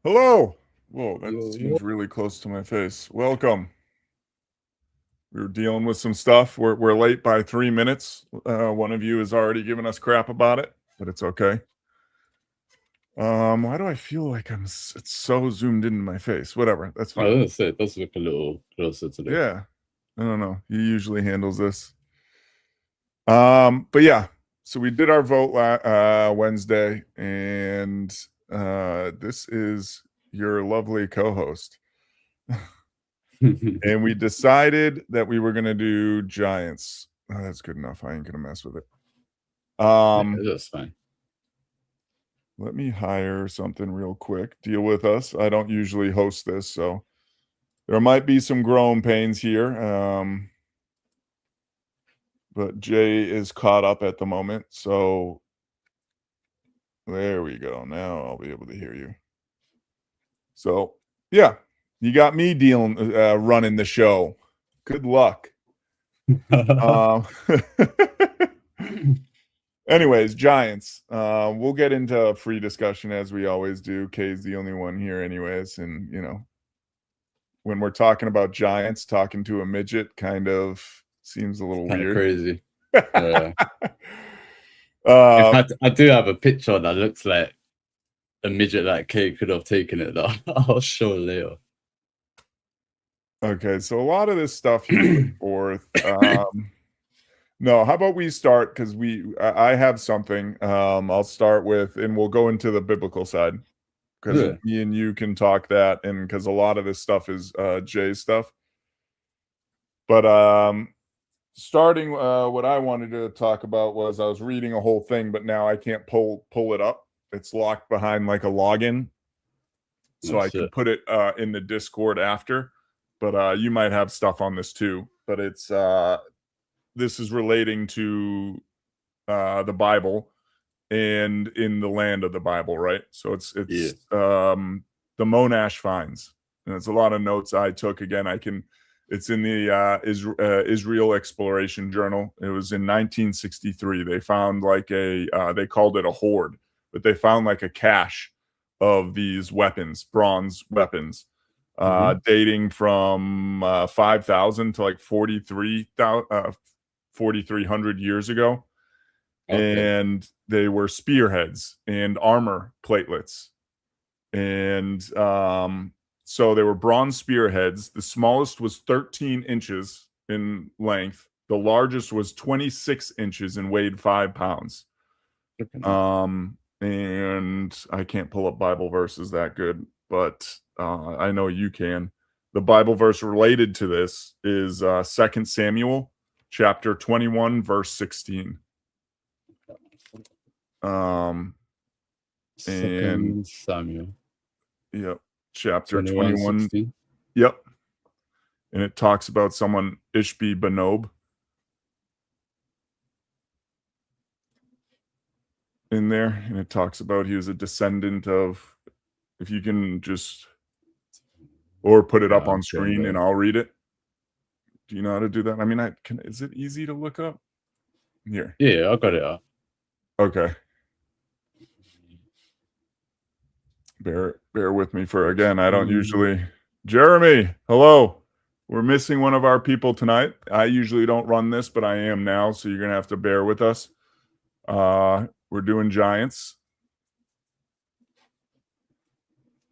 Hello. Whoa, that Yo, seems really close to my face. Welcome. We were dealing with some stuff. We're late by 3 minutes. One of you has already given us crap about it, but it's okay. Why do I feel like it's so zoomed into my face? Whatever, that's I was fine. gonna say it does look a little closer to the. Yeah, I don't know. He usually handles this. But yeah, so we did our vote Wednesday, and this is your lovely co-host. And we decided that we were going to do Giants. Oh, that's good enough. I ain't going to mess with it. Yeah, that's fine. Let me hire something real quick. Deal with us. I don't usually host this, so there might be some growing pains here. But Jay is caught up at the moment, so there we go. Now I'll be able to hear you. So yeah, you got me running the show. Good luck. Um, Anyways, Giants. We'll get into a free discussion as we always do. Kay's the only one here, anyways, and when we're talking about Giants, talking to a midget kind of seems a little Kind of weird. crazy. In Uh, fact, I do have a picture that looks like a midget like Kate could have taken it. Though I'll show later. okay, so a lot of this stuff you put forth. No, how about we start because I have something. I'll start with, and we'll go into the biblical side because Yeah. me and you can talk that, and because a lot of this stuff is Jay's stuff. But starting, what I wanted to talk about was I was reading a whole thing, but now I can't pull it up. It's locked behind like a login, so I That's can it. put it in the Discord after. But you might have stuff on this too. But it's this is relating to the Bible and in the land of the Bible, right? So it's Yeah. the Monash finds, and it's a lot of notes I took. Again, it's in the Israel Exploration Journal. It was in 1963. They found like they called it a hoard, but they found like a cache of these weapons, bronze weapons, dating from 5,000 to like 4,300 years ago, Okay. and they were spearheads and armor platelets. And so they were bronze spearheads. The smallest was 13 inches in length. The largest was 26 inches and weighed 5 pounds. And I can't pull up Bible verses that good, but I know you can. The Bible verse related to this is 2 Samuel chapter 21, verse 16. And Second Samuel yep, chapter 21. 21:16. Yep. And it talks about someone, Ishbi Benob, in there. And it talks about he was a descendant of, if you can just, or put it up Yeah, on I'm getting screen and there. I'll read it. Do you know how to do that? I mean, is it easy to look up? Here. Yeah, I got it up. Okay. Bear with me for, again, I don't usually. Jeremy, hello. We're missing one of our people tonight. I usually don't run this, but I am now, so you're gonna have to bear with us. We're doing Giants.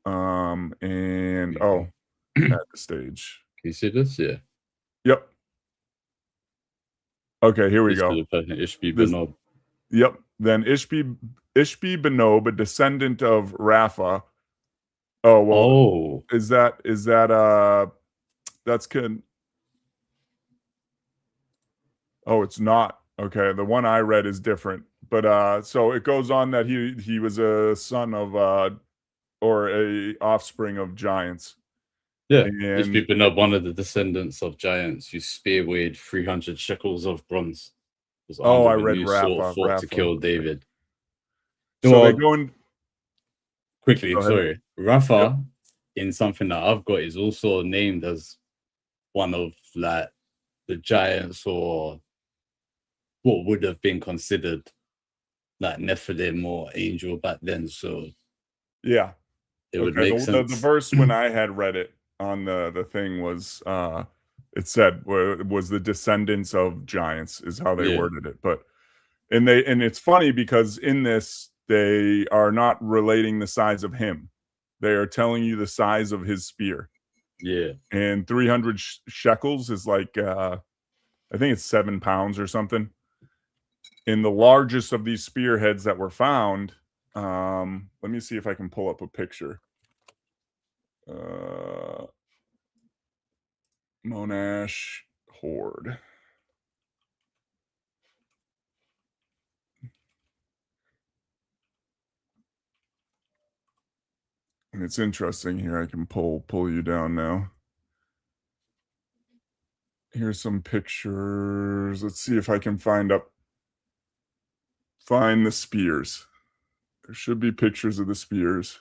And at the stage. Can you see this? Yeah. Yep. Okay, here we This go. is the person Ishbi This Benob. Yep. Then Ishbi Benob, a descendant of Rapha. Oh, well, Oh, is that that's can oh, it's not. Okay, the one I read is different. But so it goes on that he was a son of or a offspring of giants. yeah. And Ishbi Benob, one of the descendants of giants whose spear weighed 300 shekels of bronze, was armed oh, I with a read new sword, Rapha. fought to kill Okay. David. So they Well, go in. quickly, Go ahead. sorry. Yep. Rafa, in something that I've got, is also named as one of like the giants or what would have been considered like Nephilim or angel back then. So Yeah. it would Okay, make the sense. verse when I had read it on the thing was, it said was the descendants of giants is how they Yeah, worded it. But and it's funny because in this they are not relating the size of him. They are telling you the size of his spear. yeah. And 300 shekels is like I think it's 7 pounds or something. In the largest of these spearheads that were found, let me see if I can pull up a picture. Uh, Monash Horde. And it's interesting here. I can pull you down now. Here's some pictures. Let's see if I can find the spears. There should be pictures of the spears.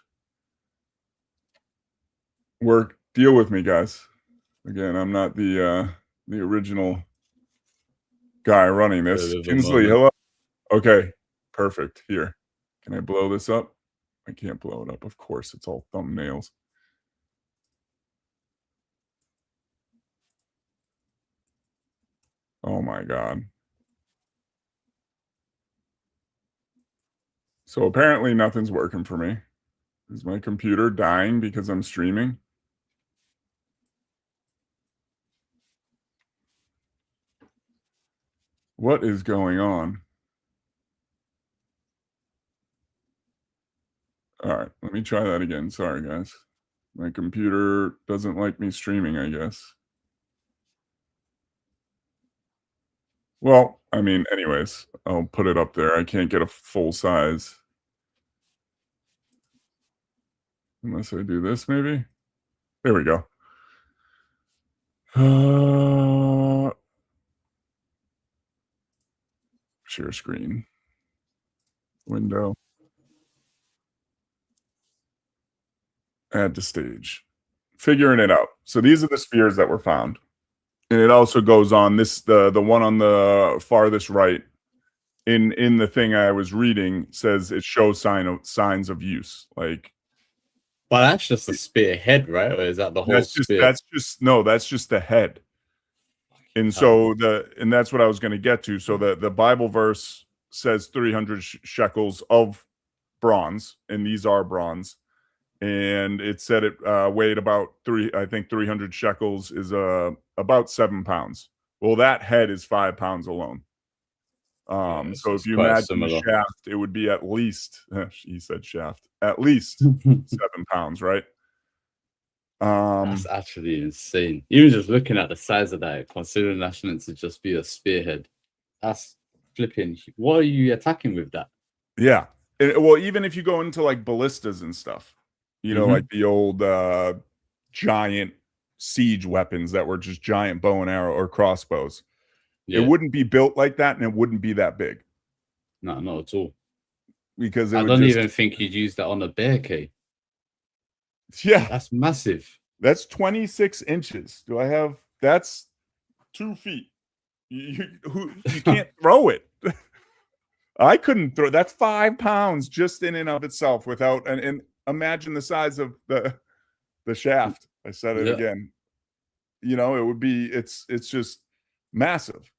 Deal with me, guys. Again, I'm not the original guy running Bit this. of a Kinsley, moment. hello. Okay, perfect. Here, can I blow this up? I can't blow it up. Of course, it's all thumbnails. Oh my god. So apparently nothing's working for me. Is my computer dying because I'm streaming? What is going on? All right, let me try that again. Sorry, guys. My computer doesn't like me streaming, I guess. Well, I mean, anyways, I'll put it up there. I can't get a full size. Unless I do this, maybe? There we go. Share screen. Window. Add to stage. Figuring it out. So these are the spheres that were found. And it also goes on this the one on the farthest right in the thing I was reading says it shows signs of use. Like But that's just a spearhead, right? Or is that the whole spear? that's just the head. And Hell. so that's what I was going to get to. So the Bible verse says 300 shekels of bronze, and these are bronze. And it said it weighed about 300 shekels is about 7 pounds. Well, that head is 5 pounds alone. Yeah, So if it's you quite imagine the similar. shaft, it would be at least he said shaft, at least 7 pounds, right? That's actually insane. Even just looking at the size of that, considering that's meant to just be a spearhead, that's flipping. What are you attacking with that? Yeah. Well, even if you go into like ballistas and stuff, like the old giant siege weapons that were just giant bow and arrow or crossbows, it Yeah, wouldn't be built like that and it wouldn't be that big no, not at all. because it I would don't just, even think you'd use that on a bear cave. yeah, That's massive. that's 26 inches. That's 2 feet. You can't throw it. I couldn't throw that's 5 pounds just in and of itself without and imagine the size of the shaft. I said it Yeah, again. It would be it's just massive.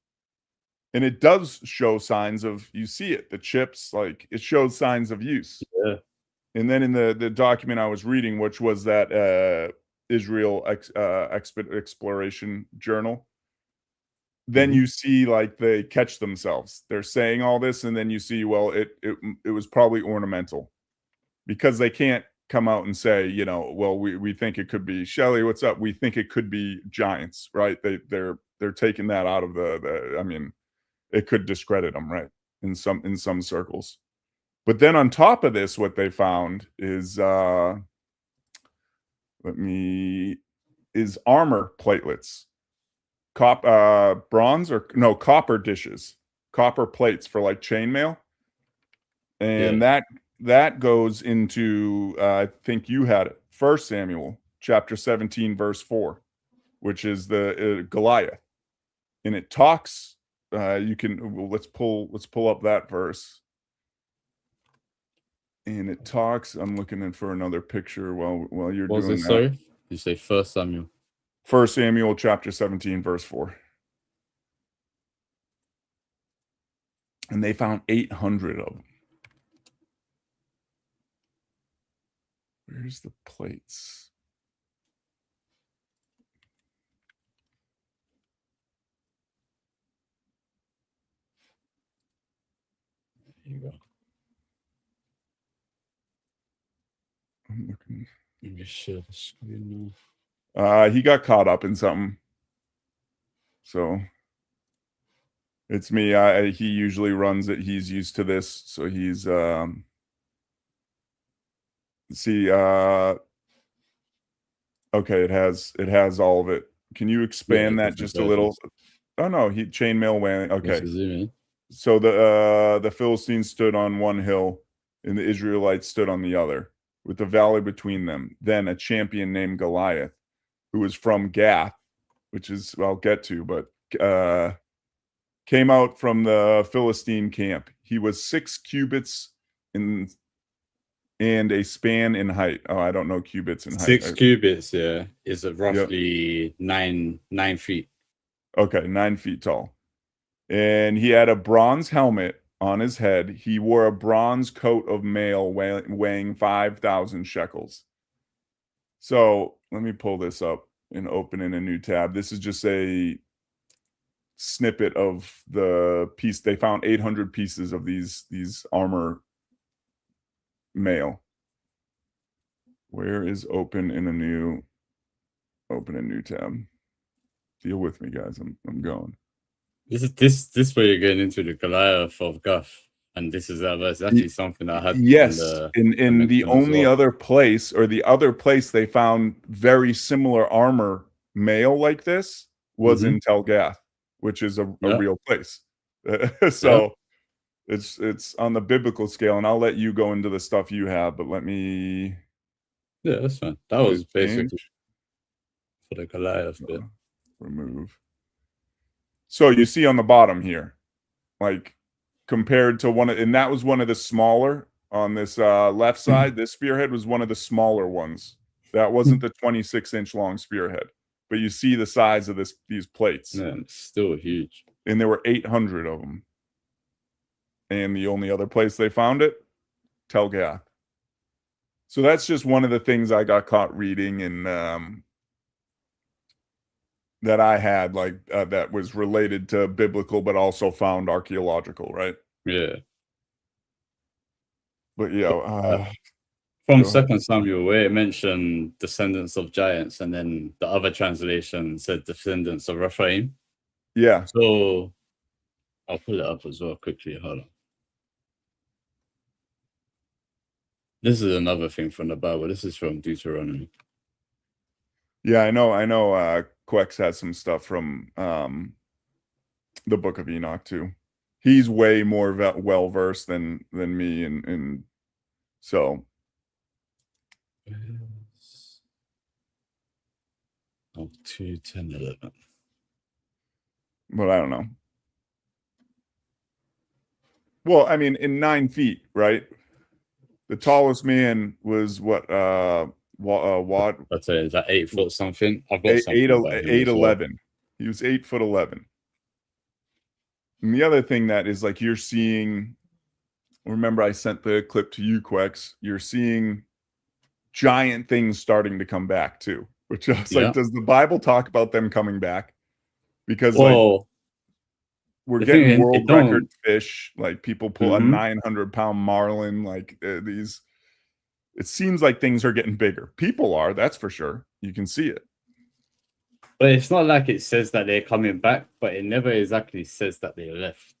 And it does show signs of you see it, the chips, like it shows signs of use. yeah. And then in the document I was reading, which was that Israel exploration journal, then Mhm. you see like they catch themselves. They're saying all this, and then you see, well, it was probably ornamental because they can't come out and say, well, we think it could be Shelly. What's up? We think it could be giants, right? They're taking that out of the. I mean, it could discredit them, right? In some circles. But then on top of this, what they found is let me is armor platelets, bronze or no copper dishes, copper plates for like chainmail, Yeah. and that goes into I think you had it, 1 Samuel chapter 17 verse 4, which is the Goliath, and it talks. You can well, let's pull up that verse. And it talks. I'm looking for another picture while you're What was doing it? that. Sorry, you say 1 Samuel. 1 Samuel chapter 17, verse 4. And they found 800 of them. Where's the plates? Here you go. I'm looking. Let me share the screen now. He got caught up in something. So it's me. He usually runs it. He's used to this. So he's see okay, it has all of it. Can you expand that just a little? Oh no, chainmail whaling. Okay. So the Philistines stood on one hill and the Israelites stood on the other, with the valley between them. Then a champion named Goliath, who was from Gath, which is I'll get to, but came out from the Philistine camp. He was 6 cubits in and a span in height. Oh, I don't know cubits in height. 6 cubits, yeah, is roughly 9 feet. Okay, 9 feet tall. And he had a bronze helmet on his head. He wore a bronze coat of mail weighing 5,000 shekels. So let me pull this up and open in a new tab. This is just a snippet of the piece. They found 800 pieces of these armor mail. Where is open in a new tab? Deal with me, guys. I'm going. This where you're getting into the Goliath of Gath, and this is actually something I had. Yes, in the only other place, or the other place they found very similar armor mail like this was in Tel Gath, which is a real place. So it's on the biblical scale, and I'll let you go into the stuff you have, but let me. Yeah, that's fine. That was basically for the Goliath bit. Remove. So you see on the bottom here, like compared to and that was one of the smaller on this left side. This spearhead was one of the smaller ones. That wasn't the 26-inch long spearhead, but you see the size of these plates. Man, it's still huge. And there were 800 of them. And the only other place they found it, Tel Gath. So that's just one of the things I got caught reading, and that I had that was related to biblical, but also found archaeological, right? Yeah. But yeah, from 2 Samuel, where it mentioned descendants of giants, and then the other translation said descendants of Rephaim. Yeah. So I'll pull it up as well quickly. Hold on. This is another thing from the Bible. This is from Deuteronomy. Yeah, I know. Quex has some stuff from the Book of Enoch too. He's way more well versed than me, and so. Oh, 2, 10, 11. But I don't know. Well, I mean, in 9 feet, right? The tallest man was what? I'd say is that 8 foot something. I've got 8'11". He was 8'11". And the other thing that is like you're seeing. Remember, I sent the clip to you, Quex. You're seeing giant things starting to come back too. Which I was like, does the Bible talk about them coming back? Because we're getting world record fish. Like people pull a 900-pound marlin. Like these. It seems like things are getting bigger. People are, that's for sure. You can see it. But it's not like it says that they're coming back, but it never exactly says that they left.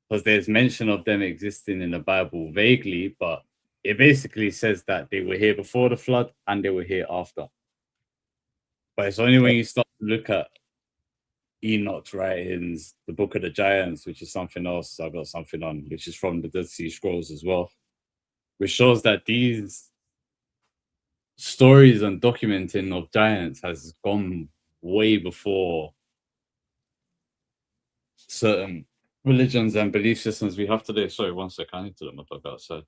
Because there's mention of them existing in the Bible vaguely, but it basically says that they were here before the flood and they were here after. But it's only when you start to look at Enoch's writings, the Book of the Giants, which is something else I've got something on, which is from the Dead Sea Scrolls as well, which shows that these stories and documenting of giants has gone way before certain religions and belief systems we have today. Sorry, one second, I need to let my dog outside.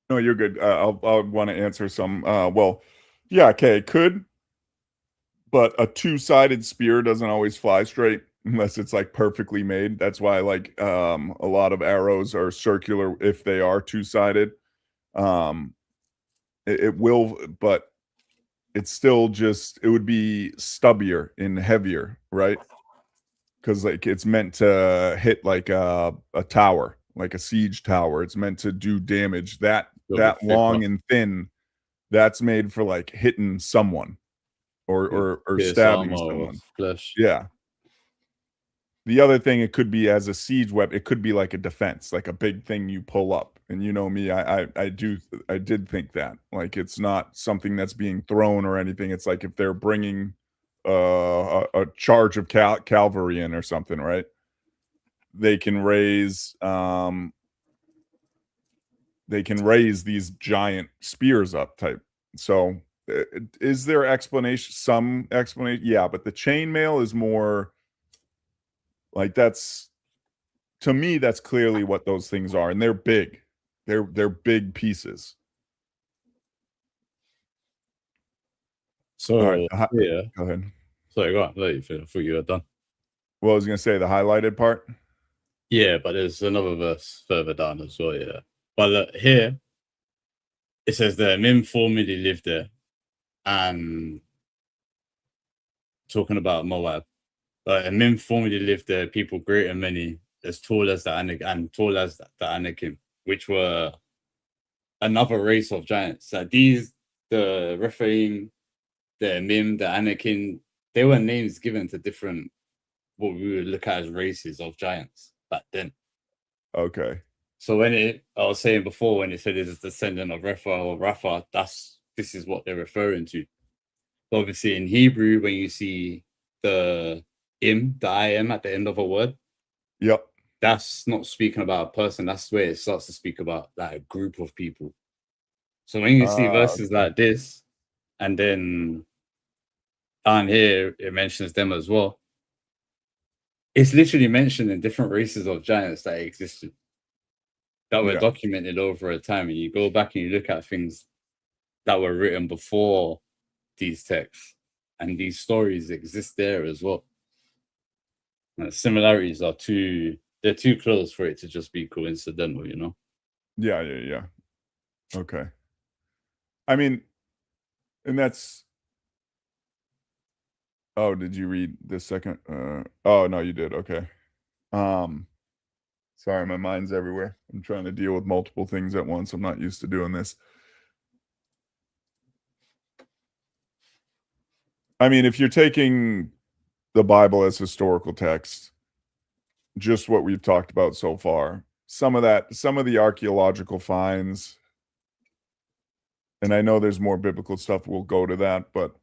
No, you're good. I'll want to answer some. Well, yeah, okay, it could, but a two-sided spear doesn't always fly straight unless it's like perfectly made. That's why like a lot of arrows are circular if they are two-sided. Um, it will, but it's still just it would be stubbier and heavier, right? Because like it's meant to hit like a tower, like a siege tower. It's meant to do damage. That A little bit that thicker, long and thin, that's made for like hitting someone or yeah, or pierce stabbing armor or someone. flesh. Yeah. The other thing it could be as a siege weapon, it could be like a defense, like a big thing you pull up. And you know me, I did think that. Like it's not something that's being thrown or anything. It's like if they're bringing a charge of cavalry in or something, right? They can raise these giant spears up type. So is there explanation some explanation? Yeah, but the chainmail is more like that's to me, that's clearly what those things are, and they're big. They're big pieces. All right, So yeah, go ahead. sorry, go on. Let you finish. I thought you were done. Well, I was gonna say the highlighted part. Yeah, but there's another verse further down as well. Yeah, but here it says the men formerly lived there, and talking about Moab. And men formerly lived there, people great and many, as tall as the and tall as the Anakim, which were another race of giants. These, the Rephaim, the Mim, the Anakin, they were names given to different what we would look at as races of giants back then. Okay. So I was saying before, when it said it's a descendant of Repha or Rapha, this is what they're referring to. But obviously, in Hebrew, when you see the the I am at the end of a word, Yep. that's not speaking about a person. That's where it starts to speak about like a group of people. So when you see verses Okay. like this, and then down here it mentions them as well, it's literally mentioning different races of giants that existed that were Yeah. documented over a time. And you go back and you look at things that were written before these texts, and these stories exist there as well. And the similarities are they're too close for it to just be coincidental, you know? Yeah, yeah, yeah. Okay. I mean, and that's oh, did you read this second? Oh no, you did. Okay. Um, sorry, my mind's everywhere. I'm trying to deal with multiple things at once. I'm not used to doing this. I mean, if you're taking the Bible as historical text, just what we've talked about so far, some of the archaeological finds, and I know there's more biblical stuff, we'll go to that, but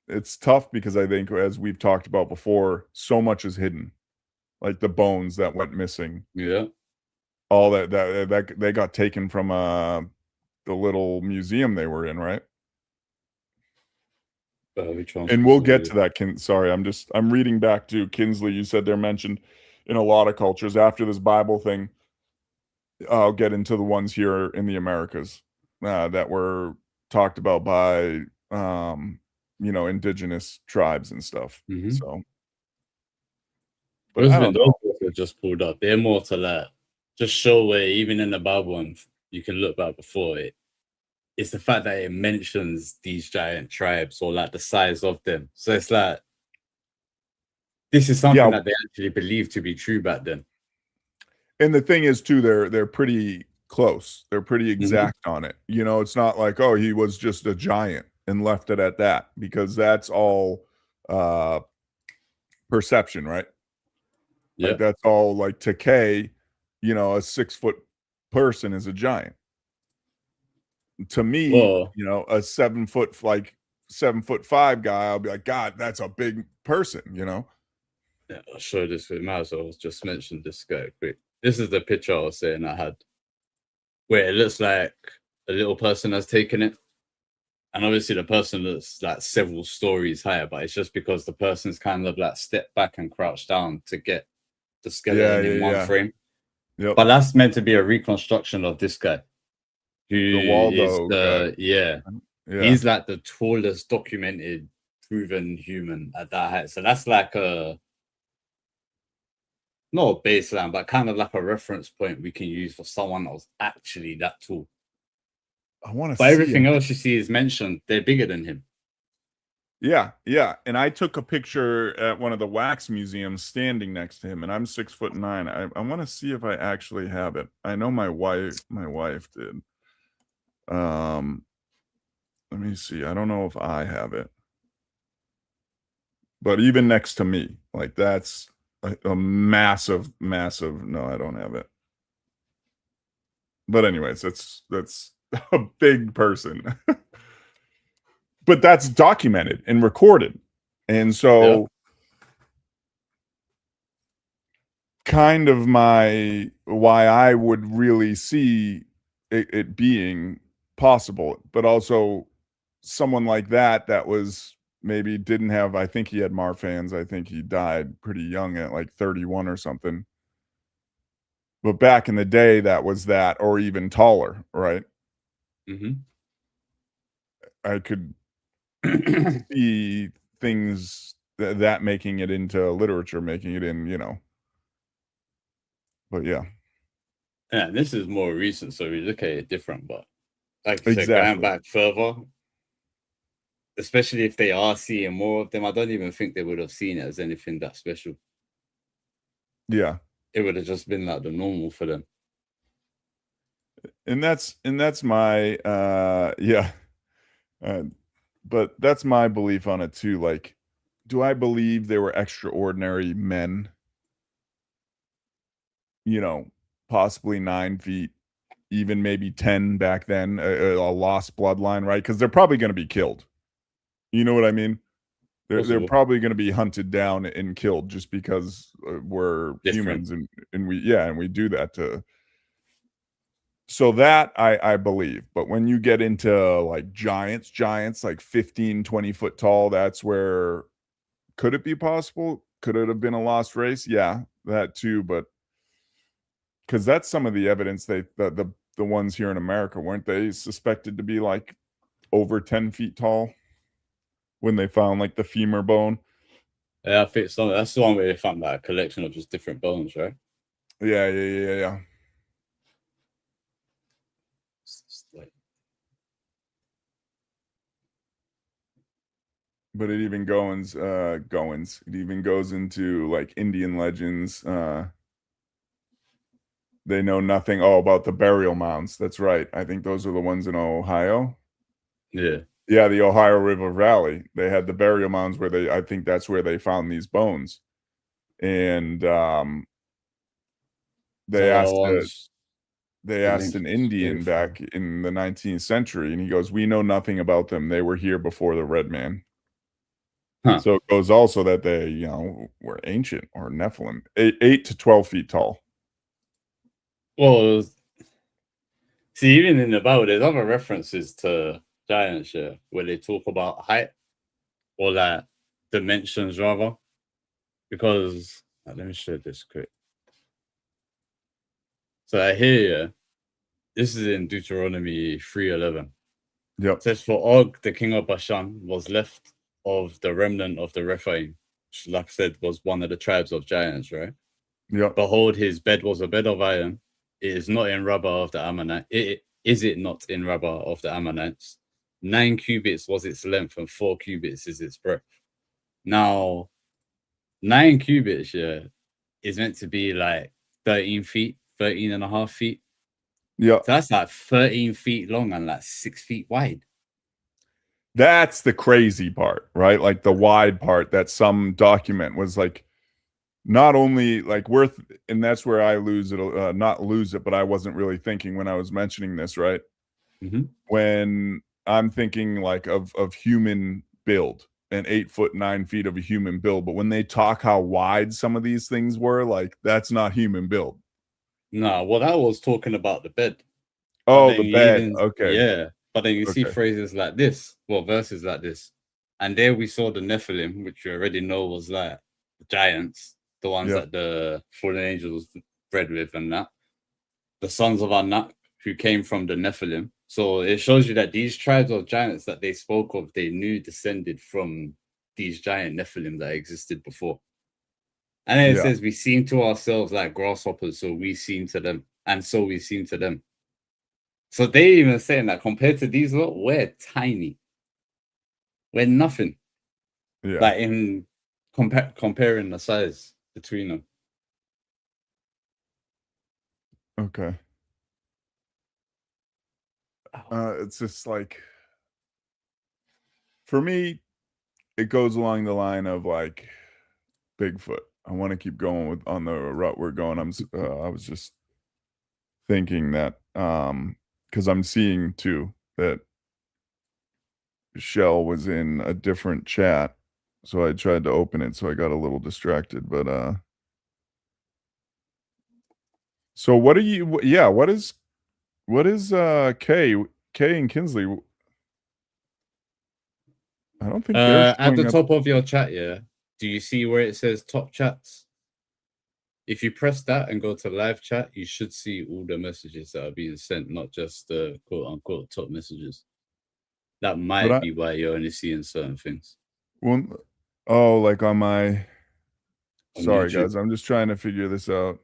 it's tough because I think as we've talked about before, so much is hidden, like the bones that went missing, Yeah. all that they got taken from, the little museum they were in, right? Which one And we'll get specifically? to that, sorry, I'm reading back to Kinsley, you said they're mentioned in a lot of cultures. After this Bible thing, I'll get into the ones here in the Americas, that were talked about by, indigenous tribes and stuff, Mm-hmm. so but Those I been don't those know. books are just pulled up. They're more to like just show where even in the Bible ones you can look back before it. It's the fact that it mentions these giant tribes or like the size of them. So it's like this is something Yeah, that they actually believed to be true back then. and the thing is too, they're pretty close. They're pretty Mm-hmm. exact on it. It's not like, "Oh, he was just a giant," and left it at that, because that's all, uh, perception, right? Like, Yeah. that's all like, to K, a 6-foot person is a giant. To me, Well, a 7-foot, like, 7'5" guy, I'll be like, "God, that's a big person?" yeah, I'll show this. We might as well just mention this guy quick. This is the picture I was saying I had, where it looks like a little person has taken it. And obviously the person looks like several stories higher, but it's just because the person's kind of like stepped back and crouched down to get the Yeah, skeleton yeah, in one yeah. frame. Yep. But that's meant to be a reconstruction of this guy. who The is Waldo guy. the yeah. Yeah. He's like the tallest documented proven human at that height. So that's like a not a baseline, but kind of like a reference point we can use for someone that was actually that tall. I want to But see everything him. else you see is mentioned, they're bigger than him. Yeah, yeah. And I took a picture at one of the wax museums standing next to him, and I'm 6'9". I want to see if I actually have it. I know my wife did. Let me see. I don't know if I have it. But even next to me, like that's a massive, massive. No, I don't have it. But anyways, that's a big person. But that's documented and recorded. And Yeah. so kind of my why I would really see it being possible, but also someone like that was maybe didn't have, I think he had Marfan's. I think he died pretty young at like 31 or something. But back in the day, that was that or even taller, right? Mm-hmm. I could see things that making it into literature, making it in, but yeah. Yeah, this is more recent, so we look at it different. But like you said, going Exactly. back further, especially if they are seeing more of them, I don't even think they would have seen it as anything that special. Yeah. It would have just been like the normal for them. And that's my yeah. Uh, but that's my belief on it too. Like, do I believe they were extraordinary men? You know, possibly 9 feet, even maybe 10 back then, a lost bloodline, right? Because they're probably going to be killed. You know what I mean? They're Possible. probably going to be hunted down and killed just because we're Different. humans and we do that to. So that I believe, but when you get into like giants like 15, 20 foot tall, that's where could it be possible? Could it have been a lost race? Yeah, that too, but because that's some of the evidence the ones here in America, weren't they suspected to be like over 10 feet tall when they found like the femur bone? Yeah, I think so. That's the one where they found like a collection of just different bones, right? Yeah. It's like, But it even it even goes into like Indian legends. They know nothing about the burial mounds. That's right. I think those are the ones in Ohio. yeah. Yeah, the Ohio River Valley. They had the burial mounds where I think that's where they found these bones. And they Some of the asked ones they the asked link an is very Indian far. back in the 19th century, and he goes, "We know nothing about them. They were here before the red man." Huh. So it goes also that they, were ancient or Nephilim, 8 to 12 feet tall. Well, see, even in the Bible, there's other references to giants, yeah, where they talk about height or like dimensions rather. Because let me show this quick. So here, yeah, this is in Deuteronomy 3:11. Yep, Says for Og, the king of Bashan, was left of the remnant of the Rephaim, which, like I said, was one of the tribes of giants, right? yep. Behold, his bed was a bed of iron. It is not in rubber of the Ammonites. Is it not in rubber of the Ammonites? 9 cubits was its length, and 4 cubits is its breadth. Now, 9 cubits, yeah, is meant to be like 13 feet, 13 and a half feet. Yep. So that's like 13 feet long and like 6 feet wide. That's the crazy part, right? Like the wide part that some document was like not only like worth, and that's where I lose it, not lose it, but I wasn't really thinking when I was mentioning this, right? Mm-hmm. When I'm thinking like of human build, and 8 foot 9 feet of a human build, but when they talk how wide some of these things were, like that's not human build. No, well, that was talking about the bed. But Oh, then the you bed. even, Okay. yeah, but then you see Okay. phrases like this, well, verses like this. And there we saw the Nephilim, which we already know was like the giants, the ones Yeah. that the fallen angels bred with, and that. The sons of Anak, who came from the Nephilim. So it shows you that these tribes of giants that they spoke of, they knew descended from these giant Nephilim that existed before. And then it Yeah. says, we seem to ourselves like grasshoppers, so we seem to them, and so we seem to them. So they even saying that compared to these lot, we're tiny. We're nothing. Yeah. Like in comparing the size between them. Okay. It's just like, for me, it goes along the line of like Bigfoot. I want to keep going with on the route we're going. I was just thinking that because I'm seeing too that Shell was in a different chat, so I tried to open it, so I got a little distracted. But so what are you? Yeah, what is Kay and Kinsley? I don't think they're At the showing up. top of your chat, yeah. Do you see where it says top chats? If you press that and go to live chat, you should see all the messages that are being sent, not just the quote unquote top messages. That might be why you're only seeing certain things. Well, oh, like on my. On Sorry, YouTube. guys. I'm just trying to figure this out.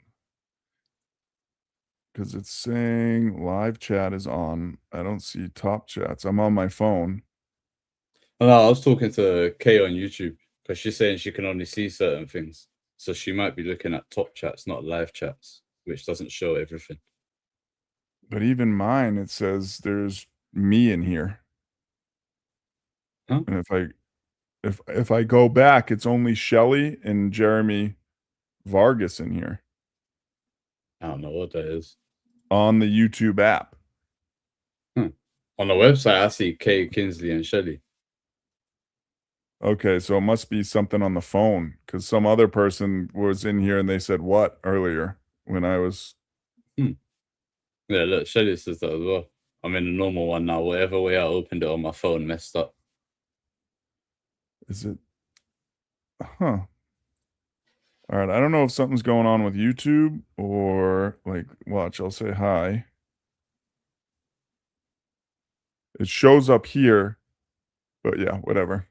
Because it's saying live chat is on. I don't see top chats. I'm on my phone. Oh, no, I was talking to Kay on YouTube because she's saying she can only see certain things. So she might be looking at top chats, not live chats, which doesn't show everything. But even mine, it says there's me in here. Huh? And if I go back, it's only Shelly and Jeremy Vargas in here I don't know what that is. on the YouTube app. On the website, I see Kay, Kinsley, and Shelly. Okay, so it must be something on the phone because some other person was in here and they said what earlier when I was. Yeah, look, Shelly says that as well. I'm in the normal one now. Whatever way I opened it on my phone messed up. Is it? Huh. All right, I don't know if something's going on with YouTube or like, watch, I'll say hi. It shows up here, but yeah, whatever.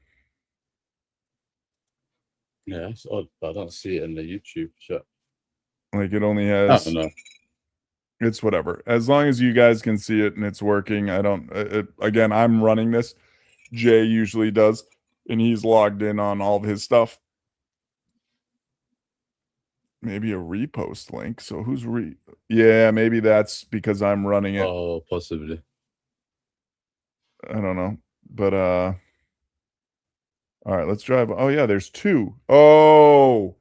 Yeah, that's odd, but I don't see it in the YouTube chat. Like it only I has. don't know. It's whatever. As long as you guys can see it and it's working, I don't. Again, I'm running this. Jay usually does, and he's logged in on all of his stuff. Maybe a repost link. So who's Yeah, maybe that's because I'm running it. Oh, possibly. I don't know, but all right, let's drive. Oh yeah, there's two. Oh,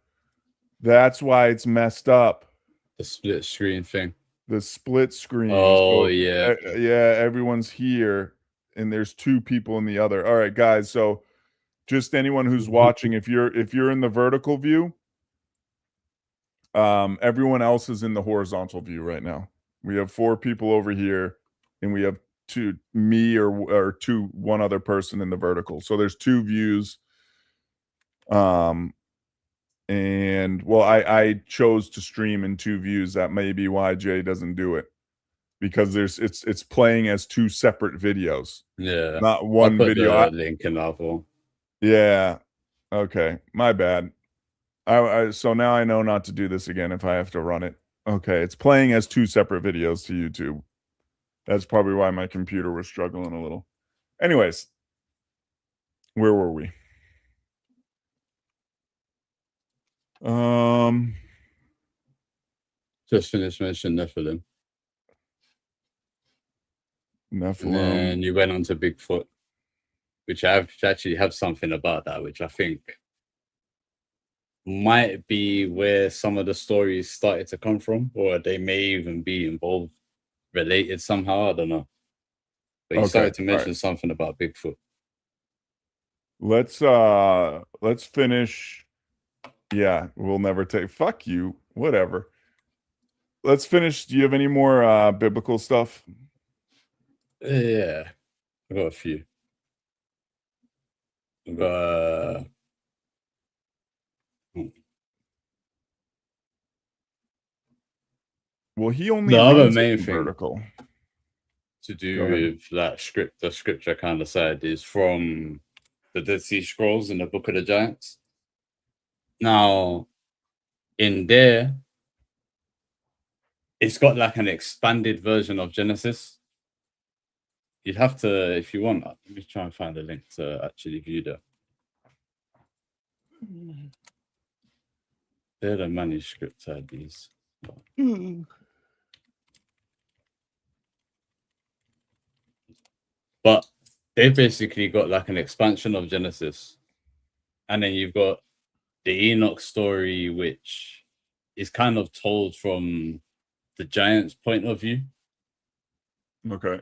that's why it's messed up. The split screen thing. The split screen. Oh, So, yeah. yeah, everyone's here, and there's two people in the other. All right, guys. So, just anyone who's watching, if you're in the vertical view, everyone else is in the horizontal view right now. We have 4 people over here, and we have one other person in the vertical. So there's 2 views. And well, I chose to stream in 2 views. That may be why Jay doesn't do it, because it's playing as 2 separate videos. Yeah. Not I'll one put video. the link in the other one. Yeah. Okay. My bad. So now I know not to do this again if I have to run it. Okay. It's playing as 2 separate videos to YouTube. That's probably why my computer was struggling a little. Anyways, where were we? Just finished mentioning Nephilim. And then you went on to Bigfoot, which I actually have something about that, which I think might be where some of the stories started to come from, or they may even be involved, related somehow. I don't know. But you started to mention something about Bigfoot. Let's finish. Yeah, we'll never take. Fuck you. Whatever. Let's finish. Do you have any more biblical stuff? Yeah, I got a few. I got Well, he only the other runs it main in thing. vertical. to do with that the scripture kind of side is from the Dead Sea Scrolls in the Book of the Giants. Now, in there, it's got like an expanded version of Genesis. You'd have to, if you want, let me try and find a link to actually view that. They're the manuscript IDs. But they've basically got like an expansion of Genesis. And then you've got the Enoch story, which is kind of told from the Giants' point of view. Okay.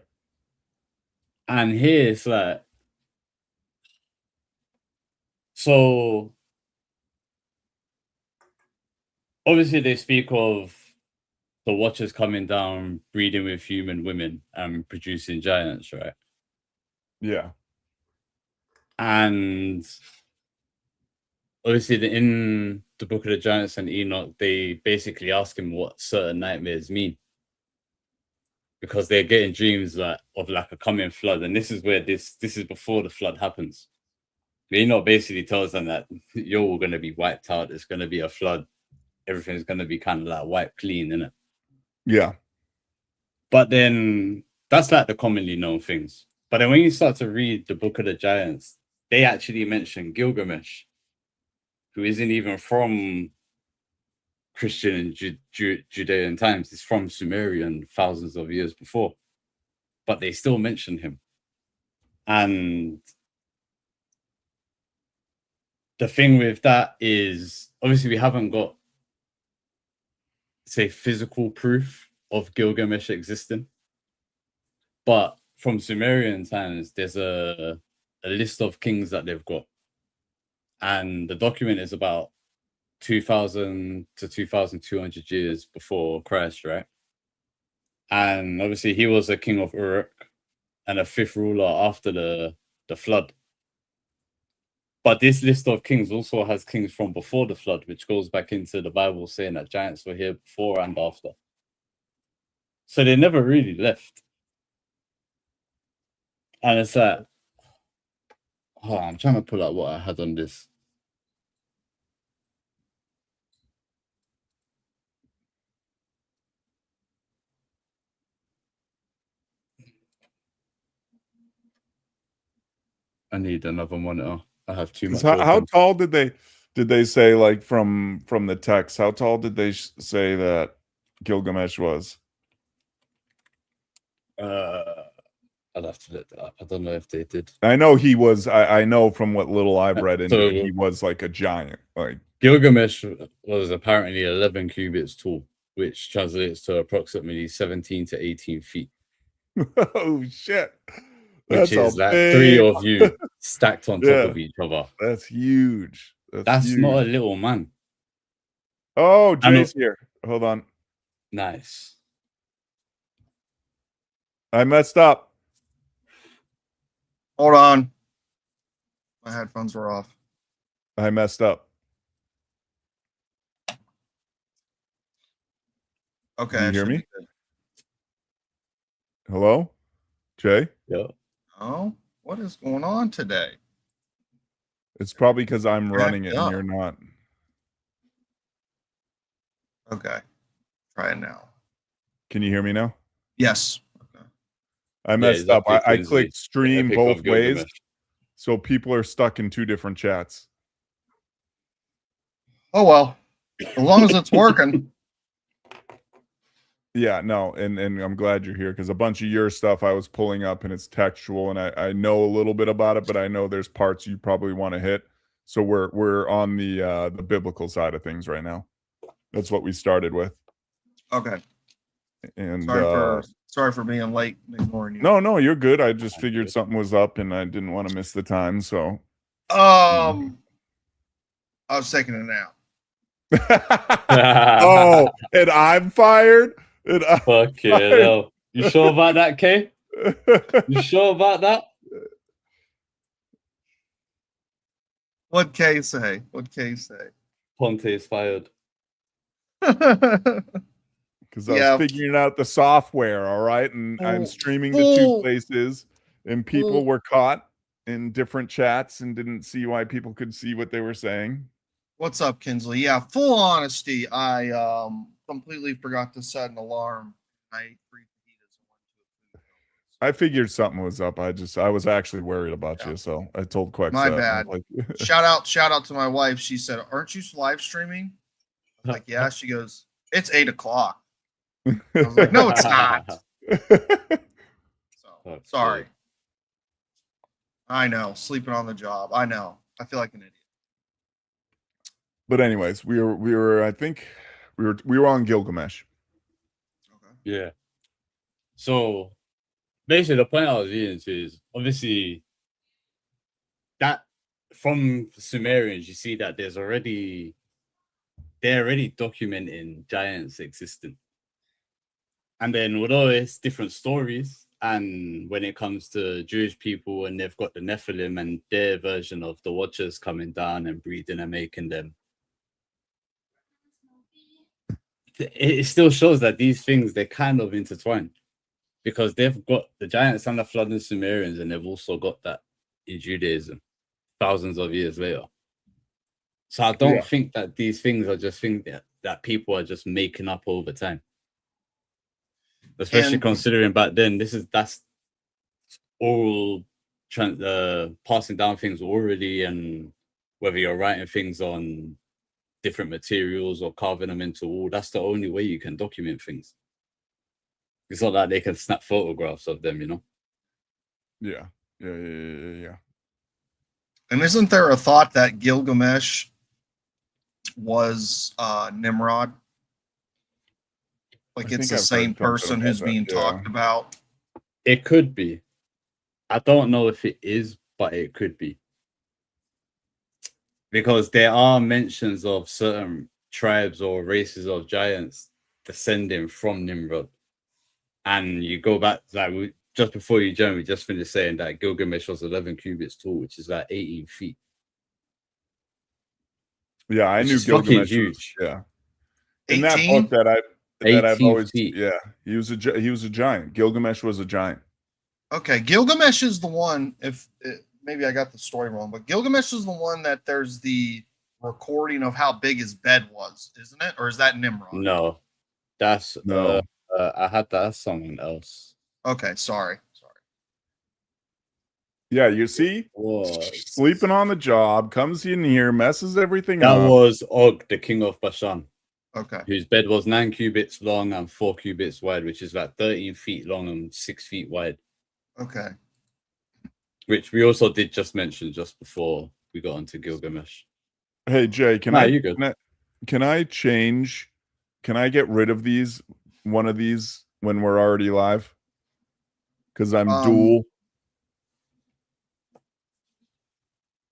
And here it's like, so obviously they speak of the Watchers coming down, breeding with human women and producing giants, right? Yeah. And obviously in the Book of the Giants and Enoch, they basically ask him what certain nightmares mean. Because they're getting dreams like of like a coming flood. And this is where this is before the flood happens. Enoch basically tells them that you're all gonna be wiped out, it's gonna be a flood, everything's gonna be kind of like wiped clean, innit? Yeah. But then that's like the commonly known things. But then when you start to read the Book of the Giants, they actually mention Gilgamesh, who isn't even from Christian and Judean times. He's from Sumerian thousands of years before. But they still mention him. And the thing with that is, obviously, we haven't got, say, physical proof of Gilgamesh existing. But from Sumerian times, there's a list of kings that they've got. And the document is about 2000 to 2200 years before Christ, right? And obviously, he was a king of Uruk and a fifth ruler after the flood. But this list of kings also has kings from before the flood, which goes back into the Bible saying that giants were here before and after. So they never really left. And it's like, oh, I'm trying to pull out what I had on this. I need another monitor. I have too much. How tall did they say, like, from the text? How tall did they say that Gilgamesh was? I'd have to look that up. I don't know if they did. I know he was. I know from what little I've read into it, he was like a giant. Like Gilgamesh was apparently 11 cubits tall, which translates to approximately 17 to 18 feet. Oh shit! Which is like three of you stacked on top of each other. That's huge. That's huge. Not a little man. Oh, Jay's here. Hold on. Nice. I messed up. Hold on. My headphones were off. I messed up. Okay. Can you hear me? Hello? Jay? Yeah. Oh, what is going on today? It's probably because I'm running it and you're not. Okay. Try it now. Can you hear me now? Yes. Okay. I messed up. I clicked stream both ways. So people are stuck in two different chats. Oh, well. As long as it's working. Yeah, no, and I'm glad you're here because a bunch of your stuff I was pulling up and it's textual and I know a little bit about it, but I know there's parts you probably want to hit. So we're on the biblical side of things right now. That's what we started with. Okay. And sorry for being late and ignoring you. No, you're good. I just figured something was up and I didn't want to miss the time. So I was taking a nap. Oh, and I'm fired. Fuck yeah. You sure about that, Kay? You sure about that? What'd Kay say? What'd Kay say? Ponte is fired. because I was figuring out the software. All right, and I'm streaming to 2 places, and people were caught in different chats and didn't see why people could see what they were saying. What's up, Kinsley? Yeah, full honesty, I completely forgot to set an alarm. I ate 3 fajitas and went to a food film. I figured something was up. I was actually worried about Yeah. you, so I told Quex My that. bad. Like, Shout out to my wife. She said, "Aren't you live streaming?" I was like, "Yeah." She goes, "It's 8 o'clock." I was like, "No, it's not." So sorry. I know, sleeping on the job. I know. I feel like an idiot. But anyways, we were I think we were on Gilgamesh. Okay. Yeah. So basically, the point I was leading to is obviously that from Sumerians, you see that they're already documenting giants existing. And then although it's different stories, and when it comes to Jewish people, and they've got the Nephilim and their version of the Watchers coming down and breeding and making them, it still shows that these things, they're kind of intertwined, because they've got the giants and the flooding Sumerians, and they've also got that in Judaism thousands of years later. So I don't think that these things are just things that people are just making up over time. Especially considering back then, that's all passing down things orally, and whether you're writing things on different materials or carving them into wood, that's the only way you can document things. It's not like they can snap photographs of them, you know? Yeah. And isn't there a thought that Gilgamesh was Nimrod? Like it's the same person who's being talked about. It could be. I don't know if it is, but it could be. Because there are mentions of certain tribes or races of giants descending from Nimrod. And you go back, like just before you joined, we just finished saying that Gilgamesh was 11 cubits tall, which is like 18 feet. Yeah, I knew Gilgamesh huge. Yeah. In that book that I've always feet. Yeah, he was a giant. Gilgamesh was a giant. Okay, Gilgamesh is the one, maybe I got the story wrong, but Gilgamesh is the one that there's the recording of how big his bed was, isn't it? Or is that Nimrod? No. That's no. I had to ask someone else. Okay, sorry. Yeah, you see, sleeping on the job, comes in here, messes everything up. That was Og, the king of Bashan. Okay. Whose bed was 9 cubits long and 4 cubits wide, which is like 13 feet long and 6 feet wide. Okay. Which we also did just mention just before we got onto Gilgamesh. Hey Jay, can I get rid of one of these when we're already live? Because I'm dual.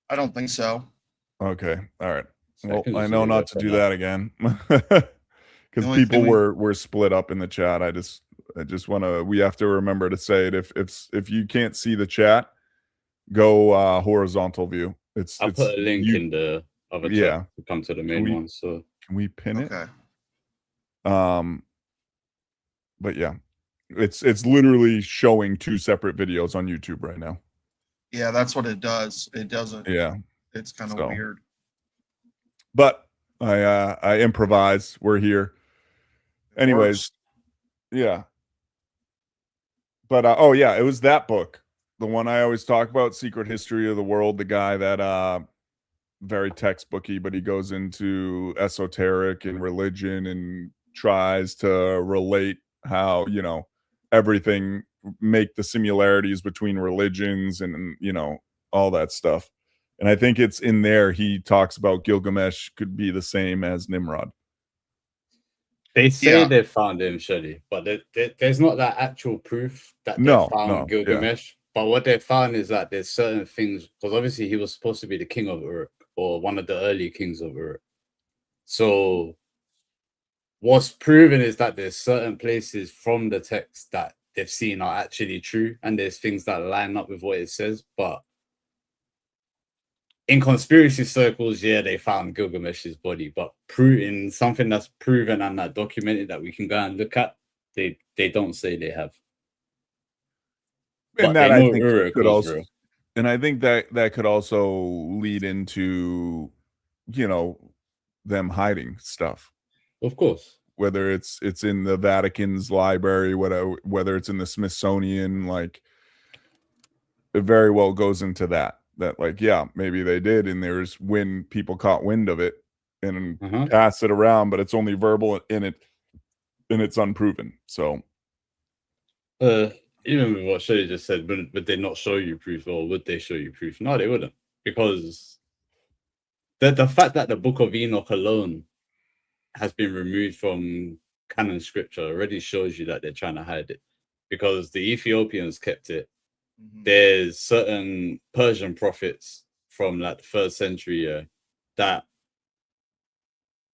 I don't think so. Okay. All right. Well, I know not to do that again. Because people were split up in the chat. I just want to. We have to remember to say it. If you can't see the chat, go horizontal view. I'll put a link in the other chat to come to the main one. So can we pin it? Okay. But yeah, it's literally showing 2 separate videos on YouTube right now. Yeah, that's what it does. It doesn't. Yeah, it's kind of weird. But I improvise. We're here. Anyways, yeah. But it was that book, the one I always talk about, Secret History of the World. The guy that very textbooky, but he goes into esoteric and religion and tries to relate how everything, make the similarities between religions and all that stuff. And I think it's in there he talks about Gilgamesh could be the same as Nimrod. They say they found him, Shelley, but there's not that actual proof that they found Gilgamesh. Yeah. But what they found is that there's certain things, because obviously he was supposed to be the king of Uruk, or one of the early kings of Uruk. So what's proven is that there's certain places from the text that they've seen are actually true, and there's things that line up with what it says, but in conspiracy circles, yeah, they found Gilgamesh's body, but in something that's proven and that documented that we can go and look at, they don't say they have. And But that they I know think Uruk could was also, real. and I think that could also lead into, you know, them hiding stuff. Of course. Whether it's in the Vatican's library, whether it's in the Smithsonian, like it very well goes into that like, yeah, maybe they did, and there's when people caught wind of it and pass it around, but it's only verbal and it's unproven. So even with what Shay just said, would they not show you proof, or would they show you proof? No, they wouldn't, because the fact that the Book of Enoch alone has been removed from canon scripture already shows you that they're trying to hide it, because the Ethiopians kept it. There's certain Persian prophets from like the 1st century that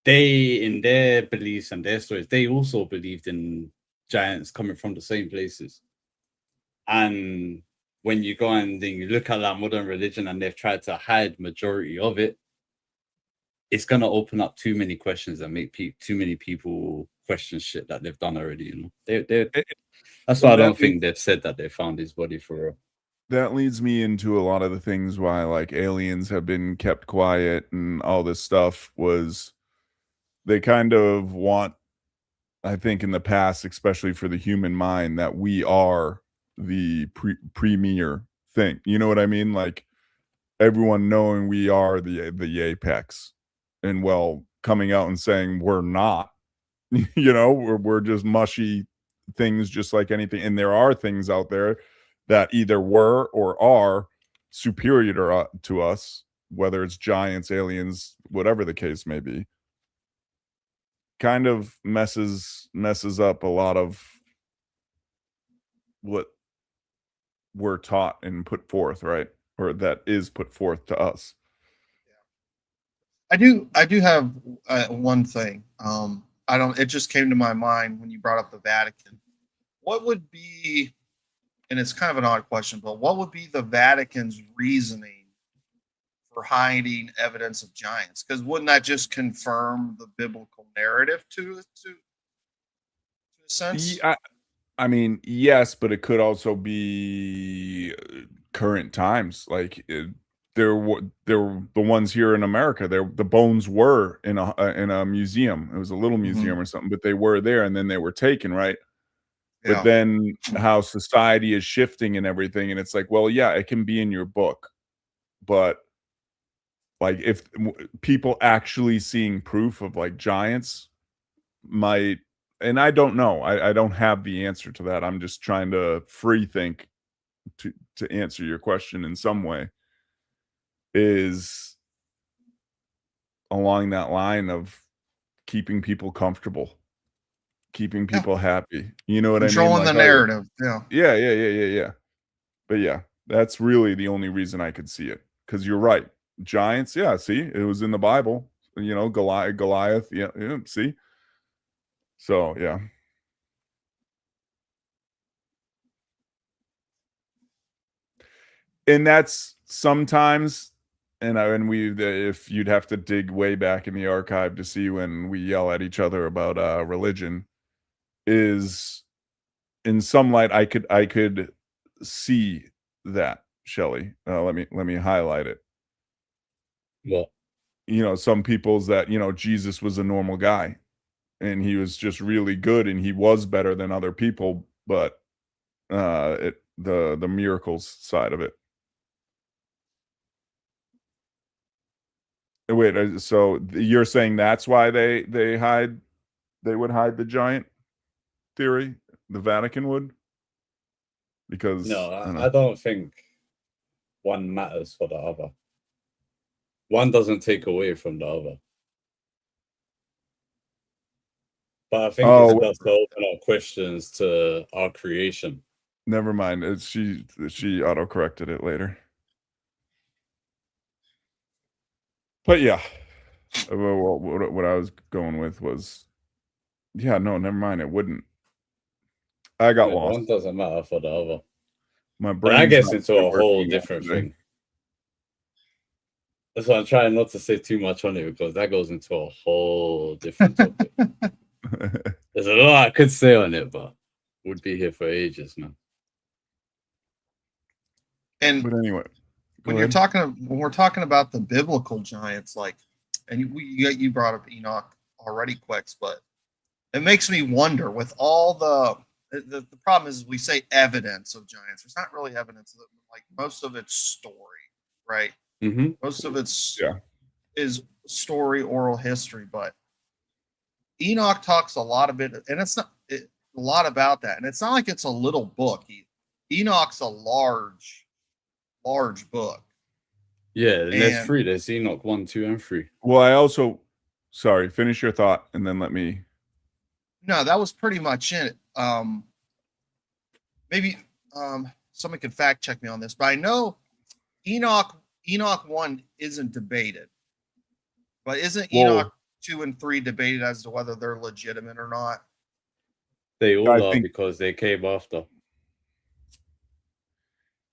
they, in their beliefs and their stories, they also believed in giants coming from the same places. And when you go and then you look at that modern religion and they've tried to hide majority of it, it's going to open up too many questions and make too many people question shit that they've done already. You know, that's why I don't think they've said that they found his body for real. That leads me into a lot of the things why like aliens have been kept quiet and all this stuff was they kind of want, I think in the past, especially for the human mind, that we are the premier thing. You know what I mean? Like everyone knowing we are the apex, and well, coming out and saying we're not. You know, we're just mushy things, just like anything. And there are things out there that either were or are superior to us, whether it's giants, aliens, whatever the case may be. Kind of messes up a lot of what we're taught and put forth, right? Or that is put forth to us. I do have one thing. I don't. It just came to my mind when you brought up the Vatican. What would be, and it's kind of an odd question, but what would be the Vatican's reasoning for hiding evidence of giants? Because wouldn't that just confirm the biblical narrative to a sense? Yeah, I mean, yes, but it could also be current times. Like there were the ones here in America. The bones were in a museum. It was a little museum or something, but they were there, and then they were taken, right? Yeah. But then how society is shifting and everything, and it's like, well, yeah, it can be in your book, but like if people actually seeing proof of like giants might, and I don't know, I don't have the answer to that. I'm just trying to free think to answer your question in some way, is along that line of keeping people comfortable, keeping people happy. You know what I mean? Controlling Like, the narrative. Yeah. But yeah, that's really the only reason I could see it. Because you're right. Giants, yeah, see, it was in the Bible. You know, Goliath, yeah, see? So, yeah. And that's sometimes, and we, if you'd have to dig way back in the archive to see when we yell at each other about religion, is in some light I could see that, Shelley. Let me highlight it. What? You know, some people's that, you know, Jesus was a normal guy and he was just really good and he was better than other people, but the miracles side of it. Wait, so you're saying that's why they would hide the giant theory? The Vatican would? Because no, I don't think one matters for the other. One doesn't take away from the other. But I think it's just to open up questions to our creation. Never mind. She auto-corrected it later. But yeah, what I was going with was, yeah, no, never mind. It wouldn't. I got lost. One doesn't matter for the other. My brain. But I guess into a whole different thing. That's why I'm trying not to say too much on it because that goes into a whole different topic. There's a lot I could say on it, but would be here for ages, man. And But anyway, when we're talking about the biblical giants, like, and you brought up Enoch already, Quicks, but it makes me wonder with all the problem is we say evidence of giants. There's not really evidence. Like most of it's story, right? Mm-hmm. Most of it's is story, oral history, but Enoch talks a lot of it, and it's not a lot about that. And it's not like it's a little book. Enoch's a large book. Yeah, and there's 3. There's Enoch 1, 2, and 3. Well, I also, sorry, finish your thought and then let me. No, that was pretty much it. Maybe someone could fact check me on this, but I know Enoch 1 isn't debated, but isn't Enoch 2 and 3 debated as to whether they're legitimate or not? They all are because they came after.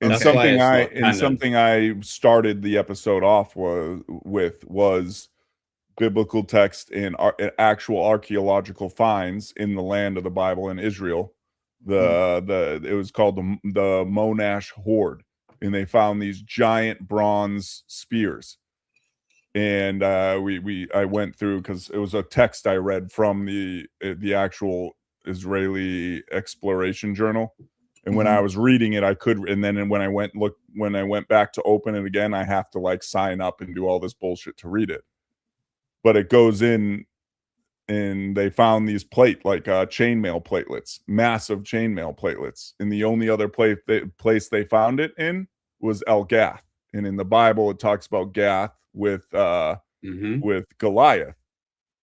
And something I started the episode off was biblical text and actual archaeological finds in the land of the Bible in Israel. It was called the Monash Hoard, and they found these giant bronze spears. And I went through because it was a text I read from the actual Israeli exploration journal. And when I was reading it, I could, and then when I went back to open it again, I have to like sign up and do all this bullshit to read it. But it goes in, and they found these chainmail platelets, massive chainmail platelets. And the only other place they found it in was El Gath. And in the Bible, it talks about Gath with Goliath.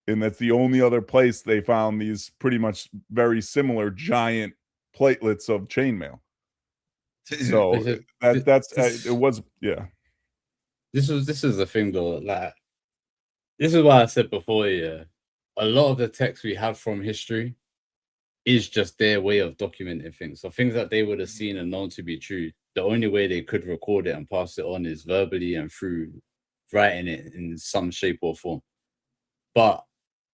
And that's the only other place they found these pretty much very similar giant platelets of chainmail. So it was. This is the thing though. Like, this is why I said before. Yeah, a lot of the text we have from history is just their way of documenting things. So things that they would have seen and known to be true. The only way they could record it and pass it on is verbally and through writing it in some shape or form. But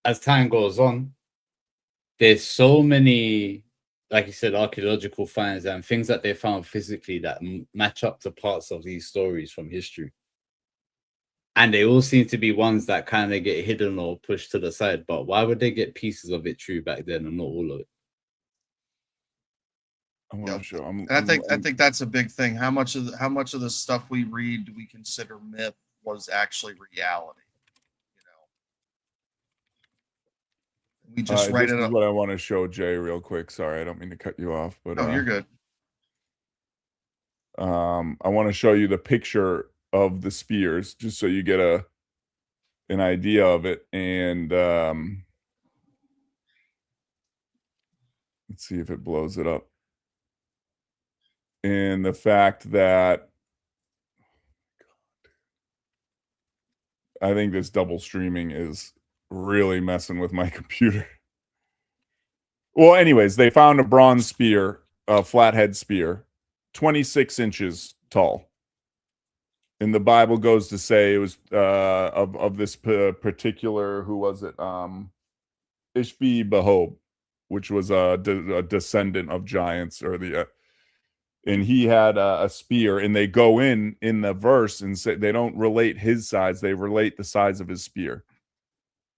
as time goes on, there's so many, like you said, archaeological finds and things that they found physically that match up to parts of these stories from history. And they all seem to be ones that kind of get hidden or pushed to the side. But why would they get pieces of it true back then and not all of it? I think that's a big thing. How much of the stuff we read do we consider myth was actually reality? You know, we just write it up. What I want to show Jay real quick. Sorry, I don't mean to cut you off, but no, you're good. I want to show you the picture of the spears just so you get an idea of it. And let's see if it blows it up. And the fact that I think this double streaming is really messing with my computer. Well, anyways, they found a bronze spear, a flathead spear, 26 inches tall. And the Bible goes to say it was of this particular, who was it? Ishbi Bahob, which was a descendant of giants, or and he had a spear, and they go in the verse and say they don't relate his size, they relate the size of his spear.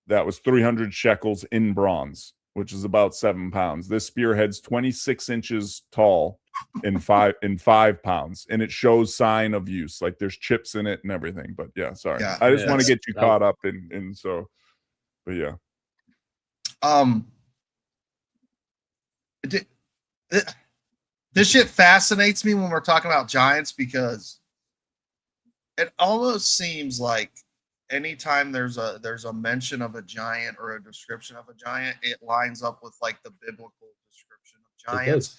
That was 300 shekels in bronze, which is about 7 pounds. This spearhead's 26 inches tall and 5 pounds, and it shows sign of use, like there's chips in it and everything. But yeah, sorry, I just want to get you caught up in so, but yeah. This shit fascinates me when we're talking about giants, because it almost seems like anytime there's a mention of a giant or a description of a giant, it lines up with like the biblical description of giants.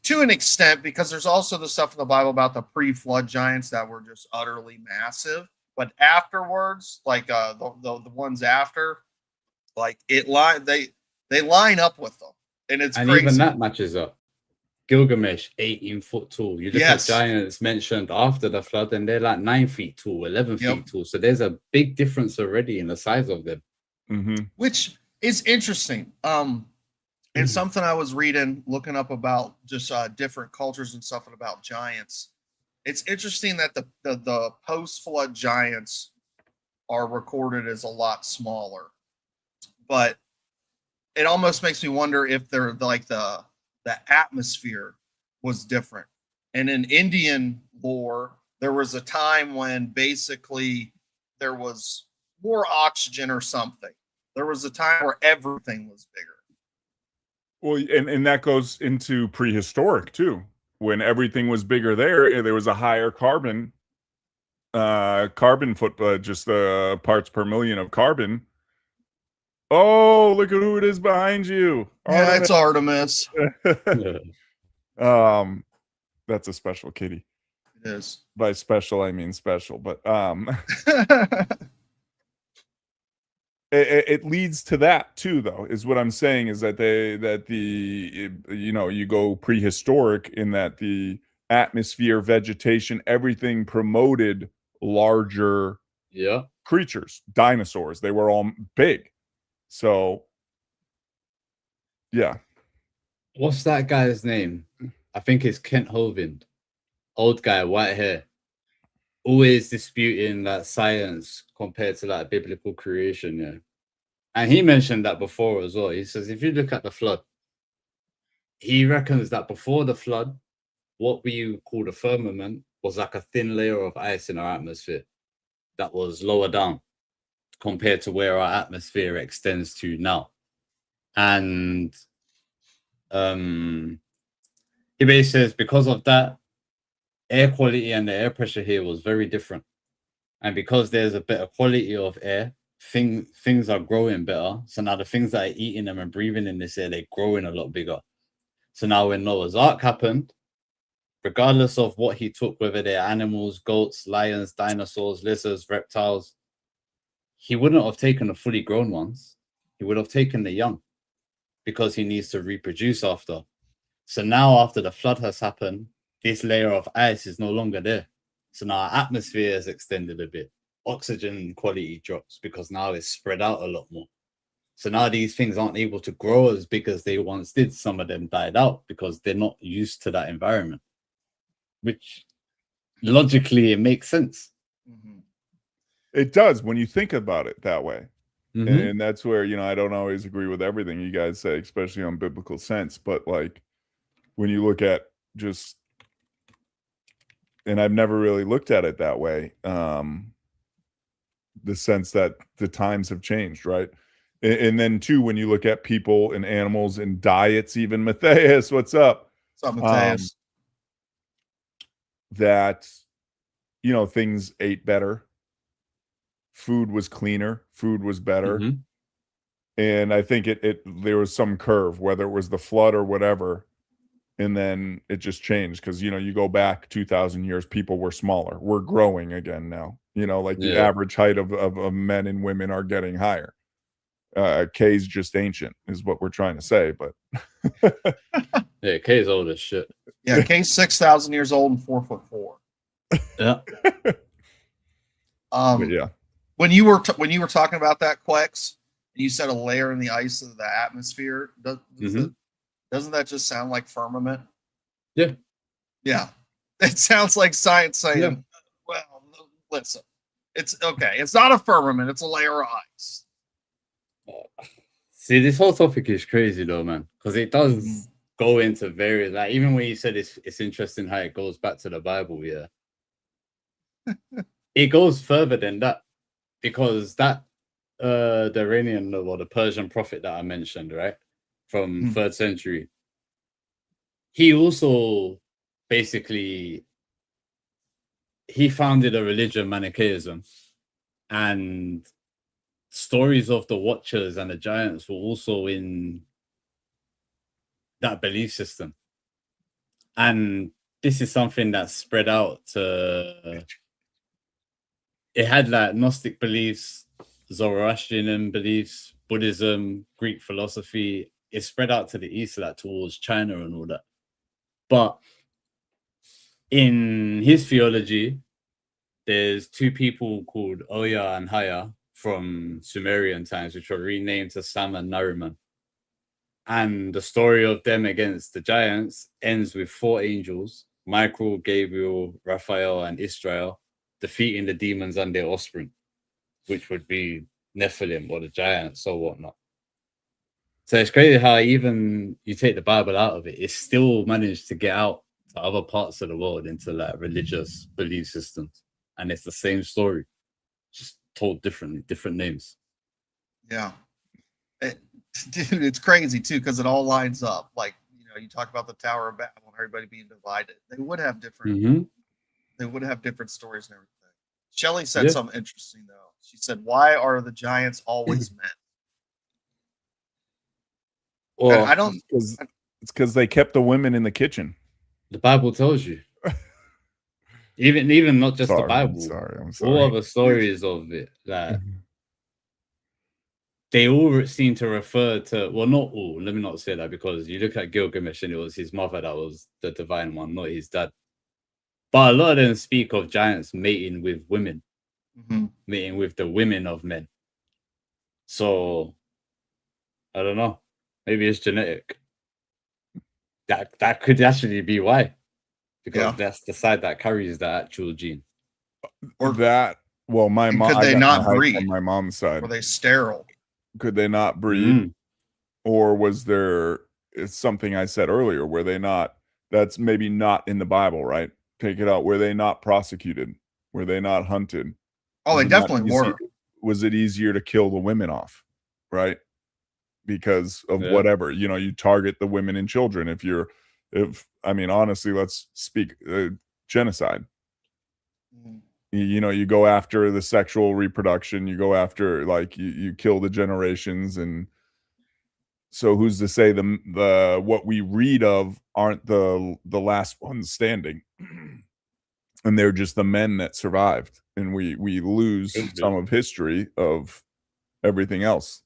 To an extent, because there's also the stuff in the Bible about the pre-flood giants that were just utterly massive. But afterwards, like the ones after, like they line up with them. And it's crazy. Even that matches up. Gilgamesh, 18 foot tall. You look Yes. at giants mentioned after the flood, and they're like 9 feet tall, 11 Yep. feet tall. So there's a big difference already in the size of them. Which is interesting. And something I was reading, looking up about just different cultures and stuff and about giants. It's interesting that the post-flood giants are recorded as a lot smaller, but it almost makes me wonder if they're like the atmosphere was different. And in Indian lore, there was a time when basically there was more oxygen or something. There was a time where everything was bigger. Well, and that goes into prehistoric too. When everything was bigger there was a higher carbon footprint, just the parts per million of carbon. Oh, look at who it is behind you. Yeah, it's Artemis. That's a special kitty. It is. By special, I mean special, but it leads to that too, though, is what I'm saying, is that you go prehistoric in that the atmosphere, vegetation, everything promoted larger creatures, dinosaurs. They were all big. So yeah. What's that guy's name? I think it's Kent Hovind. Old guy, white hair. Always disputing that science compared to like biblical creation, yeah. And he mentioned that before as well. He says, if you look at the flood, he reckons that before the flood, what we call the firmament was like a thin layer of ice in our atmosphere that was lower down compared to where our atmosphere extends to now. And he basically says because of that, air quality and the air pressure here was very different. And because there's a better quality of air, things are growing better. So now the things that are eating them and breathing in this air, they're growing a lot bigger. So now when Noah's Ark happened, regardless of what he took, whether they're animals, goats, lions, dinosaurs, lizards, reptiles, he wouldn't have taken the fully grown ones. He would have taken the young because he needs to reproduce after. So now after the flood has happened, this layer of ice is no longer there. So now our atmosphere is extended a bit. Oxygen quality drops because now it's spread out a lot more. So now these things aren't able to grow as big as they once did. Some of them died out because they're not used to that environment, which logically it makes sense. It does when you think about it that way. And that's where, I don't always agree with everything you guys say, especially on biblical sense. But like when you look at just, and I've never really looked at it that way, the sense that the times have changed, right? And then too, when you look at people and animals and diets, even Matthias, what's up? What's up, Matthias? That, things ate better. Food was cleaner. Food was better. And I think there was some curve, whether it was the flood or whatever. And then it just changed because, you go back 2,000 years, people were smaller. We're growing again now. The average height of men and women are getting higher. K's just ancient is what we're trying to say. But yeah, K's old as shit. Yeah, K's 6,000 years old and 4'4". Yeah. But yeah. When you were talking about that, Quex, you said a layer in the ice of the atmosphere. Doesn't that just sound like firmament? Yeah. Yeah. It sounds like science saying, well, listen, it's okay. It's not a firmament. It's a layer of ice. See, this whole topic is crazy though, man, because it does go into various, like even when you said it's interesting how it goes back to the Bible, yeah. It goes further than that. Because that the Iranian or the Persian prophet that I mentioned, right, from 3rd century, he also basically he founded a religion, Manichaeism, and stories of the Watchers and the Giants were also in that belief system. And this is something that spread out to. It had like Gnostic beliefs, Zoroastrian beliefs, Buddhism, Greek philosophy. It spread out to the east, like towards China and all that. But in his theology, there's two people called Oya and Haya from Sumerian times, which were renamed to Sam and Nariman. And the story of them against the giants ends with 4 angels, Michael, Gabriel, Raphael, and Israel, defeating the demons and their offspring, which would be Nephilim or the giants or whatnot. So it's crazy how even you take the Bible out of it, it still managed to get out to other parts of the world into like religious belief systems. And it's the same story, just told differently, different names. Yeah. Dude, it's crazy too, because it all lines up. Like, you talk about the Tower of Babel and everybody being divided. They would have different they would have different stories and everything. Shelley said something interesting though. She said, "Why are the giants always men?" Well, I don't. It's because they kept the women in the kitchen. The Bible tells you. Even not just the Bible. I'm sorry. All other stories of it, like they all seem to refer to. Well, not all. Let me not say that, because you look at Gilgamesh and it was his mother that was the divine one, not his dad. But a lot of them speak of giants mating with women, mating with the women of men. So I don't know. Maybe it's genetic. That could actually be why, because that's the side that carries the actual gene. Or that. Well, my mom. Could they not breed from my mom's side? Were they sterile? Could they not breed? Or was there? It's something I said earlier. Were they not? That's maybe not in the Bible, right? Take it out. Were they not prosecuted? Were they not hunted? Oh, they definitely were. Was it easier to kill the women off, right? Because of whatever, you target the women and children. Honestly, let's speak genocide. You go after the sexual reproduction, you go after, like, you kill the generations. And so who's to say the what we read of aren't the last ones standing, and they're just the men that survived, and we lose some of history of everything else.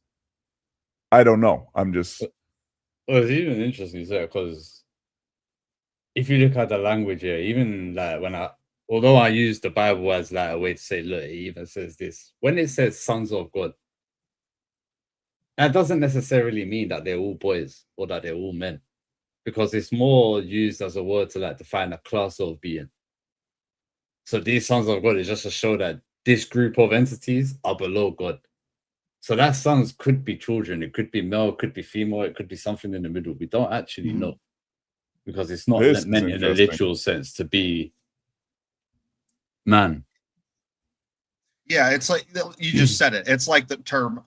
I don't know. I'm just. Well, it's even interesting to say, because if you look at the language here, even like although I use the Bible as like a way to say, look, it even says this. When it says sons of God, that doesn't necessarily mean that they're all boys or that they're all men, because it's more used as a word to like define a class of being. So these sons of God is just to show that this group of entities are below God. So that sons could be children. It could be male, it could be female, it could be something in the middle. We don't actually know, because it's not meant in a literal sense to be man. Yeah, it's like you just said it. It's like the term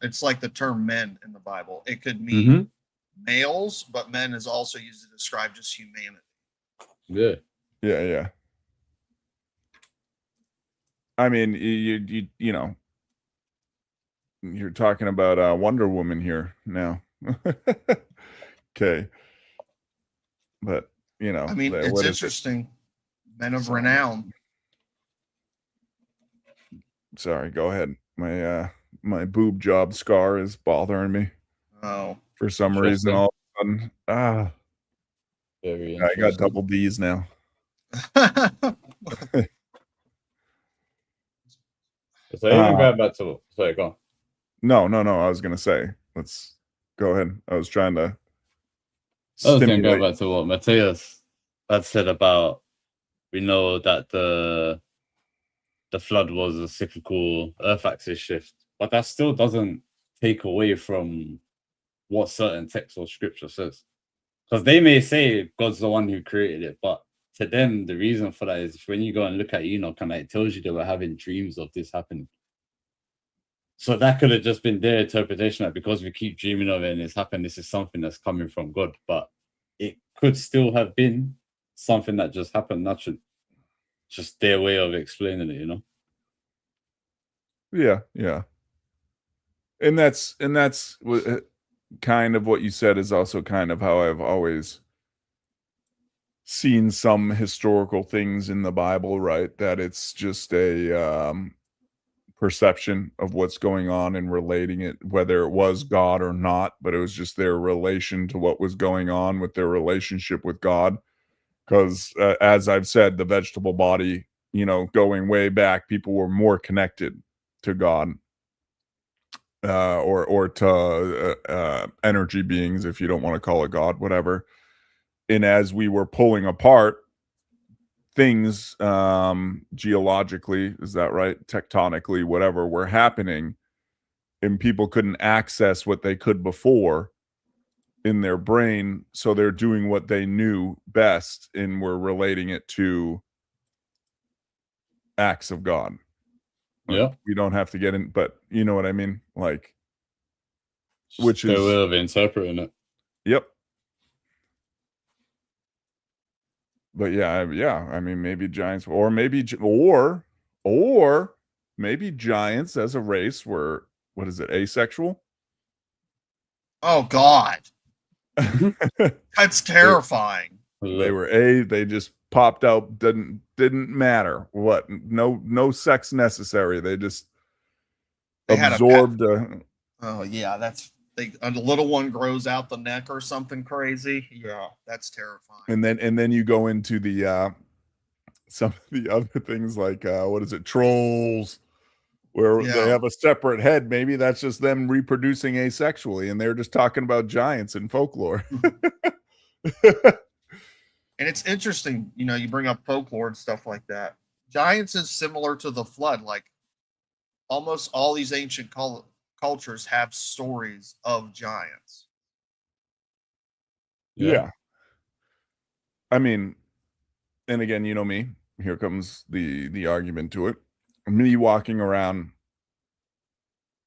men in the Bible. It could mean males, but men is also used to describe just humanity. Yeah. I mean, you're talking about Wonder Woman here now. Okay. But, I mean, it's interesting. Men of renown. Sorry, go ahead. My boob job scar is bothering me. Oh. For some reason, all of a sudden. Very I got double D's now. So even going back to, sorry, go on. No. I was gonna say, let's go ahead. I was trying to. I was gonna go back to what Matthias had said about, we know that the flood was a cyclical Earth axis shift, but that still doesn't take away from what certain text or scripture says. Because they may say God's the one who created it, but to them, the reason for that is when you go and look at Enoch, and it tells you they were having dreams of this happening. So that could have just been their interpretation, that because we keep dreaming of it and it's happened, this is something that's coming from God. But it could still have been something that just happened naturally. Just their way of explaining it, Yeah. And that's kind of what you said is also kind of how I've always seen some historical things in the Bible, right? That it's just a perception of what's going on and relating it, whether it was God or not, but it was just their relation to what was going on with their relationship with God. because as I've said, the vegetable body, you know, going way back, people were more connected to God or to energy beings, if you don't want to call it God, whatever. And as we were pulling apart things, geologically, is that right? Tectonically, whatever, were happening, and people couldn't access what they could before in their brain, so they're doing what they knew best, and we're relating it to acts of God. Yeah. We don't have to get in, but you know what I mean? Like, Just which their is, way of interpreting it. yep. But yeah, I mean, maybe giants, or maybe, or maybe giants as a race were, what is it, asexual? Oh God, that's terrifying. They were they just popped out, didn't matter what, no sex necessary. They just They had absorbed Oh yeah, a little one grows out the neck or something crazy. Yeah, that's terrifying. and then you go into the some of the other things like what is it, trolls, where they have a separate head. Maybe that's just them reproducing asexually, and they're just talking about giants in folklore. And it's interesting, you know, you bring up folklore and stuff like that. Giants is similar to the flood. Like almost all these ancient cultures have stories of giants. Yeah. I mean, and again, you know me, here comes the argument to it. Me walking around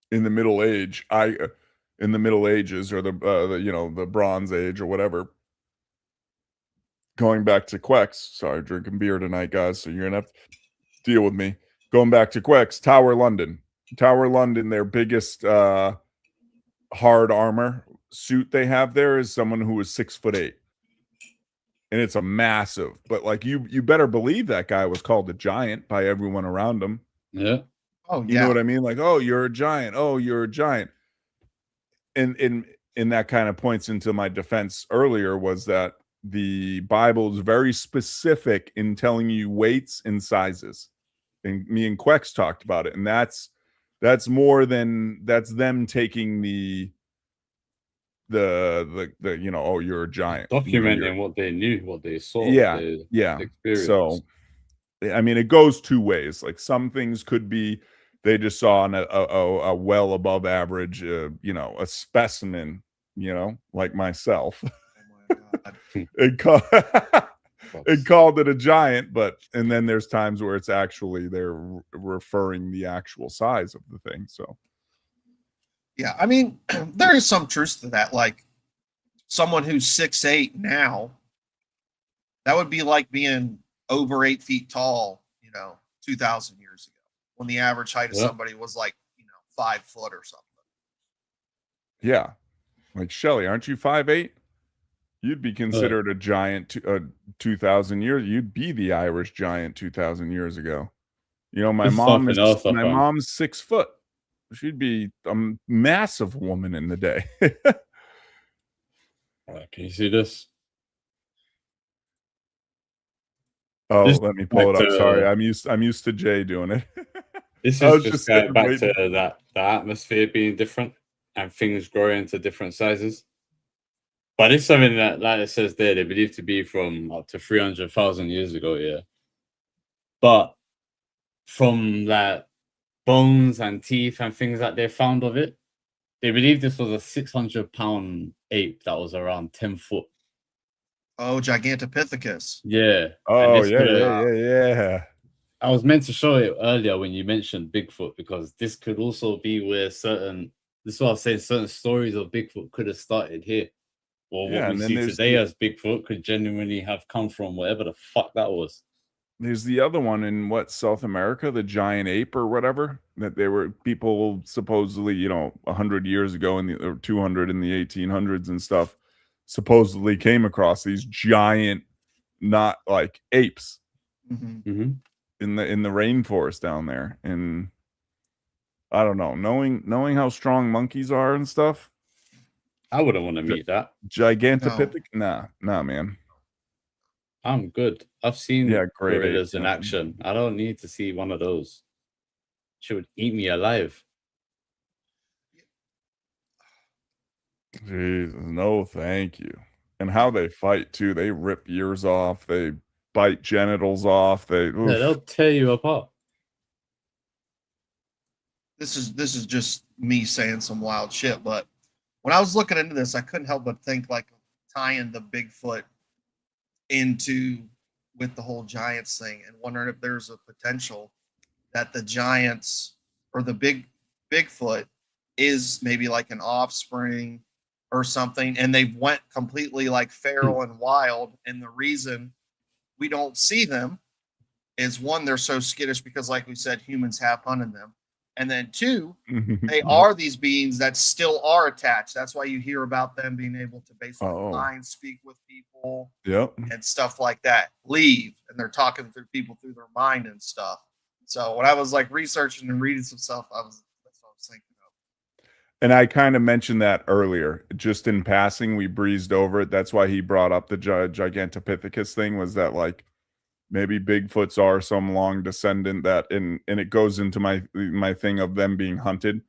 in the Middle Age, in the Middle Ages, or the you know, the Bronze Age or whatever. Going back to Quex, sorry, drinking beer tonight, guys, so you're gonna have to deal with me. Going back to Quex, Tower London, their biggest hard armor suit they have there is someone who is 6'8", and it's a massive. But like you better believe that guy was called a giant by everyone around him. Yeah. Oh yeah. You know what I mean? Like, oh, you're a giant. Oh, you're a giant. And that kind of points into my defense earlier, was that the Bible is very specific in telling you weights and sizes. And me and Quex talked about it. And that's them taking the you know, oh, you're a giant. Documenting, you know, what they knew, what they saw. Yeah. Experience. So, I mean, it goes two ways. Like some things could be they just saw a well above average, you know, a specimen, you know, like myself. Oh my God. It called it a giant, and then there's times where it's actually they're referring the actual size of the thing. So yeah, I mean, there is some truth to that. Like someone who's 6'8" now, that would be like being over 8 feet tall, you know, 2,000 years ago, when the average height of somebody was like, you know, 5 foot or something. Yeah, like Shelly, aren't you 5'8"? You'd be considered a giant 2,000 years. You'd be the Irish giant 2,000 years ago. You know, my mom's 6 foot. She'd be a massive woman in the day. Can you see this? Oh, let me pull it up. Sorry, I'm used to Jay doing it. This is just going back to the atmosphere being different and things growing to different sizes. But it's something that, like it says there, they believe to be from up to 300,000 years ago. Yeah, but from that bones and teeth and things that they found of it, they believe this was a 600-pound ape that was around 10 foot. Oh, Gigantopithecus. Yeah. Oh, yeah. I was meant to show it earlier when you mentioned Bigfoot, because this could also be where certain stories of Bigfoot could have started here. Or what we see today as Bigfoot could genuinely have come from whatever the fuck that was. There's the other one in South America, the giant ape or whatever, that there were people supposedly, you know, 100 years ago or 200 in the 1800s and stuff, supposedly came across these giant, not like apes, in the rainforest down there. And I don't know, knowing how strong monkeys are and stuff, I wouldn't want to meet that. Gigantopithecus. Nah, man. I'm good. I've seen Yeah, great gorillas apes, in man. action. I don't need to see one of those. She would eat me alive. Jesus, no, thank you. And how they fight too. They rip ears off. They bite genitals off. They Yeah, oof. they'll tear you apart. This is just me saying some wild shit, but when I was looking into this, I couldn't help but think like tying the Bigfoot into with the whole giants thing and wondering if there's a potential that the giants or the Bigfoot is maybe like an offspring or something, and they've went completely like feral and wild, and the reason we don't see them is one, they're so skittish because like we said, humans have hunted them, and then two, they are these beings that still are attached. That's why you hear about them being able to basically mind speak with people Yep. and stuff like that, leave, and they're talking through people through their mind and stuff. So when I was like researching and reading some stuff, that's what I was thinking of. And I kind of mentioned that earlier, just in passing. We breezed over it. That's why he brought up the Gigantopithecus thing, was that like maybe Bigfoots are some long descendant that, and it goes into my thing of them being hunted,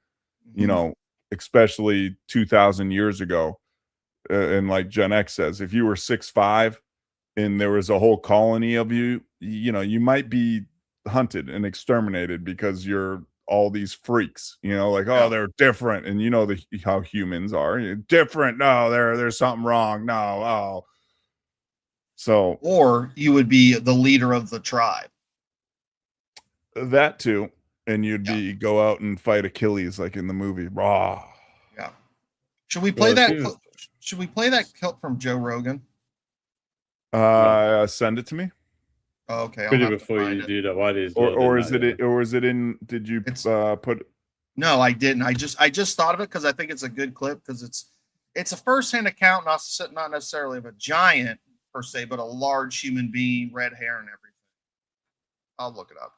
you know, especially 2,000 years ago. And like Gen X says, if you were 6'5" and there was a whole colony of you, you know, you might be hunted and exterminated because you're all these freaks, you know, like, oh, they're different. And you know how humans are. You're different. No, there's something wrong. No, oh. So, or you would be the leader of the tribe. That too. And you'd be go out and fight Achilles like in the movie. Raw. Yeah. Should we play that? Should we play that clip from Joe Rogan? Send it to me. Oh, okay. Pretty before you do that, why is or is it in? Did you put? No, I didn't. I just thought of it because I think it's a good clip because it's a first-hand account, not necessarily of a giant per se, but a large human being, red hair and everything. I'll look it up.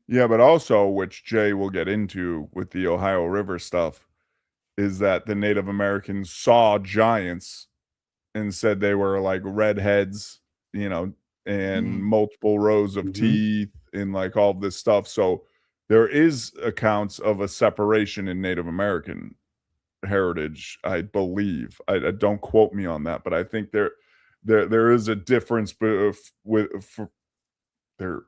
Yeah, but also, which Jay will get into with the Ohio River stuff, is that the Native Americans saw giants and said they were like redheads, you know, and multiple rows of teeth and like all this stuff. So there is accounts of a separation in Native American heritage, I believe. I don't quote me on that, but I think there is a difference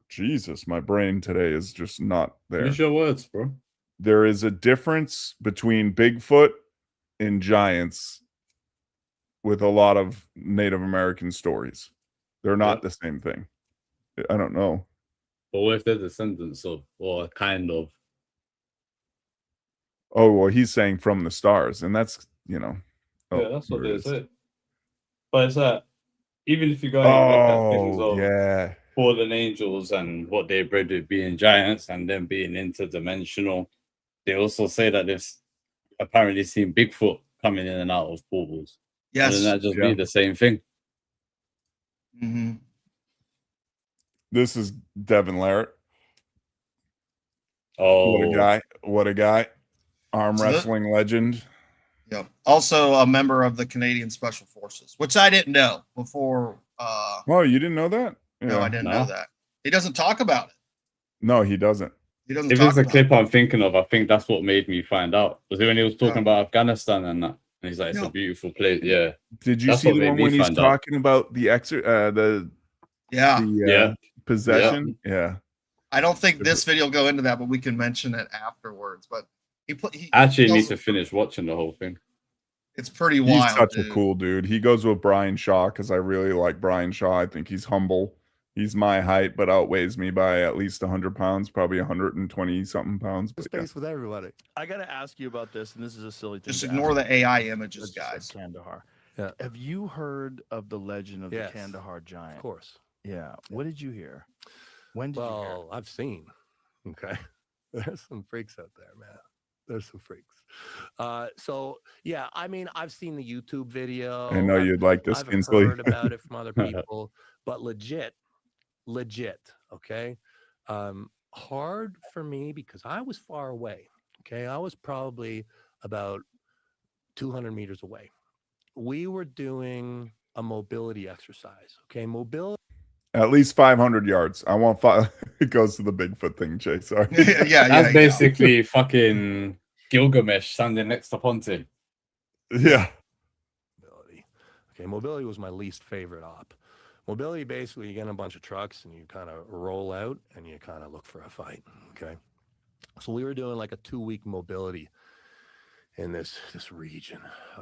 Jesus, my brain today is just not there. Use your words, bro. There is a difference between Bigfoot and giants with a lot of Native American stories. They're not the same thing. I don't know. But what if they're descendants of, or kind of? Oh, well, he's saying from the stars, and that's, you know. Yeah, that's what they say. But it's that even if you go and look at things of fallen angels and what they bred with being giants and them being interdimensional, they also say that they've apparently seen Bigfoot coming in and out of portals. Yes. Wouldn't that just be the same thing? This is Devin Larratt. Oh, what a guy. Arm wrestling legend. Yep. Also a member of the Canadian Special Forces, which I didn't know before. Oh, you didn't know that? Yeah. No, I didn't know that. He doesn't talk about it. No, he doesn't. He doesn't. If it's a clip I'm thinking of, I think that's what made me find out. Was it when he was talking about Afghanistan and that? And he's like, it's a beautiful place. Yeah. Did you see the one when he's talking about the possession? Yeah. I don't think this video will go into that, but we can mention it afterwards. But he actually need to finish watching the whole thing. It's pretty wild. He's such a cool dude. He goes with Brian Shaw because I really like Brian Shaw. I think he's humble. He's my height, but outweighs me by at least 100 pounds, probably 120 something pounds. But space with everybody. I got to ask you about this, and this is a silly thing. Just ignore the AI images, guys. Kandahar. Yeah. Have you heard of the legend of the Kandahar giant? Of course. Yeah. What did you hear? When did you hear? Well, I've seen. Okay. There's some freaks out there, man. There's some freaks. So yeah, I mean, I've seen the YouTube video. I know you'd like this. I've heard about it from other people, but legit. Okay. Hard for me because I was far away. Okay. I was probably about 200 meters away. We were doing a mobility exercise. Okay, mobility. At least 500 yards. I want five. It goes to the Bigfoot thing, Jay. Sorry. That's basically fucking Gilgamesh standing next to Ponty. Yeah. Mobility. Okay, mobility was my least favorite op. Mobility, basically, you get in a bunch of trucks and you kind of roll out and you kind of look for a fight. Okay, so we were doing like a 2-week mobility in this region,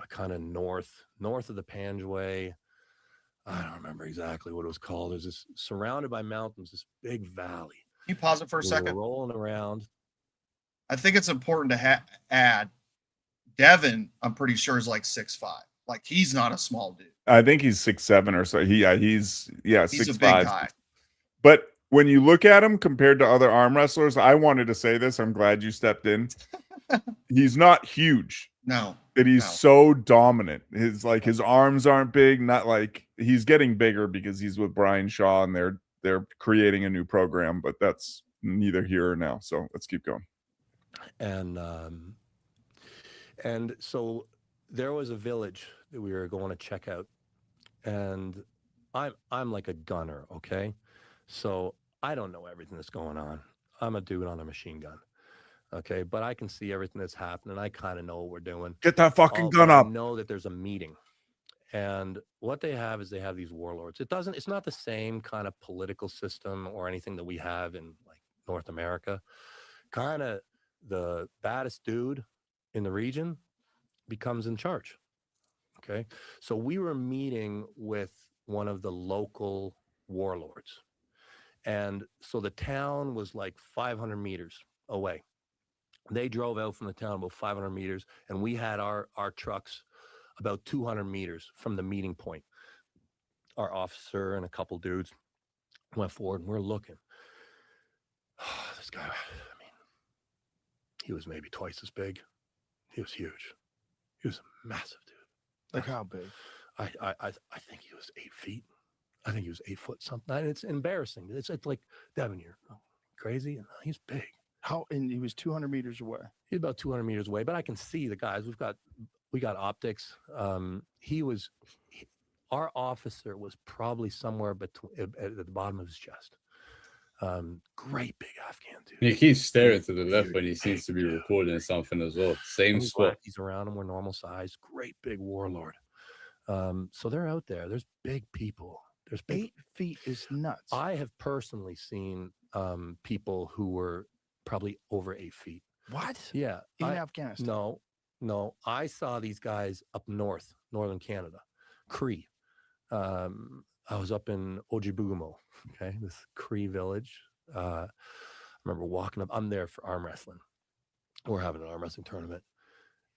kind of north of the Panjway. I don't remember exactly what it was called. There's this surrounded by mountains, this big valley. Can you pause it for a We second? were rolling around. I think it's important to add Devin, I'm pretty sure, is like 6'5". Like, he's not a small dude. I think he's 6'7" or so. He's He's 6'5". a big guy. But when you look at him compared to other arm wrestlers, I wanted to say this. I'm glad you stepped in. He's not huge. No. But he's No. so dominant. His arms aren't big. Not like he's getting bigger because he's with Brian Shaw and they're creating a new program. But that's neither here or now. So let's keep going. And so there was a village that we were going to check out, and I'm like a gunner, okay? So I don't know everything that's going on. I'm a dude on a machine gun, okay? But I can see everything that's happening. I kind of know what we're doing. Get that fucking gun I up. know that there's a meeting, and what they have is they have these warlords. It's not the same kind of political system or anything that we have in like North America. Kind of the baddest dude in the region becomes in charge. Okay. So we were meeting with one of the local warlords. And so the town was like 500 meters away. They drove out from the town about 500 meters, and we had our trucks about 200 meters from the meeting point. Our officer and a couple dudes went forward, and we're looking. This guy, I mean, he was maybe twice as big. He was huge. He was a massive dude. Like how big? I think he was 8 feet. I think he was 8 foot something. And it's embarrassing. It's like, Devin, you're crazy. And he's big. And he was 200 meters away. He's about 200 meters away, but I can see the guys. We got optics. Our officer was probably somewhere between at the bottom of his chest. Great big Afghan dude. He keeps staring to the left when he seems to be recording something as well. Same spot. He's around him. We're normal size. Great big warlord. So they're out there. There's big people. There's 8 feet is nuts. I have personally seen people who were probably over 8 feet. What? Yeah. In Afghanistan? No. I saw these guys up northern Canada, Cree. I was up in Ojibugamo, okay, this Cree village. I remember walking up. I'm there for arm wrestling. We're having an arm wrestling tournament,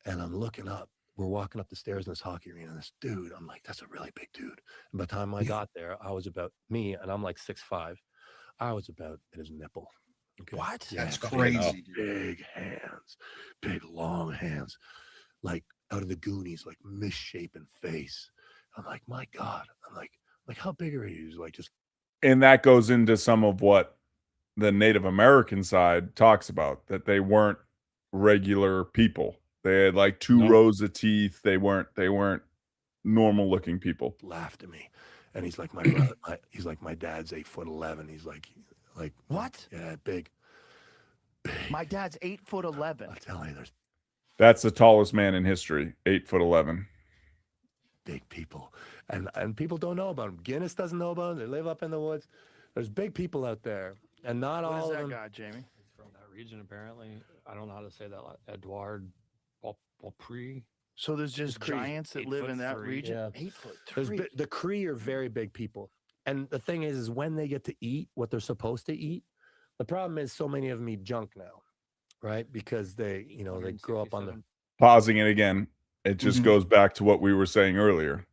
and I'm looking up. We're walking up the stairs in this hockey arena. And this dude, I'm like, that's a really big dude. And by the time I got there, I was about and I'm like 6'5". I was about at his nipple. Okay. What? Yeah, That's crazy, dude. big hands, big long hands, like out of the Goonies, like misshapen face. I'm like, my God. I'm like how big are you? Like just. And that goes into some of what the Native American side talks about, that they weren't regular people. They had like two rows of teeth. They weren't normal looking people. Laughed at me, and he's like, my brother. He's like, my dad's 8'11". He's like what? Yeah, big. My dad's 8'11". I'll tell you, That's the tallest man in history, 8'11". Big people, and people don't know about them. Guinness doesn't know about them. They live up in the woods. There's big people out there, and not What all is of that them. guy, Jamie? He's from that region, apparently. I don't know how to say that. Edouard Beaupre. So there's just Cree, giants that live in that 8'3". region? Yeah. 8'3". The Cree are very big people, and the thing is when they get to eat what they're supposed to eat. The problem is so many of them eat junk now, right? Because they grow up on the. Pausing it again, it just goes back to what we were saying earlier.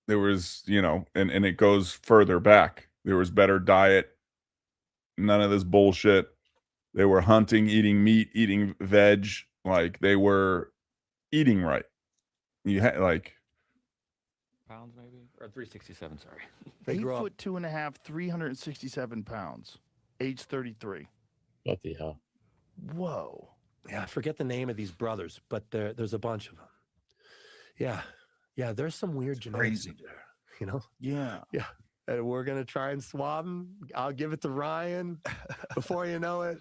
There was, and it goes further back. There was better diet, none of this bullshit. They were hunting, eating meat, eating veg, like they were eating right. You had Pounds maybe, or 367. Sorry. They 8 grow up. foot 2.5, 367 pounds, age 33. What the hell? Whoa. Yeah, I forget the name of these brothers, but there's a bunch of them. Yeah, Yeah, there's some weird genetics crazy. in there, you know? Yeah. Yeah. And we're going to try and swab him. I'll give it to Ryan before you know it.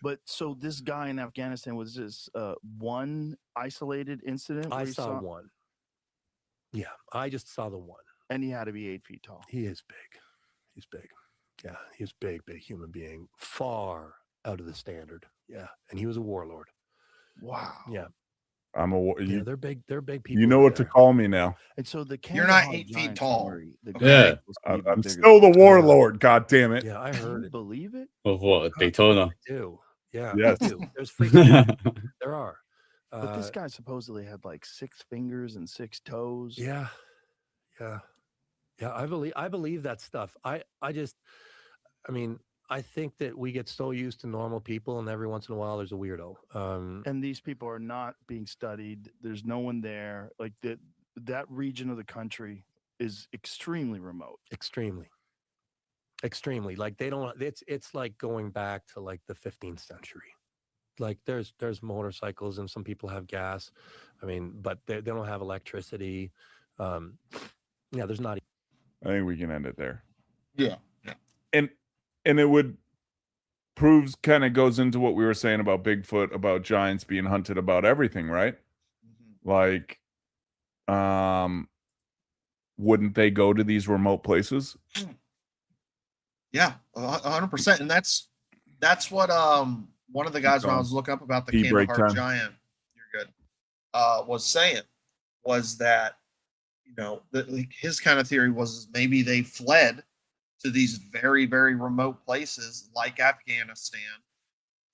But so this guy in Afghanistan, was this one isolated incident? I where you saw one. Yeah, I just saw the one. And he had to be 8 feet tall. He is big. He's big. Yeah, he's big human being. Far out of the standard. Yeah, and he was a warlord. Wow. Yeah. Yeah, they're big. They're big people. You know up what to there. call me now. And so the You're not Kandahar 8 feet giants, tall. Murray, the Okay. Yeah. giants supposed to be I'm bigger still the than- warlord. God damn it. Yeah, I Can heard you it. believe it? Of what? I Daytona. do. Yeah, Yes. I do. There's freaking there are. But this guy supposedly had like 6 fingers and 6 toes. Yeah. Yeah. Yeah, I believe that stuff. I mean, I think that we get so used to normal people, and every once in a while there's a weirdo. And these people are not being studied. There's no one there. Like that region of the country is extremely remote. Extremely. Like they don't. It's like going back to like the 15th century. Like there's motorcycles and some people have gas. I mean, but they don't have electricity. Yeah, there's not. I think we can end it there. Yeah. And it would proves kind of goes into what we were saying about Bigfoot, about giants being hunted, about everything, right? Mm-hmm. Like, wouldn't they go to these remote places? Yeah, 100%. And that's what one of the guys when I was looking up about the Tea break Kandahar time. giant, you're good, was saying was that, you know, his kind of theory was maybe they fled to these very, very remote places like Afghanistan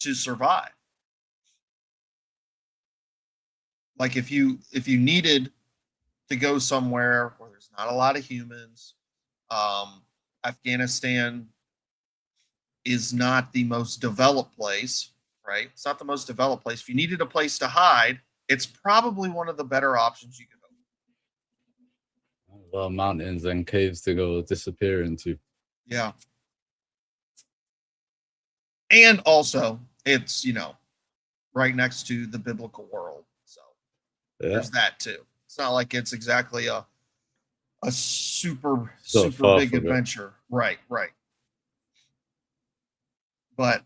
to survive. Like if you needed to go somewhere where there's not a lot of humans, Afghanistan is not the most developed place, right? It's not the most developed place. If you needed a place to hide, it's probably one of the better options you could open. Well, mountains and caves to go disappear into. Yeah. And also, it's, you know, right next to the biblical world. So there's that too. It's not like it's exactly a super big adventure. Right. But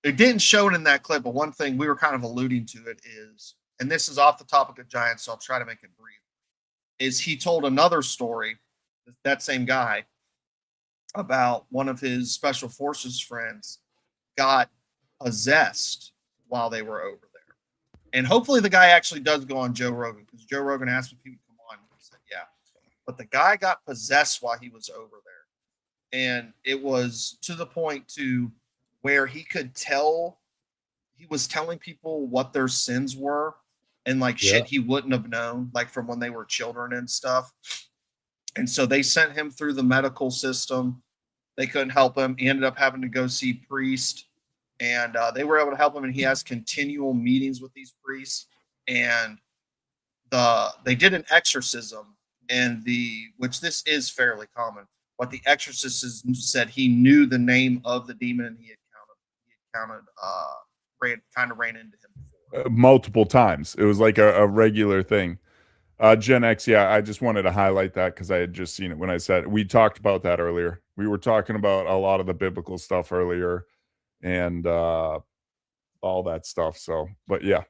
it didn't show it in that clip, but one thing we were kind of alluding to it is, and this is off the topic of giants, so I'll try to make it brief, is he told another story, that same guy, about one of his special forces friends got possessed while they were over there. And hopefully the guy actually does go on Joe Rogan, because Joe Rogan asked if he would come on. He said, yeah. But the guy got possessed while he was over there. And it was to the point to where he could tell, he was telling people what their sins were and like shit he wouldn't have known, like from when they were children and stuff. And so they sent him through the medical system. They couldn't help him. He ended up having to go see priests, and they were able to help him. And he has continual meetings with these priests. And they did an exorcism, and which this is fairly common. But the exorcist said he knew the name of the demon, and he had ran into him before. Multiple times. It was like a regular thing. Gen X, yeah, I just wanted to highlight that because I had just seen it when I said we talked about that earlier. We were talking about a lot of the biblical stuff earlier and all that stuff. So, but yeah.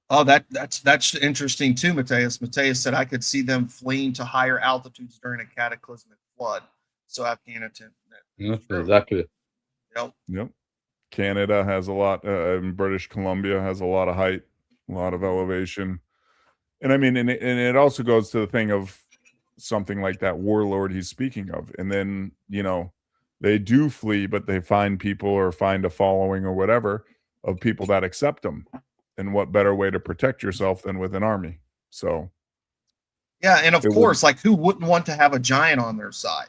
Oh, that's interesting too, Mateus. Mateus said I could see them fleeing to higher altitudes during a cataclysmic flood. So Afghanistan. Exactly. Yep. Canada has a lot, and British Columbia has a lot of height, a lot of elevation. And I mean, and it also goes to the thing of something like that warlord he's speaking of. And then, you know, they do flee, but they find people or find a following or whatever of people that accept them. And what better way to protect yourself than with an army? So, yeah, and of course, like who wouldn't want to have a giant on their side?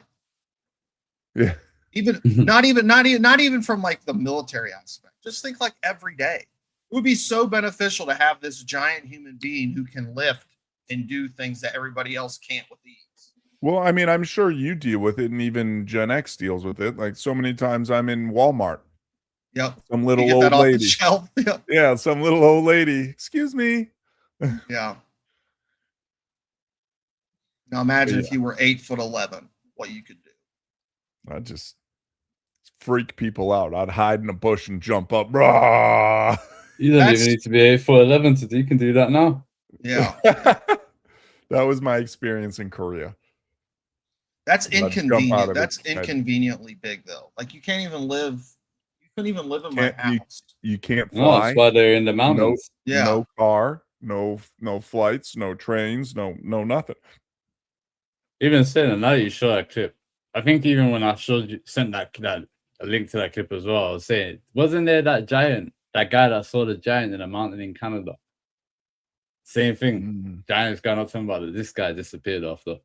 Yeah. Even not even from like the military aspect. Just think like every day. It would be so beneficial to have this giant human being who can lift and do things that everybody else can't with ease. Well, I mean, I'm sure you deal with it, and even Gen X deals with it. Like so many times I'm in Walmart. Yep. Some little old lady. Yep. Yeah, some little old lady. Excuse me. Yeah. Now imagine Yeah. if you were 8'11", what you could do. I'd just freak people out. I'd hide in a bush and jump up. Rah! You don't That's- even need to be 8'11" to do. You can do that now. Yeah, That was my experience in Korea. that's I'd jump out inconvenient. of That's it. I'd- inconveniently big though. Like you can't even live. You couldn't even live in my Can't- house. You can't No, fly. that's why they're in the mountains. Yeah. No car, no flights, no trains, no nothing. Even saying now you show that clip. I think even when I sent that a link to that clip as well, I was saying, wasn't there that guy that saw the giant in a mountain in Canada? Same thing. Giants got up talking about it. This guy disappeared after.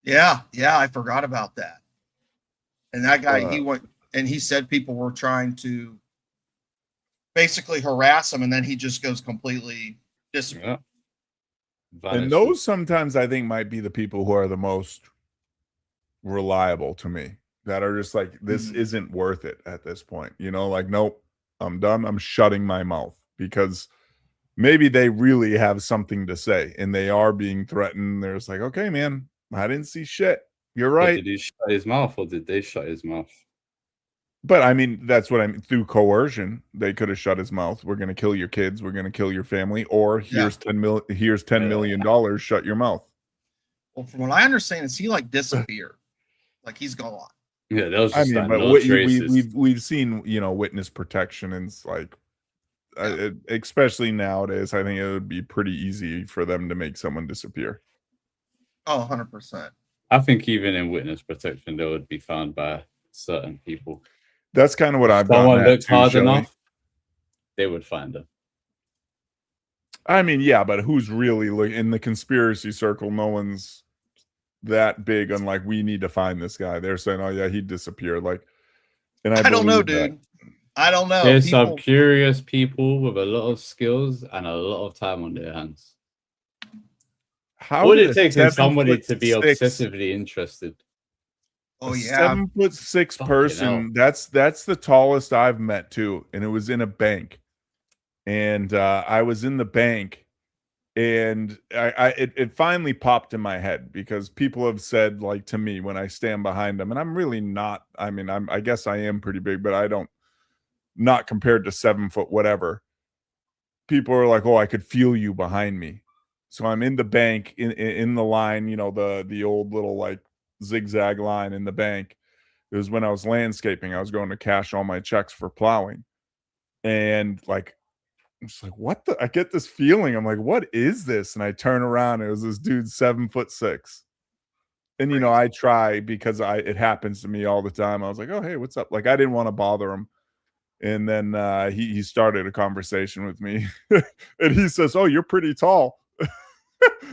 Yeah, I forgot about that. And that guy, he went and he said people were trying to basically harass him, and then he just goes completely disappeared. Yeah. And those sometimes I think might be the people who are the most reliable to me, that are just like, this isn't worth it at this point. You know, like, nope, I'm done. I'm shutting my mouth, because maybe they really have something to say and they are being threatened. They're just like, okay, man, I didn't see shit. You're But right. did he shut his mouth or did they shut his mouth? But I mean, that's what I mean. Through coercion, they could have shut his mouth. We're going to kill your kids. We're going to kill your family. Or here's $10 million. Shut your mouth. Well, from what I understand, is he like disappeared, like he's gone. Yeah, that was I just mean, like but no traces. we've seen, you know, witness protection, and it's like, especially nowadays, I think it would be pretty easy for them to make someone disappear. Oh, 100%. I think even in witness protection, they would be found by certain people. That's kind of what I've Someone gotten at looked too, hard Shelley. enough, they would find them. I mean, yeah, but who's really in the conspiracy circle? No one's that big on like, we need to find this guy. They're saying, oh yeah, he disappeared. Like, and I don't know, believe that. dude. I don't know. There's some curious people with a lot of skills and a lot of time on their hands. How All did it takes is somebody to be 7'6" obsessively interested. Oh a yeah. 7'6" Fucking person. That's the tallest I've met too, and it was in a bank. And I was in the bank, and it finally popped in my head, because people have said, like, to me when I stand behind them, and I'm really not. I mean, I guess I am pretty big, but I don't. Not compared to 7 foot whatever. People are like, oh, I could feel you behind me. So I'm in the bank, in the line, you know, the old little like zigzag line in the bank. It was when I was landscaping. I was going to cash all my checks for plowing. And like, I'm just like, what the? I get this feeling. I'm like, what is this? And I turn around. It was this dude 7'6". And, you know, I try, because it happens to me all the time. I was like, oh, hey, what's up? Like, I didn't want to bother him. And then he started a conversation with me. And he says, oh, you're pretty tall.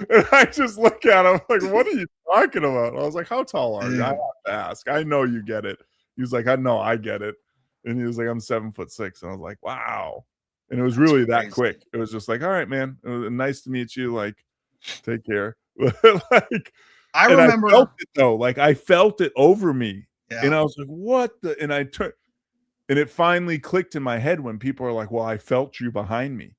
And I just look at him like, what are you talking about? I was like, how tall are you? I have to ask. I know you get it. He was like, I know I get it. And he was like, I'm 7'6". And I was like, wow. And it was really that quick. It was just like, all right, man. It was nice to meet you. Like, take care. Like, I remember. I felt it though. Like, I felt it over me. Yeah. And I was like, what the? And I turned. And it finally clicked in my head when people are like, well, I felt you behind me.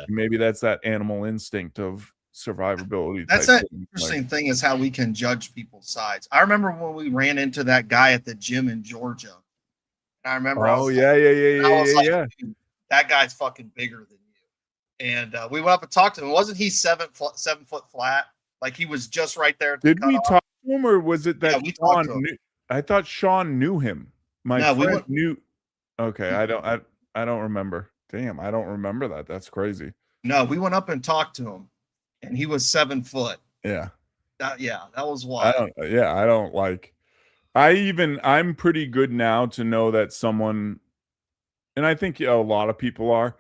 Maybe that's that animal instinct of survivability. That's an interesting thing, is how we can judge people's sides. I remember when we ran into that guy at the gym in Georgia. And I remember. Oh, yeah. Dude, that guy's fucking bigger than you. And we went up and talked to him. Wasn't he 7 foot flat? Like he was just right there. Did we talk to him, or was it that Sean knew? I thought Sean knew him. My friend knew. Okay, I don't remember. Damn, I don't remember that. That's crazy. No, we went up and talked to him, and he was 7 foot. Yeah. That was wild. I don't like. I'm pretty good now to know that someone, and I think a lot of people are,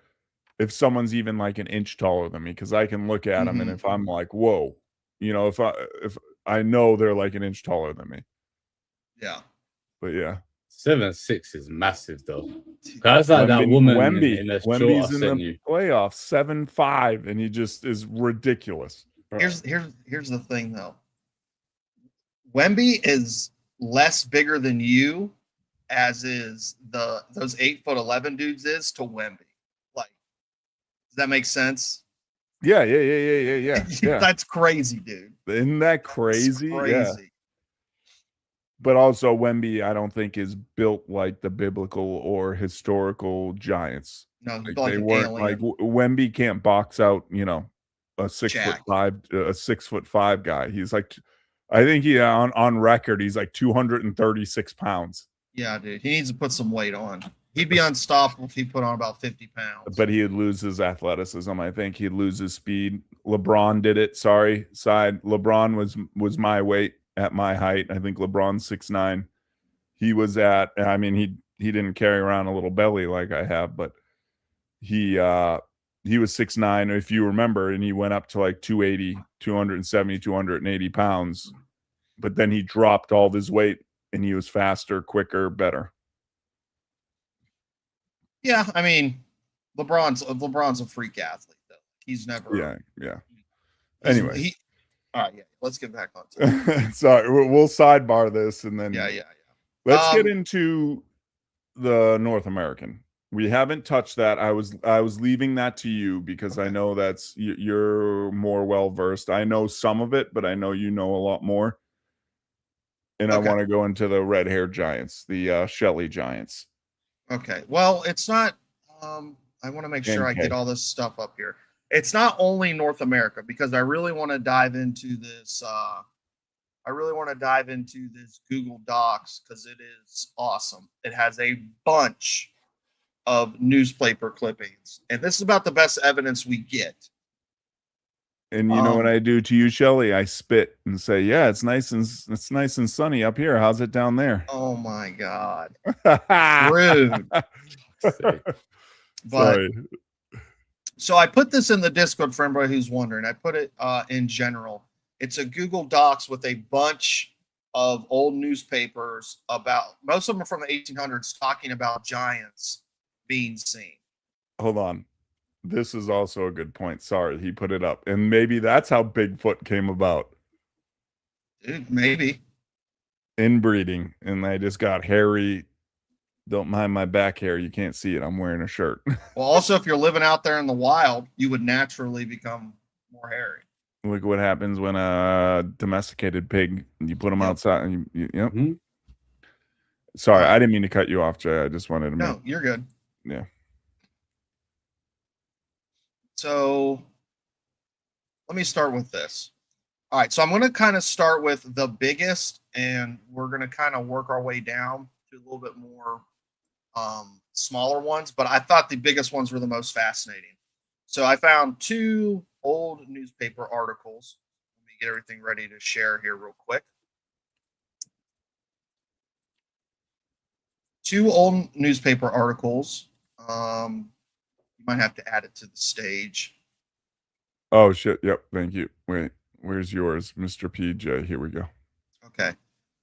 if someone's even like an inch taller than me, because I can look at them, and if I'm like, whoa, you know, if I know they're like an inch taller than me. Yeah. But yeah. 7'6" is massive though. That's like that woman in the Wemby's in the playoffs, 7'5", and he just is ridiculous. Here's the thing though. Wemby is less bigger than you, as is those 8'11" dudes is to Wemby. Like, does that make sense? Yeah. That's crazy, dude. Isn't that That's crazy? Yeah. crazy. But also Wemby, I don't think is built like the biblical or historical giants. No, he'd Like be like they an weren't like alien. Wemby can't box out, a Jack. 6'5" guy. He's like, I think he on record he's like 236 pounds. Yeah, dude. He needs to put some weight on. He'd be unstoppable if he put on about 50 pounds. But he'd lose his athleticism. I think he'd lose his speed. LeBron did it. Sorry, side. LeBron was my weight at my height. I think LeBron's 6'9". He was at. I mean, he didn't carry around a little belly like I have, but he was 6'9", if you remember, and he went up to like 280, 270, 280 pounds. But then he dropped all of his weight, and he was faster, quicker, better. Yeah, I mean, LeBron's a freak athlete though. He's never. Yeah. he's- Anyway. he. All right, yeah. Let's get back on topic. Sorry, we'll sidebar this and then Yeah. let's get into the North American. We haven't touched that. I was leaving that to you because I Okay. know that's you're more well versed. I know some of it, but I know you know a lot more. And I Okay. want to go into the red hair giants, the Shelley giants. Okay. Well, it's not. I want to make sure I NK. get all this stuff up here. It's not only North America because I really want to dive into this. I really want to dive into this Google Docs because it is awesome. It has a bunch of newspaper clippings, and this is about the best evidence we get. And you know what Um, I do to you, Shelley? I spit and say, "Yeah, it's nice and sunny up here. How's it down there?" Oh my God, rude. But Sorry. so I put this in the Discord for everybody who's wondering. I put it in general. It's a Google Docs with a bunch of old newspapers about, most of them are from the 1800s, talking about giants being seen. Hold on. This is also a good point. Sorry, he put it up. And maybe that's how Bigfoot came about. Dude, maybe. Inbreeding. And I just got hairy. Don't mind my back hair. You can't see it. I'm wearing a shirt. Well, also, if you're living out there in the wild, you would naturally become more hairy. Look what happens when a domesticated pig, you put them Yep. outside. And yep. Mhm. Sorry, I didn't mean to cut you off, Jay. I just wanted to make. No, you're good. Yeah. So let me start with this. All right, so I'm going to kind of start with the biggest, and we're going to kind of work our way down to a little bit more smaller ones, but I thought the biggest ones were the most fascinating. So I found two old newspaper articles. Let me get everything ready to share here real quick. Two old newspaper articles. You might have to add it to the stage. Oh, shit. Yep. Thank you. Wait, where's yours, Mr. PJ? Here we go. Okay.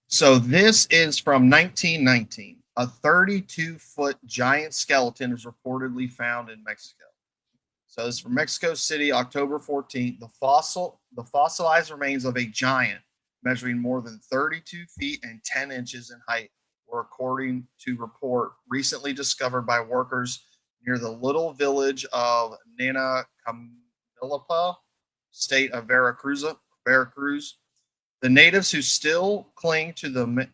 So this is from 1919. A 32-foot giant skeleton is reportedly found in Mexico. So this is from Mexico City, October 14th. The fossilized remains of a giant measuring more than 32 feet and 10 inches in height were, according to report, recently discovered by workers near the little village of Nanacamilapa, state of Veracruz. The natives, who still cling to the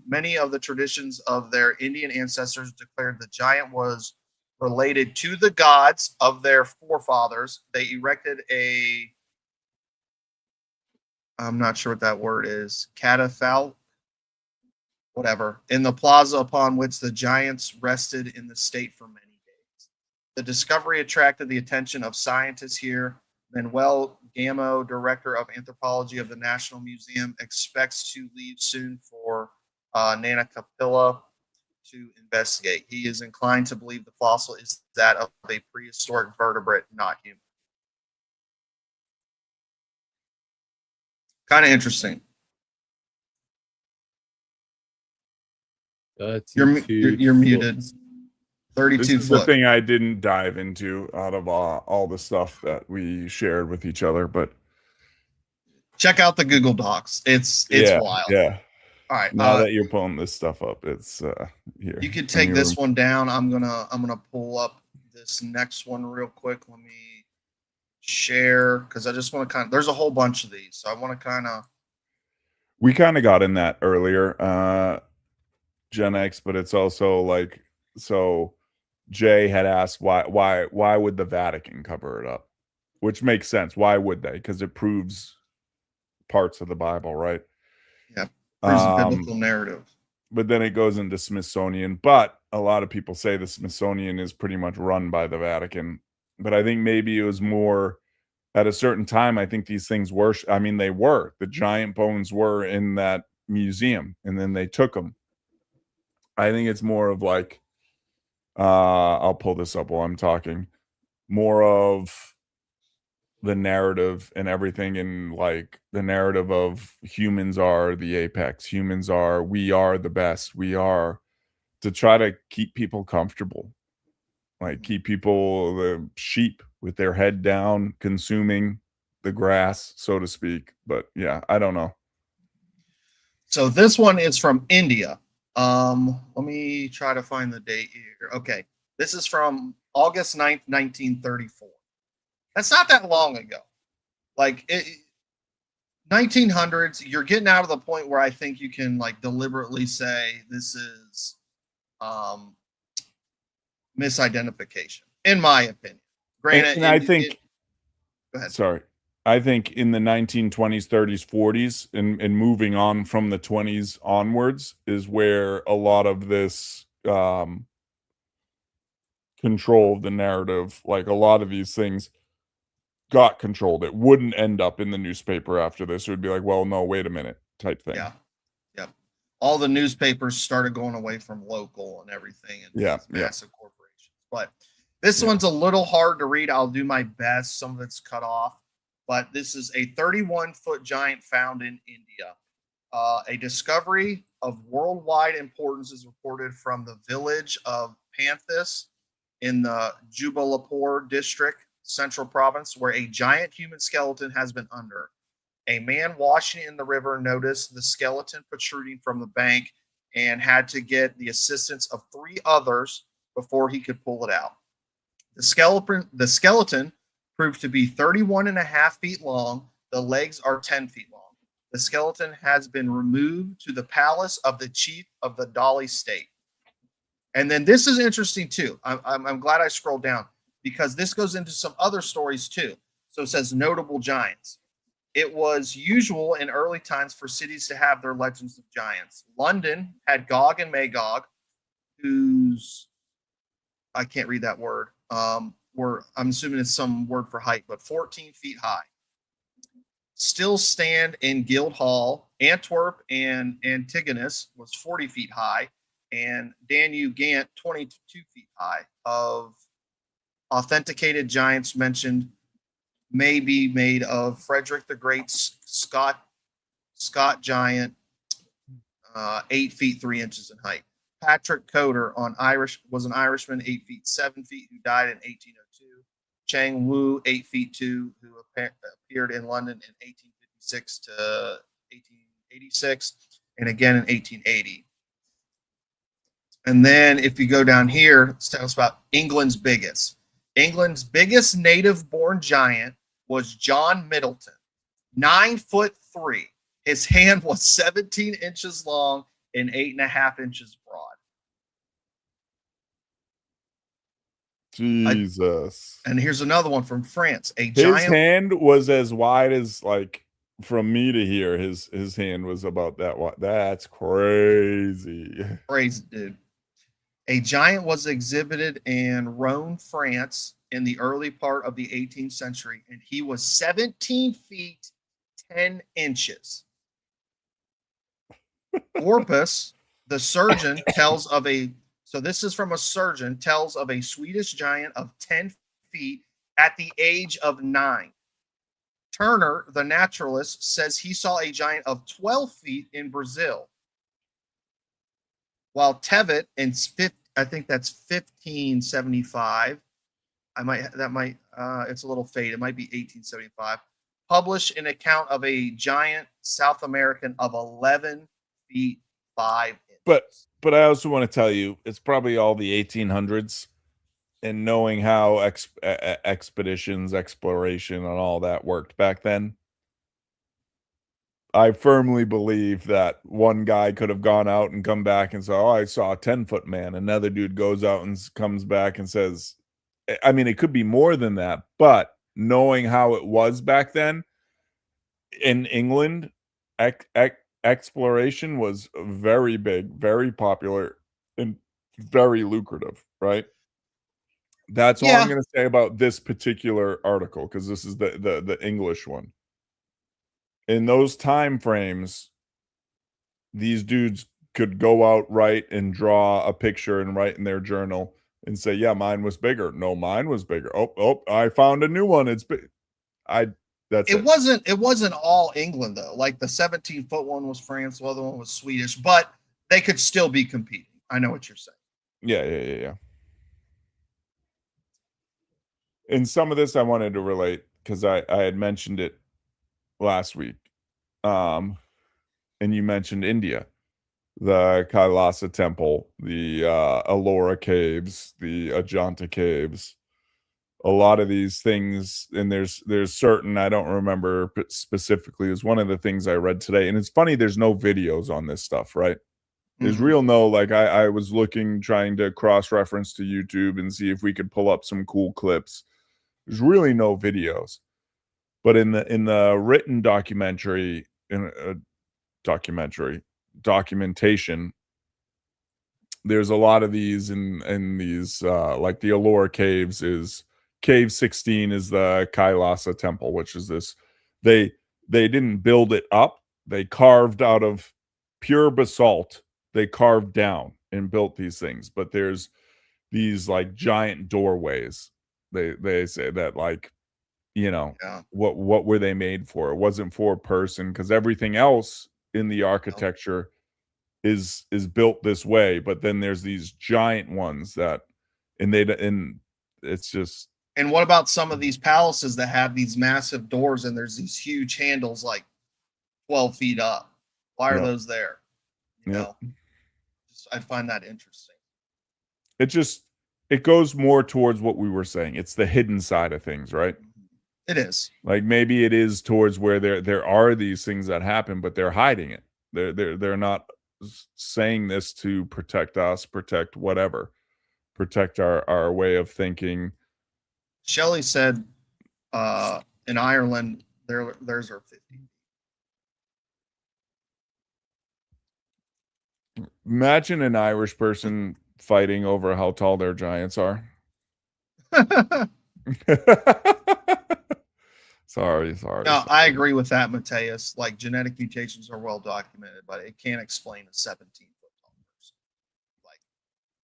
many of the traditions of their Indian ancestors, declared the giant was related to the gods of their forefathers. They erected a, I'm not sure what that word is, catafalque, whatever, in the plaza upon which the giants rested in the state for many days. The discovery attracted the attention of scientists here. Manuel Gamo, director of anthropology of the National Museum, expects to leave soon for Nanacapilla to investigate. He is inclined to believe the fossil is that of a prehistoric vertebrate, not human. Kind of interesting. You're muted. 32 This is the foot. thing I didn't dive into out of all the stuff that we shared with each other, but Check out the Google Docs. It's wild. Yeah. All right. Now that you're pulling this stuff up, it's here. You could take this one down. I'm gonna pull up this next one real quick. Let me share because I just want to kind of. There's a whole bunch of these, so I want to kind of. We kind of got in that earlier, Gen X, but it's also like so. Jay had asked why would the Vatican cover it up, which makes sense. Why would they? Because it proves parts of the Bible, right? Yeah, proves the biblical narrative. But then it goes into Smithsonian. But a lot of people say the Smithsonian is pretty much run by the Vatican. But I think maybe it was more at a certain time. I think these things were. I mean, they were. The giant bones were in that museum, and then they took them. I think it's more of like. I'll pull this up while I'm talking. More of the narrative and everything, and like the narrative of humans are the apex. We are the best. We are, to try to keep people comfortable, like keep people, the sheep with their head down, consuming the grass, so to speak. But yeah, I don't know. So this one is from India. Let me try to find the date here. Okay. This is from August 9th, 1934. That's not that long ago. Like 1900s, you're getting out of the point where I think you can like deliberately say this is misidentification, in my opinion. Granted, and I think go ahead. Sorry. I think in the 1920s, 30s, 40s, and moving on from the 20s onwards is where a lot of this control of the narrative, like a lot of these things got controlled. It wouldn't end up in the newspaper after this. It would be like, well, no, wait a minute type thing. Yeah. Yep. All the newspapers started going away from local and everything and massive corporations. But this one's a little hard to read. I'll do my best. Some of it's cut off. But this is a 31-foot giant found in India. A discovery of worldwide importance is reported from the village of Panthis in the Jubalapur district, central province, where a giant human skeleton has been unearthed. A man washing in the river noticed the skeleton protruding from the bank and had to get the assistance of 3 others before he could pull it out. The skeleton proved to be 31 and a half feet long. The legs are 10 feet long. The skeleton has been removed to the palace of the chief of the Dali state. And then this is interesting too. I'm glad I scrolled down because this goes into some other stories too. So it says notable giants. It was usual in early times for cities to have their legends of giants. London had Gog and Magog, whose I can't read that word. I'm assuming it's some word for height, but 14 feet high. Still stand in Guildhall. Antwerp and Antigonus was 40 feet high, and Danube Gant 22 feet high. Of authenticated giants mentioned may be made of Frederick the Great's Scott giant, 8 feet 3 inches in height. Patrick Coder was an Irishman, 8 feet 7 feet, who died in 1802. Chang Wu, 8 feet 2, who appeared in London in 1856 to 1886, and again in 1880. And then if you go down here, it tells us about England's biggest. England's biggest native-born giant was John Middleton, 9'3". His hand was 17 inches long and 8.5 inches broad. Jesus. And here's another one from France. His hand was as wide as, like, from me to here. His hand was about that wide. That's crazy. Crazy, dude. A giant was exhibited in Rhone, France in the early part of the 18th century, and he was 17 feet 10 inches. Orpus, the surgeon, tells of a Swedish giant of 10 feet at the age of 9. Turner, the naturalist, says he saw a giant of 12 feet in Brazil. While Tevitt, I think that's 1575. It's a little faded. It might be 1875. Published an account of a giant South American of 11 feet 5 inches. But I also want to tell you, it's probably all the 1800s, and knowing how expeditions, exploration, and all that worked back then, I firmly believe that one guy could have gone out and come back and said, "Oh, I saw a 10-foot man." Another dude goes out and comes back and says, I mean, it could be more than that, but knowing how it was back then in England, exploration was very big, very popular, and very lucrative, right? That's all I'm Yeah. going to say about this particular article, because this is the English one. In those time frames, these dudes could go out, write, and draw a picture and write in their journal and say, "Yeah, mine was bigger. No, mine was bigger. Oh, I found a new one. It's big." That's It it. wasn't all England though. Like the 17-foot one was France, the other one was Swedish, but they could still be competing. I know what you're saying. Yeah. And some of this I wanted to relate because I had mentioned it last week. And you mentioned India, the Kailasa temple, the Ellora caves, the Ajanta caves, a lot of these things. And there's certain, I don't remember specifically, is one of the things I read today. And it's funny, there's no videos on this stuff, right? There's real no, like I was looking, trying to cross-reference to YouTube and see if we could pull up some cool clips. There's really no videos. But in the written documentation, there's a lot of these in these like the Ellora caves. Is cave 16 is the Kailasa temple, which is this, they didn't build it up, they carved out of pure basalt, they carved down and built these things. But there's these like giant doorways, they say that, like, Yeah. what were they made for? It wasn't for a person, because everything else in the architecture is built this way. But then there's these giant ones that, and it's just, And what about some of these palaces that have these massive doors and there's these huge handles like 12 feet up? Why are Yep. those there? You Yep. know, I find that interesting. it goes more towards what we were saying. It's the hidden side of things, right? It is. Like maybe it is towards where there are these things that happen, but they're hiding it. They're not saying this to protect us, protect whatever, protect our way of thinking. Shelley said in Ireland, theirs are 50. Imagine an Irish person fighting over how tall their giants are. Sorry. No, I agree with that, Mateus. Like genetic mutations are well documented, but it can't explain a 17-foot tall person. Like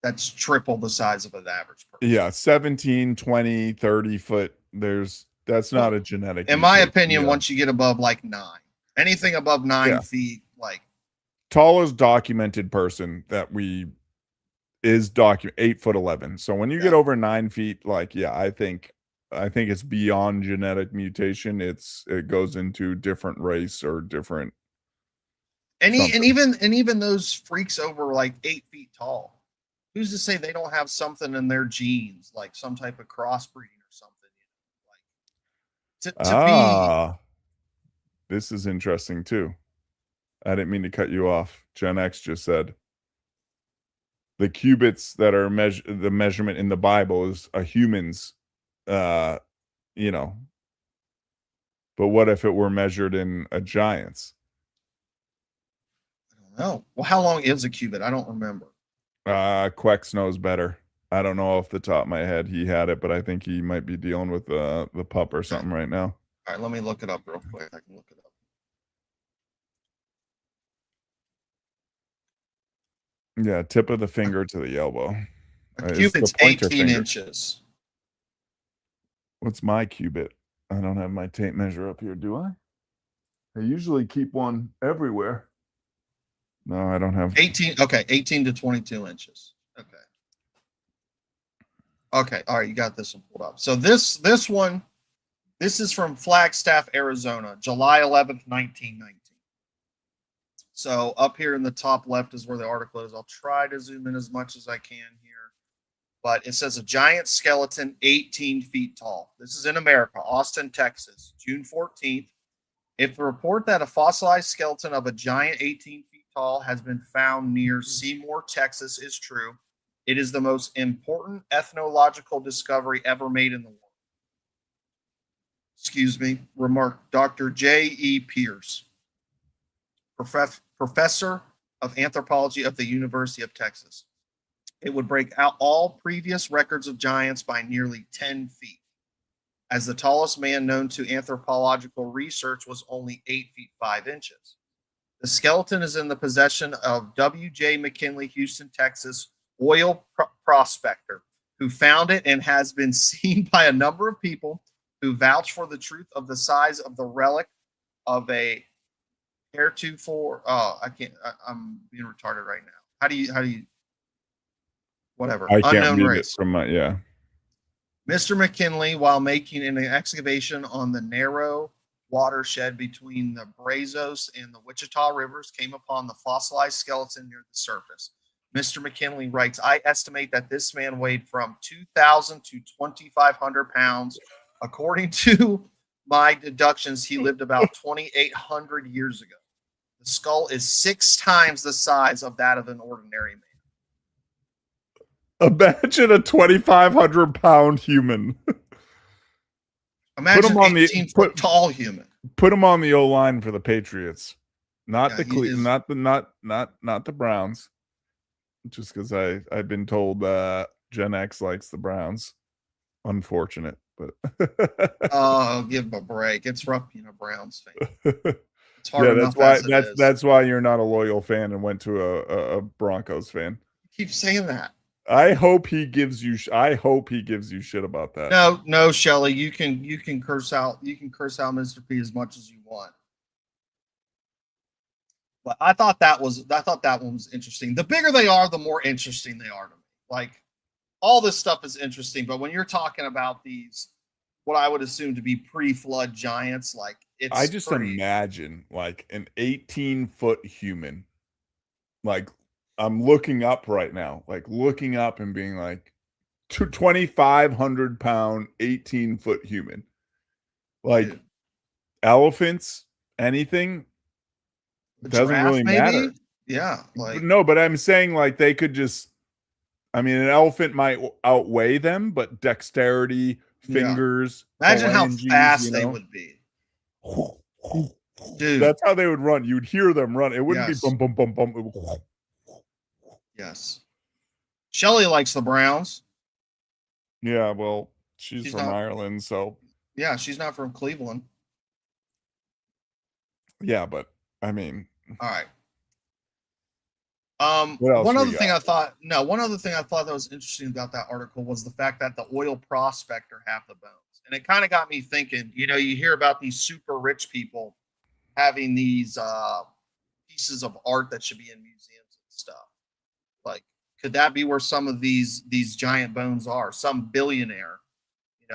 that's triple the size of an average person. Yeah, 17, 20, 30 foot. That's not a genetic. In my mutation, opinion, yeah. once you get above like 9, anything above 9 feet, like tallest documented person that is 8'11". So when you get over 9 feet, like, yeah, I think it's beyond genetic mutation. It goes into different race or different. and even those freaks over like 8 feet tall. Who's to say they don't have something in their genes, like some type of crossbreeding or something? This is interesting too. I didn't mean to cut you off. Gen X just said the cubits that are the measurement in the Bible is a human's, but what if it were measured in a giant's? I don't know. Well, how long is a cubit? I don't remember. Quex knows better. I don't know off the top of my head. He had it, but I think he might be dealing with the pup or something right now. All right, let me look it up real quick. I can look it up. Yeah, tip of the finger to the elbow. A cubit's 18 inches. What's my cubit? I don't have my tape measure up here, do I? I usually keep one everywhere. No, I don't have 18. Okay, 18 to 22 inches. Okay. All right, you got this one pulled up. So this one, this is from Flagstaff, Arizona, July 11th, 1919. So up here in the top left is where the article is. I'll try to zoom in as much as I can here. but it says a giant skeleton 18 feet tall. This is in America, Austin, Texas, June 14th. If the report that a fossilized skeleton of a giant 18 feet tall has been found near Seymour, Texas is true, it is the most important ethnological discovery ever made in the world. Excuse me, remarked Dr. J.E. Pierce, professor of anthropology of the University of Texas. It would break out all previous records of giants by nearly 10 feet, as the tallest man known to anthropological research was only 8 feet 5 inches. The skeleton is in the possession of W.J. McKinley, Houston, Texas, oil prospector, who found it and has been seen by a number of people who vouch for the truth of the size of the relic of a heretofore. I'm being retarded right now. How do you, whatever. I can't Unknown read race. it from my, yeah. Mr. McKinley, while making an excavation on the narrow watershed between the Brazos and the Wichita rivers, came upon the fossilized skeleton near the surface. Mr. McKinley writes, I estimate that this man weighed from 2,000 to 2,500 pounds. According to my deductions, he lived about 2,800 years ago. The skull is 6 times the size of that of an ordinary man. Imagine a 2,500-pound human. Imagine him on the- 18-foot tall human. Put him on the O line for the Patriots, not Yeah, the he is- not the Browns. Just because I've been told Gen X likes the Browns. Unfortunate, but Oh, give him a break. It's rough being a Browns fan. It's hard yeah, enough that's as why it is. that's why you're not a loyal fan and went to a Broncos fan. Keep saying that. I hope he gives you shit about that. No, Shelly, you can curse out Mr. P as much as you want. But I thought that one was interesting. The bigger they are, the more interesting they are to me. Like, all this stuff is interesting, but when you're talking about these, what I would assume to be pre-flood giants, like, it's I just pretty, imagine like an 18-foot human. Like, I'm looking up right now, like looking up and being like 2,500 pound, 18-foot human. Like, dude. elephants, anything A doesn't giraffe, really maybe? matter. Yeah, like, No, but I'm saying like they could just, I mean, an elephant might outweigh them, but dexterity, Yeah. fingers, imagine how phalanges, fast you they know? would be. Dude, That's how they would run. You'd hear them run. It wouldn't Yes. be bum bum bum bum. It would- yes. Shelly likes the Browns. Yeah, well, she's She's from not- Ireland, so Yeah, she's not from Cleveland. yeah, but I mean, All right. What else One we other thing got? one other thing I thought that was interesting about that article was the fact that the oil prospector have the bones. And it kind of got me thinking, you hear about these super rich people having these pieces of art that should be in museums and stuff. Like, could that be where some of these giant bones are? Some billionaire,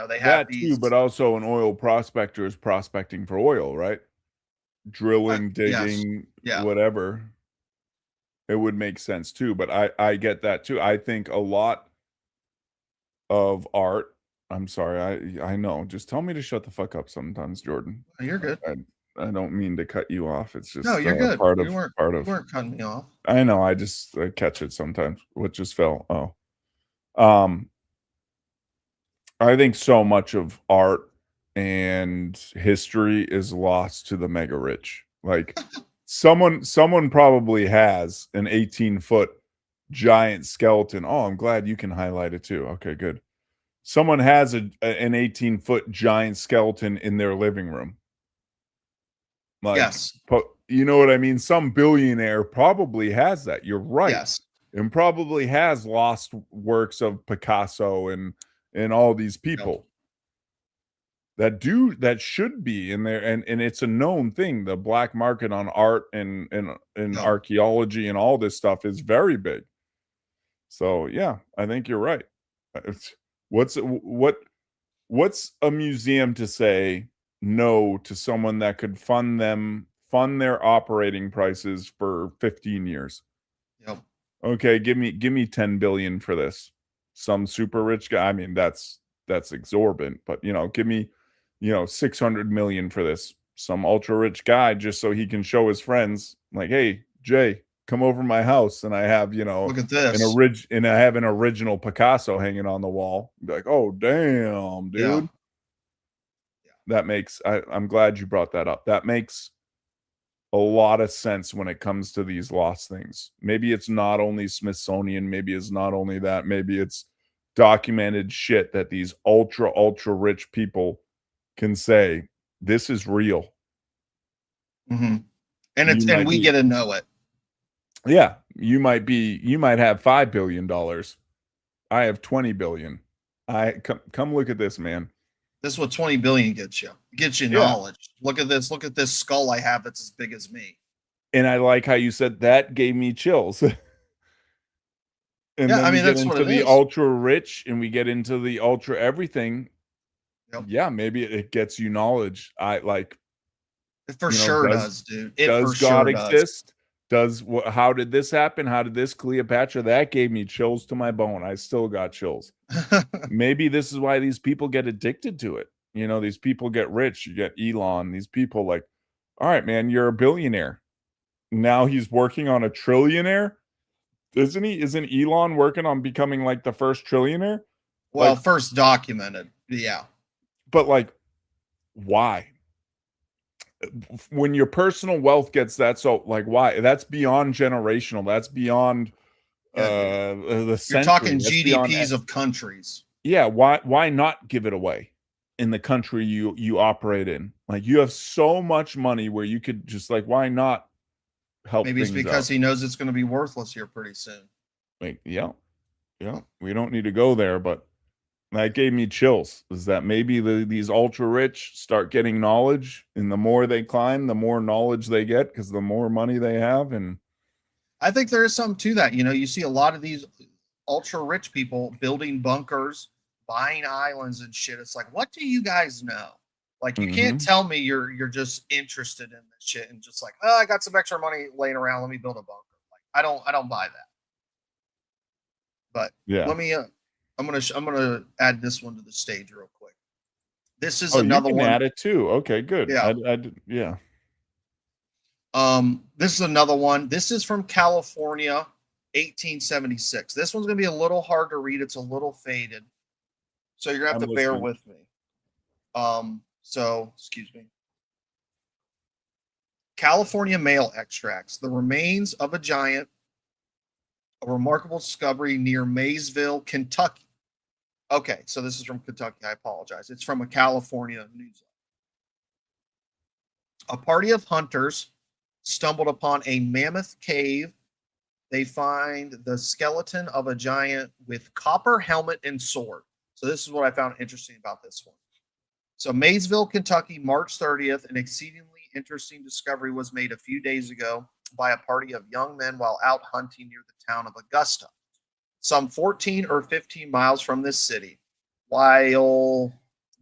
they have that these. too, but also an oil prospector is prospecting for oil, right? Drilling, yes. digging, Yeah. whatever. It would make sense too, but I get that too. I think a lot of art. I'm sorry, I know. Just tell me to shut the fuck up sometimes, Jordan. You're good. I don't mean to cut you off. It's just No, you're good. part You of weren't cutting me off. I know. I just catch it sometimes. What just fell? Oh, I think so much of art and history is lost to the mega rich. Like, someone probably has an 18-foot giant skeleton. Oh, I'm glad you can highlight it too. Okay, good. Someone has an 18-foot giant skeleton in their living room. Like, Yes. you know what I mean? Some billionaire probably has that. You're right. Yes. And probably has lost works of Picasso and all these people that should be in there, and it's a known thing. The black market on art and archaeology and all this stuff is very big. So yeah, I think you're right. What's a museum to say no to someone that could fund their operating prices for 15 years? Yep. Okay, give me 10 billion for this. some super rich guy. I mean, that's exorbitant, but give me, 600 million for this, some ultra rich guy, just so he can show his friends, like, hey, Jay, come over to my house, and I have, Look at this. and I have an original Picasso hanging on the wall. Be like, oh damn, dude. Yeah. That makes I'm glad you brought that up. That makes a lot of sense when it comes to these lost things. Maybe it's not only Smithsonian, maybe it's not only that, maybe it's documented shit that these ultra rich people can say, this is real. Mm-hmm. And we get to know it. Yeah, you might have $5 billion. I have 20 billion. Come look at this, man. This is what 20 billion gets you. It gets you knowledge. Look at this. Look at this skull I have that's as big as me. And I like how you said that gave me chills. And yeah, I mean, that's what it is. Ultra rich, and we get into the ultra everything. Yep. Yeah, maybe it gets you knowledge. I like. It for sure does, dude. Does God exist? How did this happen? How did this Cleopatra? That gave me chills to my bone. I still got chills. Maybe this is why these people get addicted to it. These people get rich. You get Elon. These people like, all right, man, you're a billionaire. Now he's working on a trillionaire. Isn't he? Isn't Elon working on becoming like the first trillionaire? Well, first documented. Yeah. But like, why? When your personal wealth gets that, so like, why? That's beyond generational. That's beyond the century. You're talking GDPs of countries. Yeah, why not give it away in the country you operate in? Like, you have so much money where you could just like, why not help? Maybe it's because he knows it's going to be worthless here pretty soon. Like, yeah, we don't need to go there, but that gave me chills. Is that maybe these ultra rich start getting knowledge, and the more they climb, the more knowledge they get, because the more money they have. And I think there is something to that. You see a lot of these ultra rich people building bunkers, buying islands and shit. It's like, what do you guys know? Like, you can't tell me you're just interested in this shit and just like, oh, I got some extra money laying around, let me build a bunker. Like, I don't buy that. But yeah, let me I'm gonna add this one to the stage real quick. This is another one. Add it too. Okay, good. Yeah. Yeah. This is another one. This is from California, 1876. This one's gonna be a little hard to read. It's a little faded, so you're gonna have to bear with me. So excuse me. California mail extracts. The remains of a giant. A remarkable discovery near Maysville, Kentucky. Okay, so this is from Kentucky. I apologize. It's from a California newsletter. A party of hunters stumbled upon a mammoth cave. They find the skeleton of a giant with copper helmet and sword. So this is what I found interesting about this one. So Maysville, Kentucky, March 30th, an exceedingly interesting discovery was made a few days ago by a party of young men while out hunting near the town of Augusta, some 14 or 15 miles from this city. While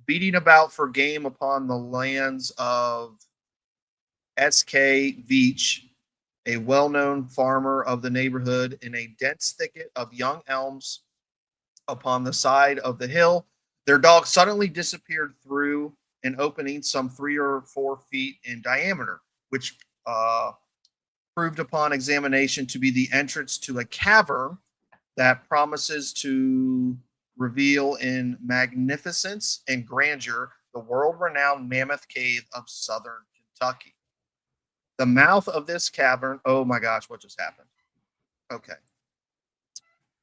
beating about for game upon the lands of S.K. Veach, a well-known farmer of the neighborhood, in a dense thicket of young elms upon the side of the hill, their dog suddenly disappeared through an opening some 3 or 4 feet in diameter, which proved upon examination to be the entrance to a cavern that promises to reveal in magnificence and grandeur the world-renowned Mammoth Cave of southern Kentucky. The mouth of this cavern, oh my gosh, what just happened? Okay.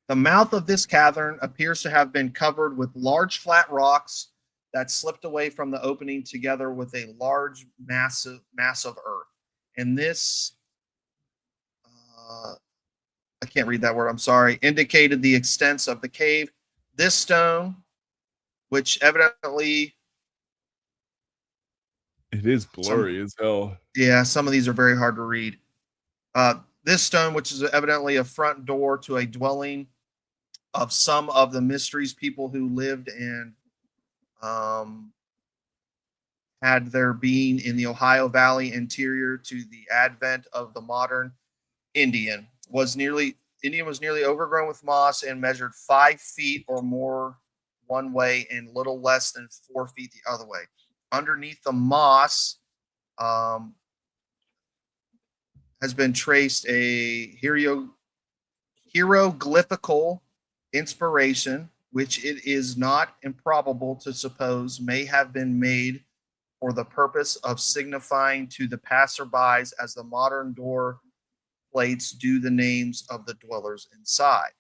The mouth of this cavern appears to have been covered with large flat rocks that slipped away from the opening together with a large mass of earth. And this I can't read that word, I'm sorry, indicated the extents of the cave. This stone, which evidently... It is blurry as hell. Yeah, some of these are very hard to read. This stone, which is evidently a front door to a dwelling of some of the mysteries people who lived and had their being in the Ohio Valley interior to the advent of the modern Indian, was nearly Indian was nearly overgrown with moss and measured 5 feet or more one way and little less than 4 feet the other way. Underneath the moss has been traced a hieroglyphical inspiration, which it is not improbable to suppose may have been made for the purpose of signifying to the passerbys as the modern door plates do the names of the dwellers inside.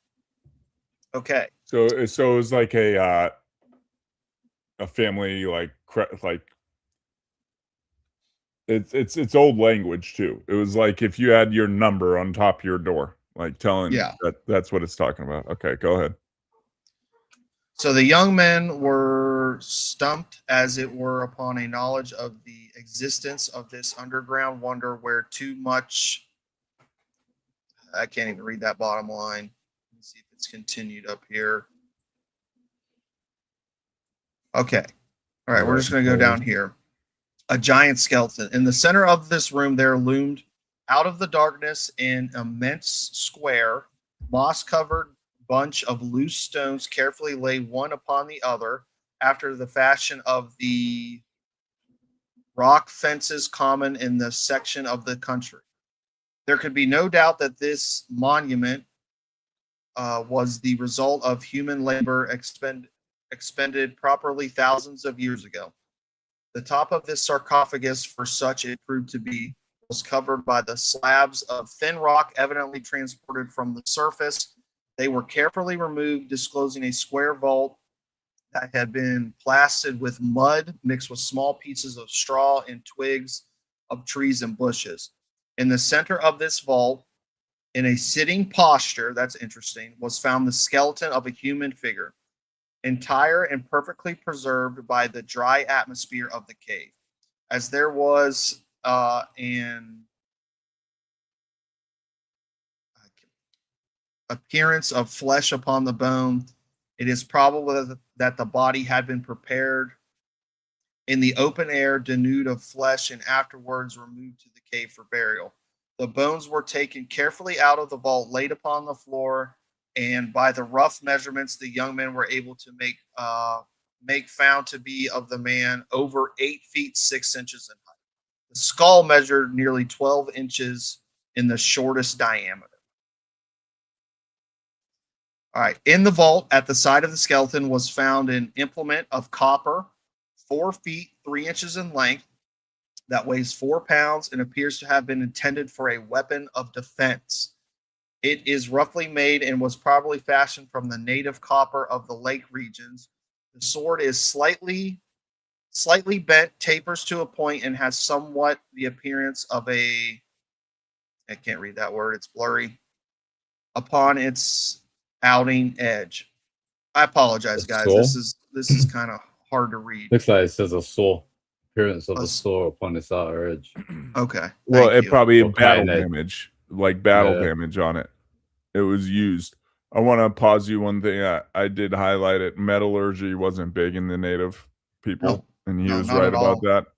Okay. So it was like a family like it's old language too. It was like if you had your number on top of your door, like telling that's what it's talking about. Okay, go ahead. So the young men were stumped, as it were, upon a knowledge of the existence of this underground wonder where too much. I can't even read that bottom line. Let's see if it's continued up here. Okay. All right, we're just going to go down here. A giant skeleton. In the center of this room, there loomed out of the darkness an immense square, moss-covered bunch of loose stones carefully laid one upon the other after the fashion of the rock fences common in this section of the country. There could be no doubt that this monument was the result of human labor expended properly thousands of years ago. The top of this sarcophagus, for such it proved to be, was covered by the slabs of thin rock evidently transported from the surface. They were carefully removed, disclosing a square vault that had been plastered with mud mixed with small pieces of straw and twigs of trees and bushes. In the center of this vault, in a sitting posture, that's interesting, was found the skeleton of a human figure, entire and perfectly preserved by the dry atmosphere of the cave. As there was an appearance of flesh upon the bone, it is probable that the body had been prepared in the open air, denuded of flesh, and afterwards removed to the cave for burial. The bones were taken carefully out of the vault, laid upon the floor, and by the rough measurements, the young men were able to make found to be of the man over 8 feet 6 inches in height. The skull measured nearly 12 inches in the shortest diameter. All right. In the vault, at the side of the skeleton, was found an implement of copper, 4 feet 3 inches in length, that weighs 4 pounds and appears to have been intended for a weapon of defense. It is roughly made and was probably fashioned from the native copper of the lake regions. The sword is slightly bent, tapers to a point, and has somewhat the appearance of I can't read that word, it's blurry, upon its outing edge. I apologize, guys. This is kind of hard to read. Looks like it says a saw. Appearance of a saw upon its outer edge. Okay. Well, it probably Or battle kinetic. damage, like battle damage on it. It was used. I want to pause you one thing. I did highlight it. Metallurgy wasn't big in the native people, and he was right about that.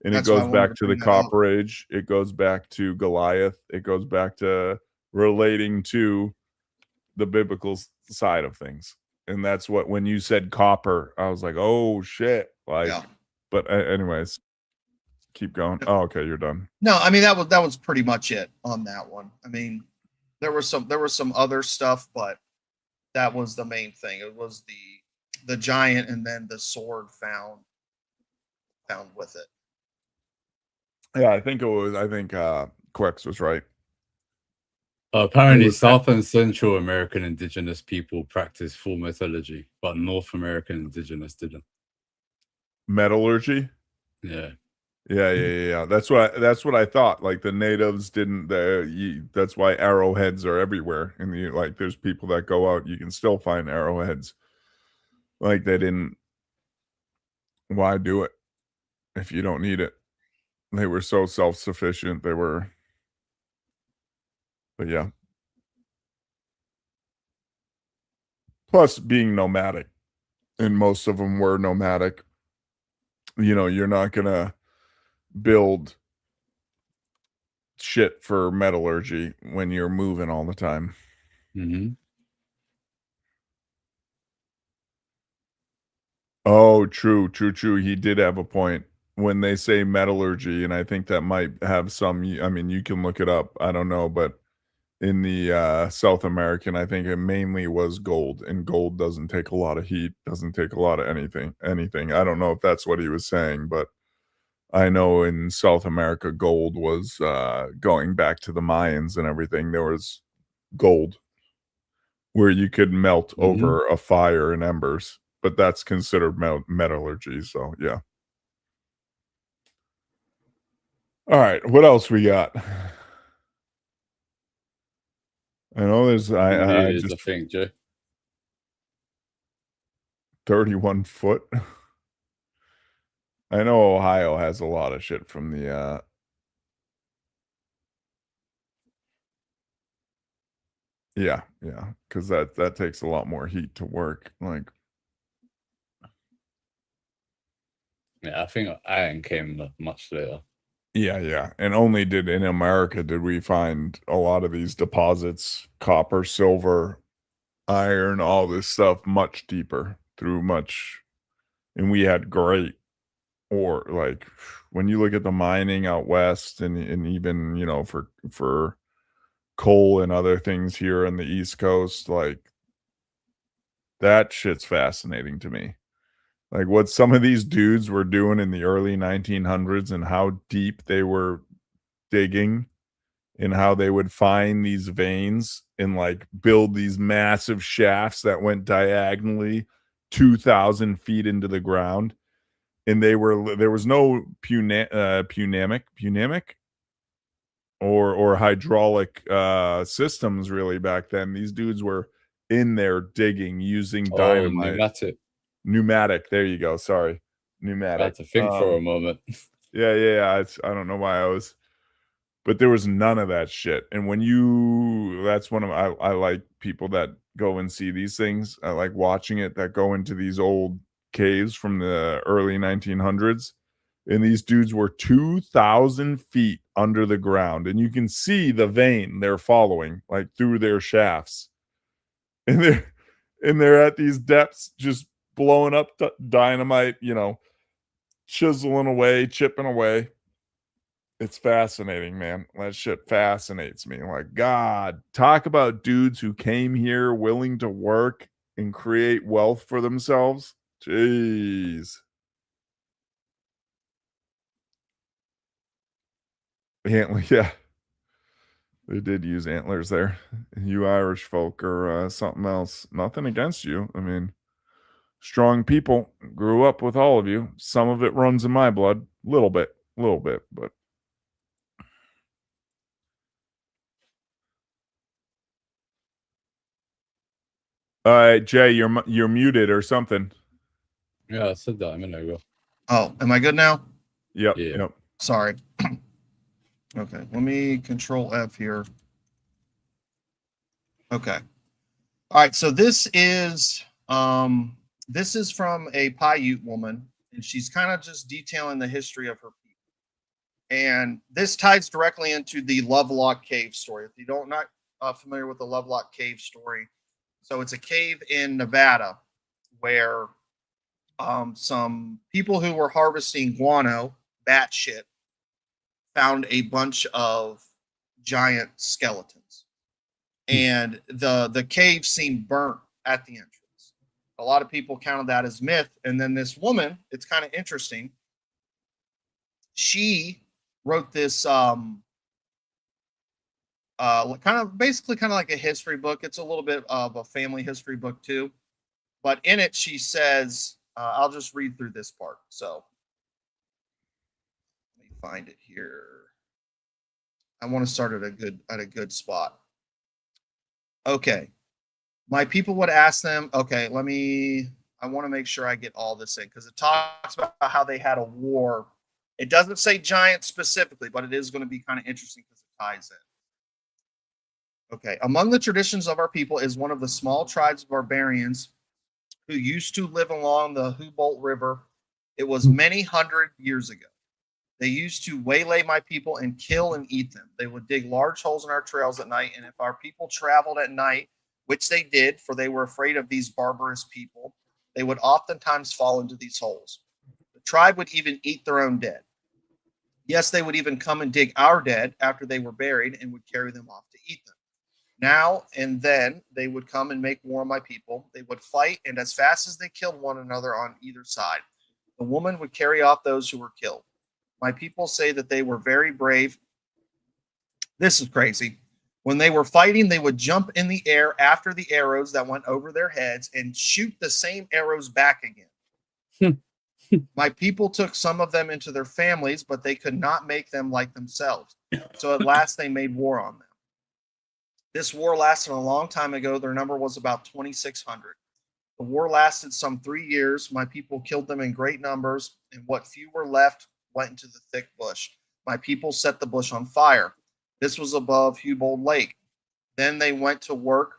And it goes back to the Copper Age. It goes back to Goliath. It goes back to relating to the biblical side of things. And that's what, when you said copper, I was like, oh shit. Like, but anyways, keep going. Oh, okay, you're done. No, I mean that was pretty much it on that one. I mean, there was some other stuff, but that was the main thing. It was the giant and then the sword found with it. Yeah, I think Quex was right. Apparently, South and Central American indigenous people practice full metallurgy, but North American indigenous didn't. Metallurgy? Yeah. Yeah. That's what I thought. Like the natives didn't. That's why arrowheads are everywhere. And like, there's people that go out. You can still find arrowheads. Like they didn't. Why do it if you don't need it? They were so self-sufficient. They were. But yeah. Plus, being nomadic, and most of them were nomadic. You're not gonna build shit for metallurgy when you're moving all the time. Mm-hmm. Oh, true. He did have a point when they say metallurgy, and I think that might have some. I mean, you can look it up. I don't know, but in the South American, I think it mainly was gold, and gold doesn't take a lot of heat, doesn't take a lot of anything. I don't know if that's what he was saying, but I know in South America, gold was going back to the Mayans and everything. There was gold where you could melt Mm-hmm. over a fire in embers, but that's considered metallurgy. So yeah. All right, what else we got? I know there's I Years, I just think, Joe. 31 foot. I know Ohio has a lot of shit from the yeah, because that takes a lot more heat to work. Like, Yeah, I think iron came much later. yeah. And only did in America did we find a lot of these deposits, copper, silver, iron, all this stuff much deeper through much, and we had great ore. Like when you look at the mining out west and even, for coal and other things here on the East Coast, like that shit's fascinating to me. Like what some of these dudes were doing in the early 1900s and how deep they were digging and how they would find these veins and like build these massive shafts that went diagonally 2,000 feet into the ground. And there was no pneumamic or hydraulic systems really back then. These dudes were in there digging using dynamite. Pneumatic. There you go. Sorry. Pneumatic. I had to think for a moment. Yeah. I don't know why but there was none of that shit. And that's one of I like people that go and see these things. I like watching it, that go into these old caves from the early 1900s. And these dudes were 2,000 feet under the ground. And you can see the vein they're following, like through their shafts. And they're at these depths just blowing up dynamite, chiseling away, chipping away. It's fascinating, man. That shit fascinates me. Like, God, talk about dudes who came here willing to work and create wealth for themselves. Jeez. Yeah. They did use antlers there. You Irish folk or something else. Nothing against you. I mean, strong people. Grew up with all of you. Some of it runs in my blood. Little bit, but all right, Jay, you're muted or something. Yeah, I said that a minute ago. Oh, am I good now? Yep. Yeah. Yep. Sorry. Okay, let me Control F here. Okay. All right, so this is from a Paiute woman, and she's kind of just detailing the history of her people. And this ties directly into the Lovelock Cave story. If you don't not familiar with the Lovelock Cave story, so it's a cave in Nevada where some people who were harvesting guano, bat shit, found a bunch of giant skeletons, and the cave seemed burnt at the entrance. A lot of people counted that as myth, and then this woman, it's kind of interesting. She wrote this kind of basically kind of like a history book. It's a little bit of a family history book too, but in it she says, I'll just read through this part. So let me find it here. I want to start at a good spot. Okay. My people would ask them, okay, I want to make sure I get all this in because it talks about how they had a war. It doesn't say giant specifically, but it is going to be kind of interesting because it ties in. Okay. Among the traditions of our people is one of the small tribes of barbarians who used to live along the Humboldt River. It was many hundred years ago. They used to waylay my people and kill and eat them. They would dig large holes in our trails at night, and if our people traveled at night, which they did, for they were afraid of these barbarous people. They would oftentimes fall into these holes. The tribe would even eat their own dead. Yes, they would even come and dig our dead after they were buried and would carry them off to eat them. Now and then they would come and make war on my people. They would fight, and as fast as they killed one another on either side, the woman would carry off those who were killed. My people say that they were very brave. This is crazy. When they were fighting, they would jump in the air after the arrows that went over their heads and shoot the same arrows back again. My people took some of them into their families, but they could not make them like themselves. So at last they made war on them. This war lasted a long time ago. Their number was about 2,600. The war lasted some 3 years. My people killed them in great numbers, and what few were left went into the thick bush. My people set the bush on fire. This was above Hubold Lake. Then they went to work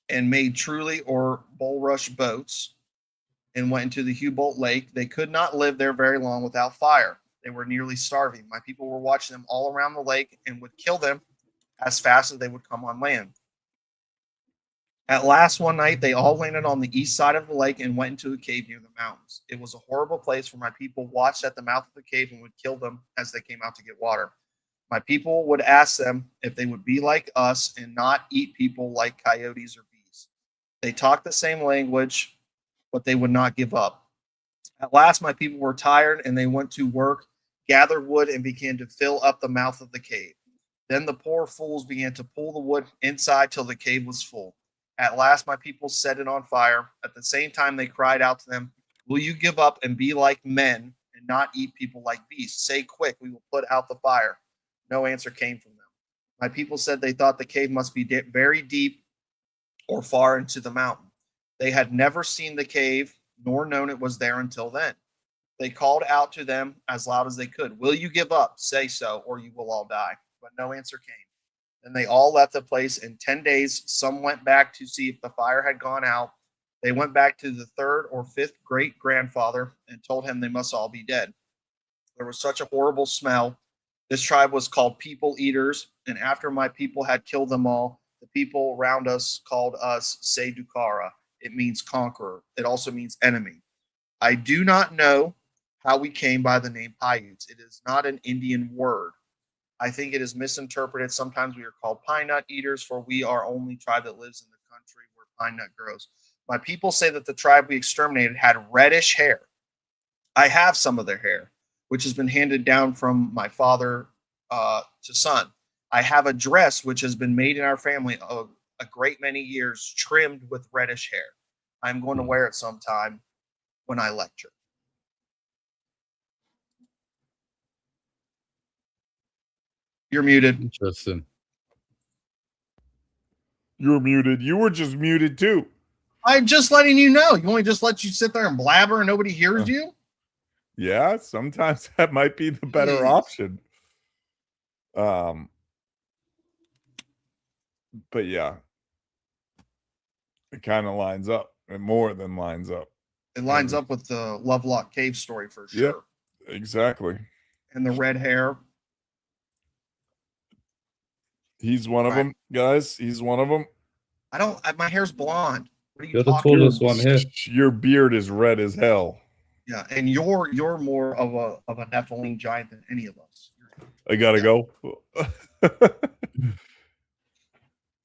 and made truly or bulrush boats and went into the Hubold Lake. They could not live there very long without fire. They were nearly starving. My people were watching them all around the lake and would kill them as fast as they would come on land. At last, one night, they all landed on the east side of the lake and went into a cave near the mountains. It was a horrible place where my people watched at the mouth of the cave and would kill them as they came out to get water. My people would ask them if they would be like us and not eat people like coyotes or bees. They talked the same language, but they would not give up. At last, my people were tired and they went to work, gathered wood, and began to fill up the mouth of the cave. Then the poor fools began to pull the wood inside till the cave was full. At last, my people set it on fire. At the same time, they cried out to them, "Will you give up and be like men and not eat people like beasts? Say quick, we will put out the fire." No answer came from them. My people said they thought the cave must be very deep or far into the mountain. They had never seen the cave nor known it was there until then. They called out to them as loud as they could, "Will you give up? Say so, or you will all die." But no answer came. Then they all left the place. In 10 days, some went back to see if the fire had gone out. They went back to the third or fifth great-grandfather and told him they must all be dead. There was such a horrible smell. This tribe was called People Eaters, and after my people had killed them all, the people around us called us Sedukara. It means conqueror. It also means enemy. I do not know how we came by the name Paiutes. It is not an Indian word. I think it is misinterpreted. Sometimes we are called pine nut eaters, for we are only tribe that lives in the country where pine nut grows. My people say that the tribe we exterminated had reddish hair. I have some of their hair, which has been handed down from my father to son. I have a dress which has been made in our family a great many years, trimmed with reddish hair. I'm going to wear it sometime when I lecture. You're muted. Interesting. You're muted. You were just muted too. I'm just letting you know. You want me to just let you sit there and blabber and nobody hears you? Yeah, sometimes that might be the better Jeez. option. But yeah, it kind of lines up. It more than lines up. It lines up with the Lovelock Cave story for sure. Yep, exactly. And the red hair. He's one of Right. them, guys. He's one of them. My hair's blonde. What are you You're the talking tallest about? one here. Your beard is red as hell. Yeah, and you're more of a Nephilim giant than any of us. I gotta go.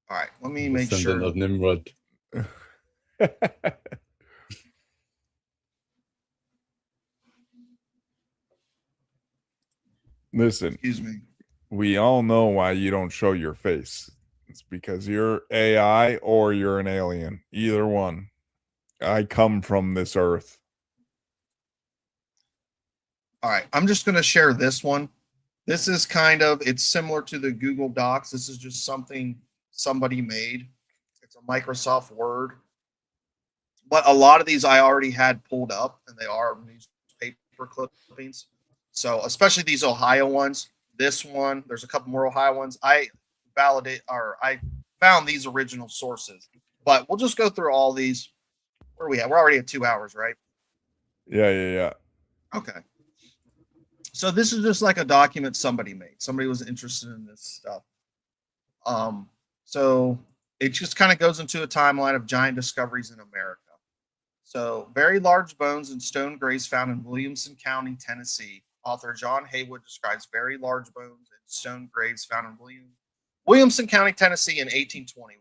All right, let me make Descendant sure. of Nimrod. Listen, Excuse me. we all know why you don't show your face. It's because you're AI or you're an alien. Either one. I come from this earth. All right, I'm just going to share this one. This is it's similar to the Google Docs. This is just something somebody made. It's a Microsoft Word. But a lot of these I already had pulled up, and they are newspaper clippings. So especially these Ohio ones. This one, there's a couple more Ohio ones. I found these original sources. But we'll just go through all these. Where are we at? We're already at 2 hours, right? Yeah. Okay. So this is just like a document somebody made. Somebody was interested in this stuff. So it just kind of goes into a timeline of giant discoveries in America. So, very large bones and stone graves found in Williamson County, Tennessee. Author John Haywood describes very large bones and stone graves found in Williamson County, Tennessee in 1821.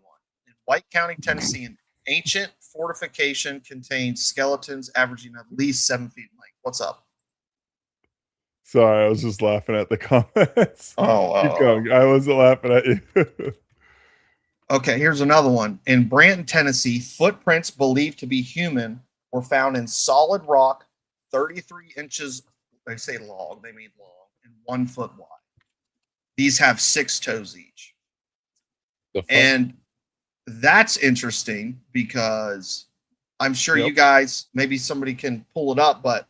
In White County, Tennessee, an ancient fortification contains skeletons averaging at least 7 feet in length. What's up? Sorry, I was just laughing at the comments. Oh, Keep going. I wasn't laughing at you. Okay, here's another one. In Branton, Tennessee, footprints believed to be human were found in solid rock, 33 inches. They say long, they mean long, and 1 foot wide. These have 6 toes each. And that's interesting because I'm sure you guys, maybe somebody can pull it up, but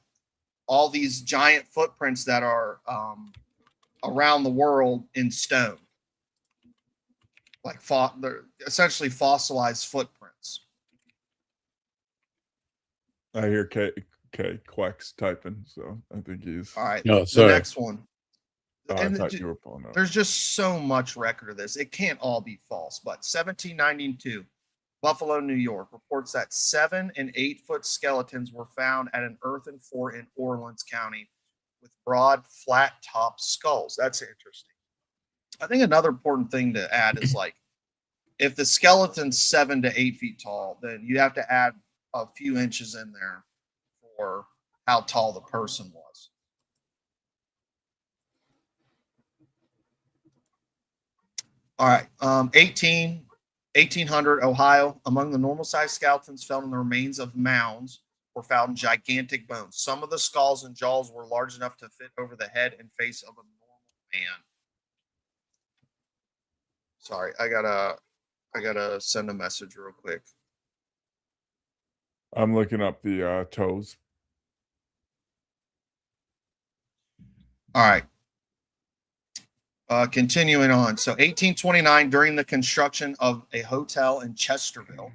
all these giant footprints that are around the world in stone. Like they're essentially fossilized footprints. I hear Queck's typing, so I think he's. All right. No, the next one. Oh, I thought you were pulling up. There's just so much record of this. It can't all be false. But 1792, Buffalo, New York, reports that 7 and 8 foot skeletons were found at an earthen fort in Orleans County with broad, flat top skulls. That's interesting. I think another important thing to add is like, if the skeleton's 7 to 8 feet tall, then you have to add a few inches in there for how tall the person was. All right. 1800 Ohio. Among the normal sized skeletons found in the remains of mounds were found gigantic bones. Some of the skulls and jaws were large enough to fit over the head and face of a normal man. Sorry, I gotta send a message real quick. I'm looking up the toes. All right. Continuing on. So 1829, during the construction of a hotel in Chesterville,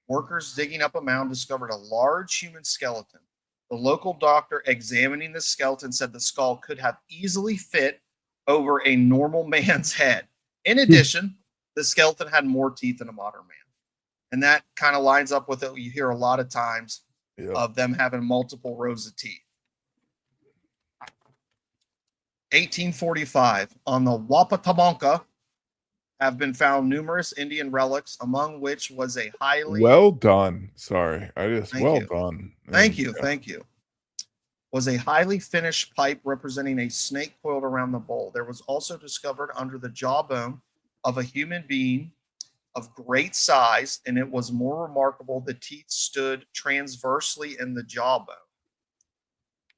workers digging up a mound discovered a large human skeleton. The local doctor examining the skeleton said the skull could have easily fit over a normal man's head. In addition, the skeleton had more teeth than a modern man. And that kind of lines up with what you hear a lot of times of them having multiple rows of teeth. 1845, on the Wapatamonka have been found numerous Indian relics, among which was a highly... Well done. Sorry. Thank you. Done. Thank you. Was a highly finished pipe representing a snake coiled around the bowl. There was also discovered under the jawbone of a human being of great size, and it was more remarkable the teeth stood transversely in the jawbone.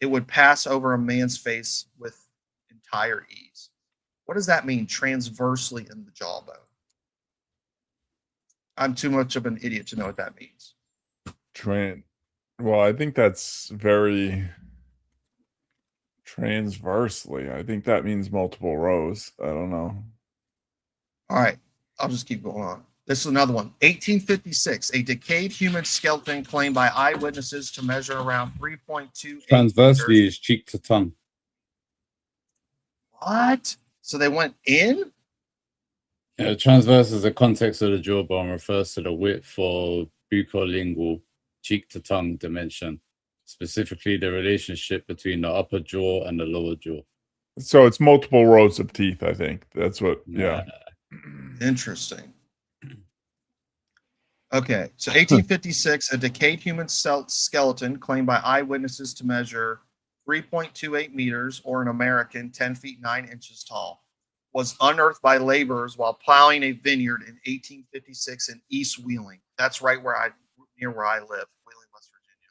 It would pass over a man's face with entire ease. What does that mean, transversely in the jawbone? I'm too much of an idiot to know what that means. Well, I think that's very transversely. I think that means multiple rows. I don't know. All right. I'll just keep going on. This is another one. 1856, a decayed human skeleton claimed by eyewitnesses to measure around 3.28 Transversely meters. is cheek to tongue. What? So they went in? Yeah, transverse is the context of the jawbone, refers to the width or bucolingual cheek to tongue dimension, specifically the relationship between the upper jaw and the lower jaw. So it's multiple rows of teeth, I think. That's what, yeah. Interesting. Okay, so 1856, a decayed human skeleton claimed by eyewitnesses to measure 3.28 meters, or in American, 10 feet 9 inches tall, was unearthed by laborers while plowing a vineyard in 1856 in East Wheeling. That's right near where I live, Wheeling, West Virginia.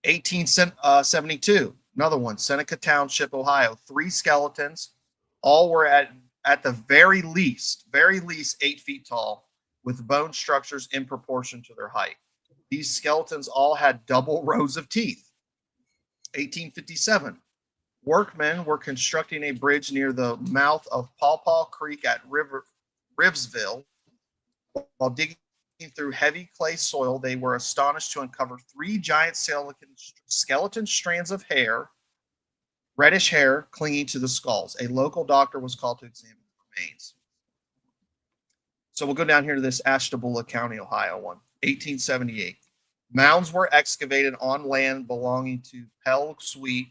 1872, another one, Seneca Township, Ohio. 3 skeletons, all were at the very least 8 feet tall, with bone structures in proportion to their height. These skeletons all had double rows of teeth. 1857, workmen were constructing a bridge near the mouth of Paw Paw Creek at Rivesville. While digging through heavy clay soil, they were astonished to uncover 3 giant skeleton strands of hair, reddish hair, clinging to the skulls. A local doctor was called to examine the remains. So So we'll go down here to this Ashtabula County, Ohio one, 1878. Mounds were excavated on land belonging to Pell Sweet,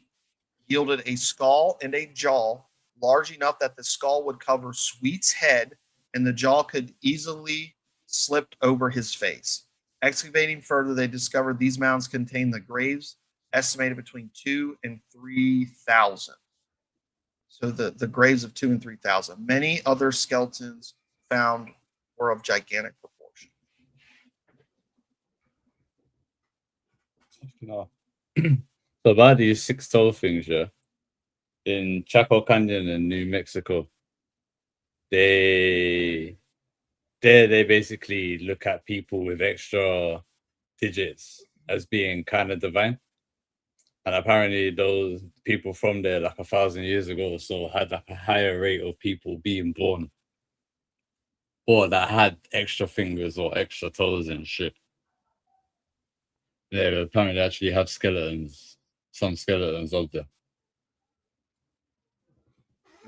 yielded a skull and a jaw large enough that the skull would cover Sweet's head and the jaw could easily slip over his face. Excavating further, they discovered these mounds contained the graves estimated between 2,000 and 3,000. So the graves of 2,000 and 3,000. Many other skeletons found were of gigantic proportion. So about these 6-toe things, yeah, in Chaco Canyon in New Mexico, they basically look at people with extra digits as being kind of divine. And apparently those people from there, like 1,000 years ago or so, had like a higher rate of people being born or that had extra fingers or extra toes and shit. They apparently actually have skeletons, some skeletons of them.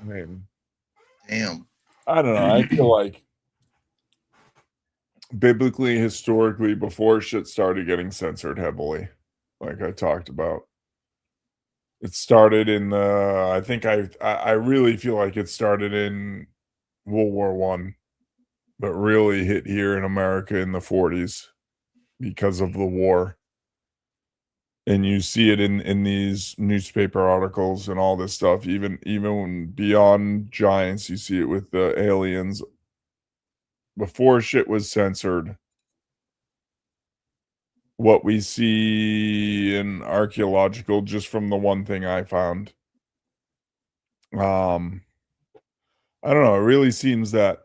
I mean, Damn. I don't know. I feel like biblically, historically, before shit started getting censored heavily, like I talked about, it started in the. I think I really feel like it started in World War One, but really hit here in America in the 40s because of the war. And you see it in these newspaper articles and all this stuff, even when beyond giants, you see it with the aliens. Before shit was censored, what we see in archaeological, just from the one thing I found, I don't know, it really seems that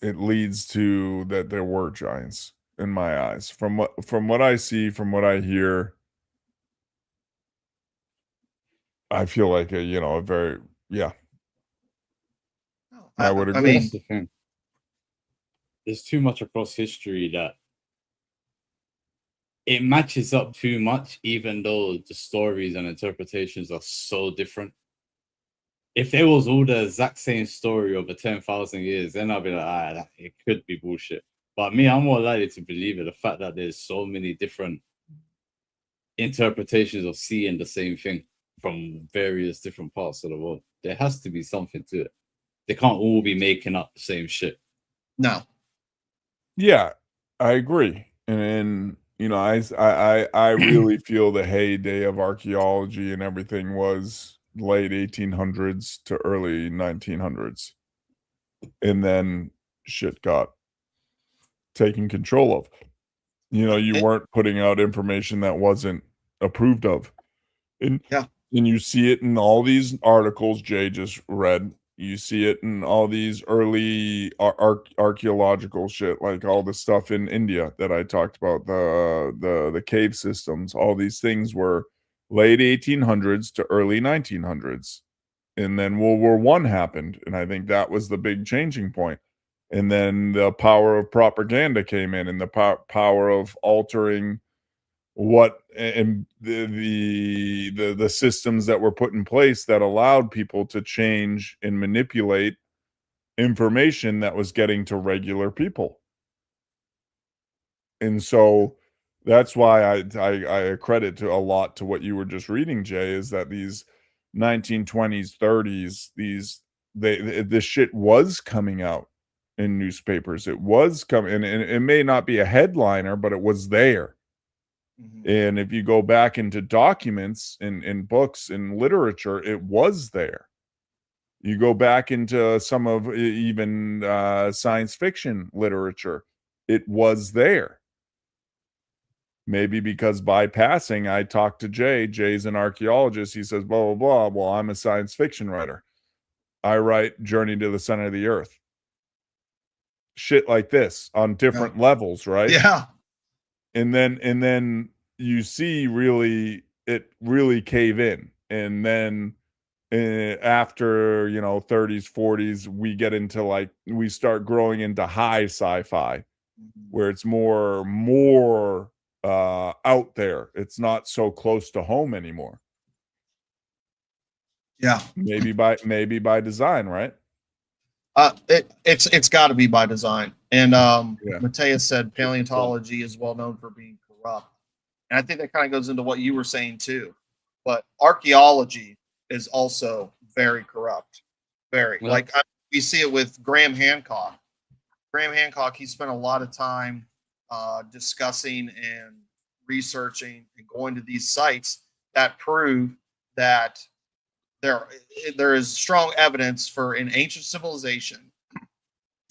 it leads to that there were giants in my eyes. From what I see, from what I hear, I feel like a very, yeah, I would agree. mean, That's the thing. There's too much across history that it matches up too much, even though the stories and interpretations are so different. If there was all the exact same story over 10,000 years, then I'll be like, it could be bullshit. But me, I'm more likely to believe it. The fact that there's so many different interpretations of seeing the same thing from various different parts of the world, there has to be something to it. They can't all be making up the same shit. no. Yeah, I agree. And I really feel the heyday of archaeology and everything was late 1800s to early 1900s. And then shit got taken control of. You weren't putting out information that wasn't approved of. And Yeah. and you see it in all these articles Jay just read. You see it in all these early archaeological shit, like all the stuff in India that I talked about, the cave systems. All these things were late 1800s to early 1900s, and then World War One happened, and I think that was the big changing point. And then the power of propaganda came in, and the power of altering what and the systems that were put in place that allowed people to change and manipulate information that was getting to regular people. And so that's why I credit to a lot to what you were just reading, Jay, is that these 1920s, 30s, this shit was coming out in newspapers. It was coming, and it may not be a headliner, but it was there. And if you go back into documents in books and literature, it was there. You go back into some of even science fiction literature, it was there. Maybe because by passing, I talked to Jay. Jay's an archaeologist. He says, blah, blah, blah. Well, I'm a science fiction writer. I write Journey to the Center of the Earth. Shit like this on different levels, right? Yeah. And then you see it really cave in. And then after 30s, 40s, we get into we start growing into high sci-fi, where it's more out there. It's not so close to home anymore. Yeah. Maybe by design, right? It's got to be by design. And Yeah. Mateus said paleontology is well known for being corrupt, and I think that kind of goes into what you were saying too. But archaeology is also very corrupt. Very Yeah. like we see it with Graham Hancock. Graham Hancock, he spent a lot of time discussing and researching and going to these sites that prove that there is strong evidence for an ancient civilization,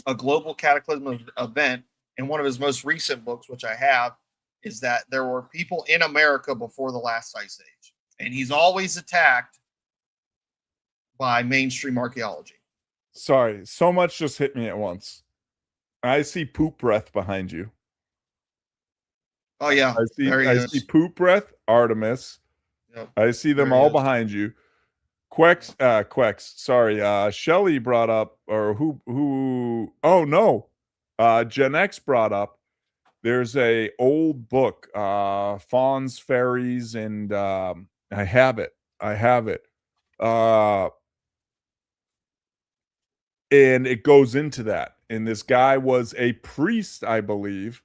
a global cataclysmic event. And one of his most recent books, which I have, is that there were people in America before the last ice age, and he's always attacked by mainstream archaeology. Sorry, so much just hit me at once. I see poop breath behind you. Oh yeah, there he I is. see poop breath, Artemis. Yep. I see them There he all is. behind you. Sorry, Shelly brought up, or who oh no. Gen X brought up, there's a old book, Fawns, Fairies, and I have it. Uh and it goes into that. And this guy was a priest, I believe,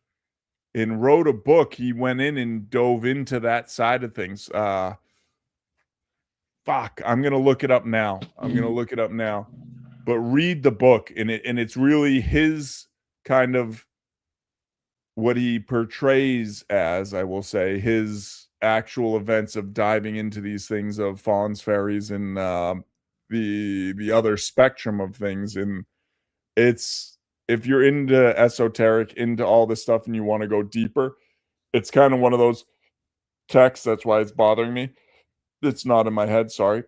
and wrote a book. He went in and dove into that side of things. Fuck, I'm gonna look it up now. But read the book, and it's really his kind of what he portrays as, I will say, his actual events of diving into these things of fawns, fairies, and the other spectrum of things. And it's, if you're into esoteric, into all this stuff, and you want to go deeper, it's kind of one of those texts. That's why it's bothering me. It's not in my head, sorry.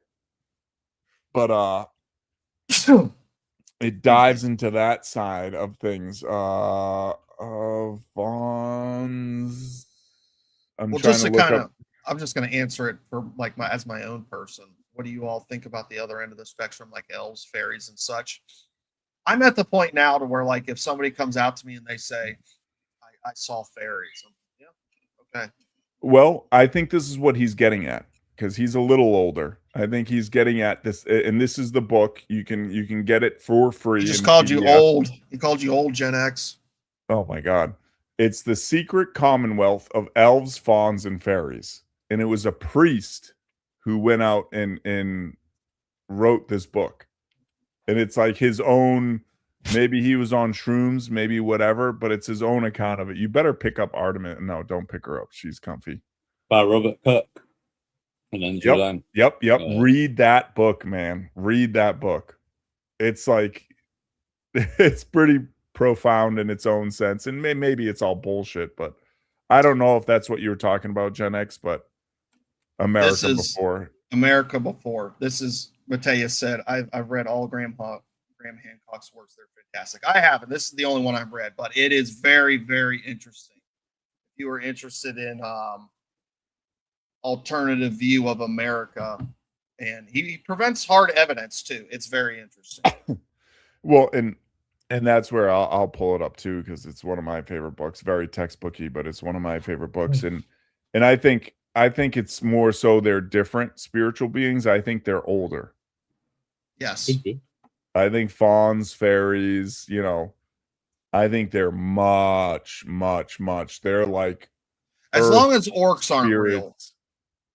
But it dives into that side of things. Of Vaughn's. Well, just to kind of, I'm just going to answer it for like as my own person. What do you all think about the other end of the spectrum, like elves, fairies, and such? I'm at the point now to where, like, if somebody comes out to me and they say, I saw fairies, I'm like, yeah, okay. Well, I think this is what he's getting at, because he's a little older. I think he's getting at this, and this is the book. You can get it for free. He just called you old. He called you old, Gen X. Oh my God. It's The Secret Commonwealth of Elves, Fawns, and Fairies. And it was a priest who went out and wrote this book. And it's like his own, maybe he was on shrooms, maybe whatever, but it's his own account of it. You better pick up Artemis. No, don't pick her up. She's comfy. By Robert Kirk. And then Julian. Yep. Read that book, man. Read that book. It's like, it's pretty profound in its own sense. And maybe it's all bullshit, but I don't know if that's what you were talking about, Gen X, but America Before. America Before. This is, Mateus said, I've read all Graham Hancock's works. They're fantastic. I haven't. This is the only one I've read, but it is very, very interesting. If you are interested in alternative view of America, and he prevents hard evidence too. It's very interesting. Well, and that's where I'll pull it up too, because it's one of my favorite books. Very textbooky, but it's one of my favorite books. And I think it's more so they're different spiritual beings. I think they're older. Yes. I think fawns, fairies, I think they're much. They're like, as long as orcs aren't real.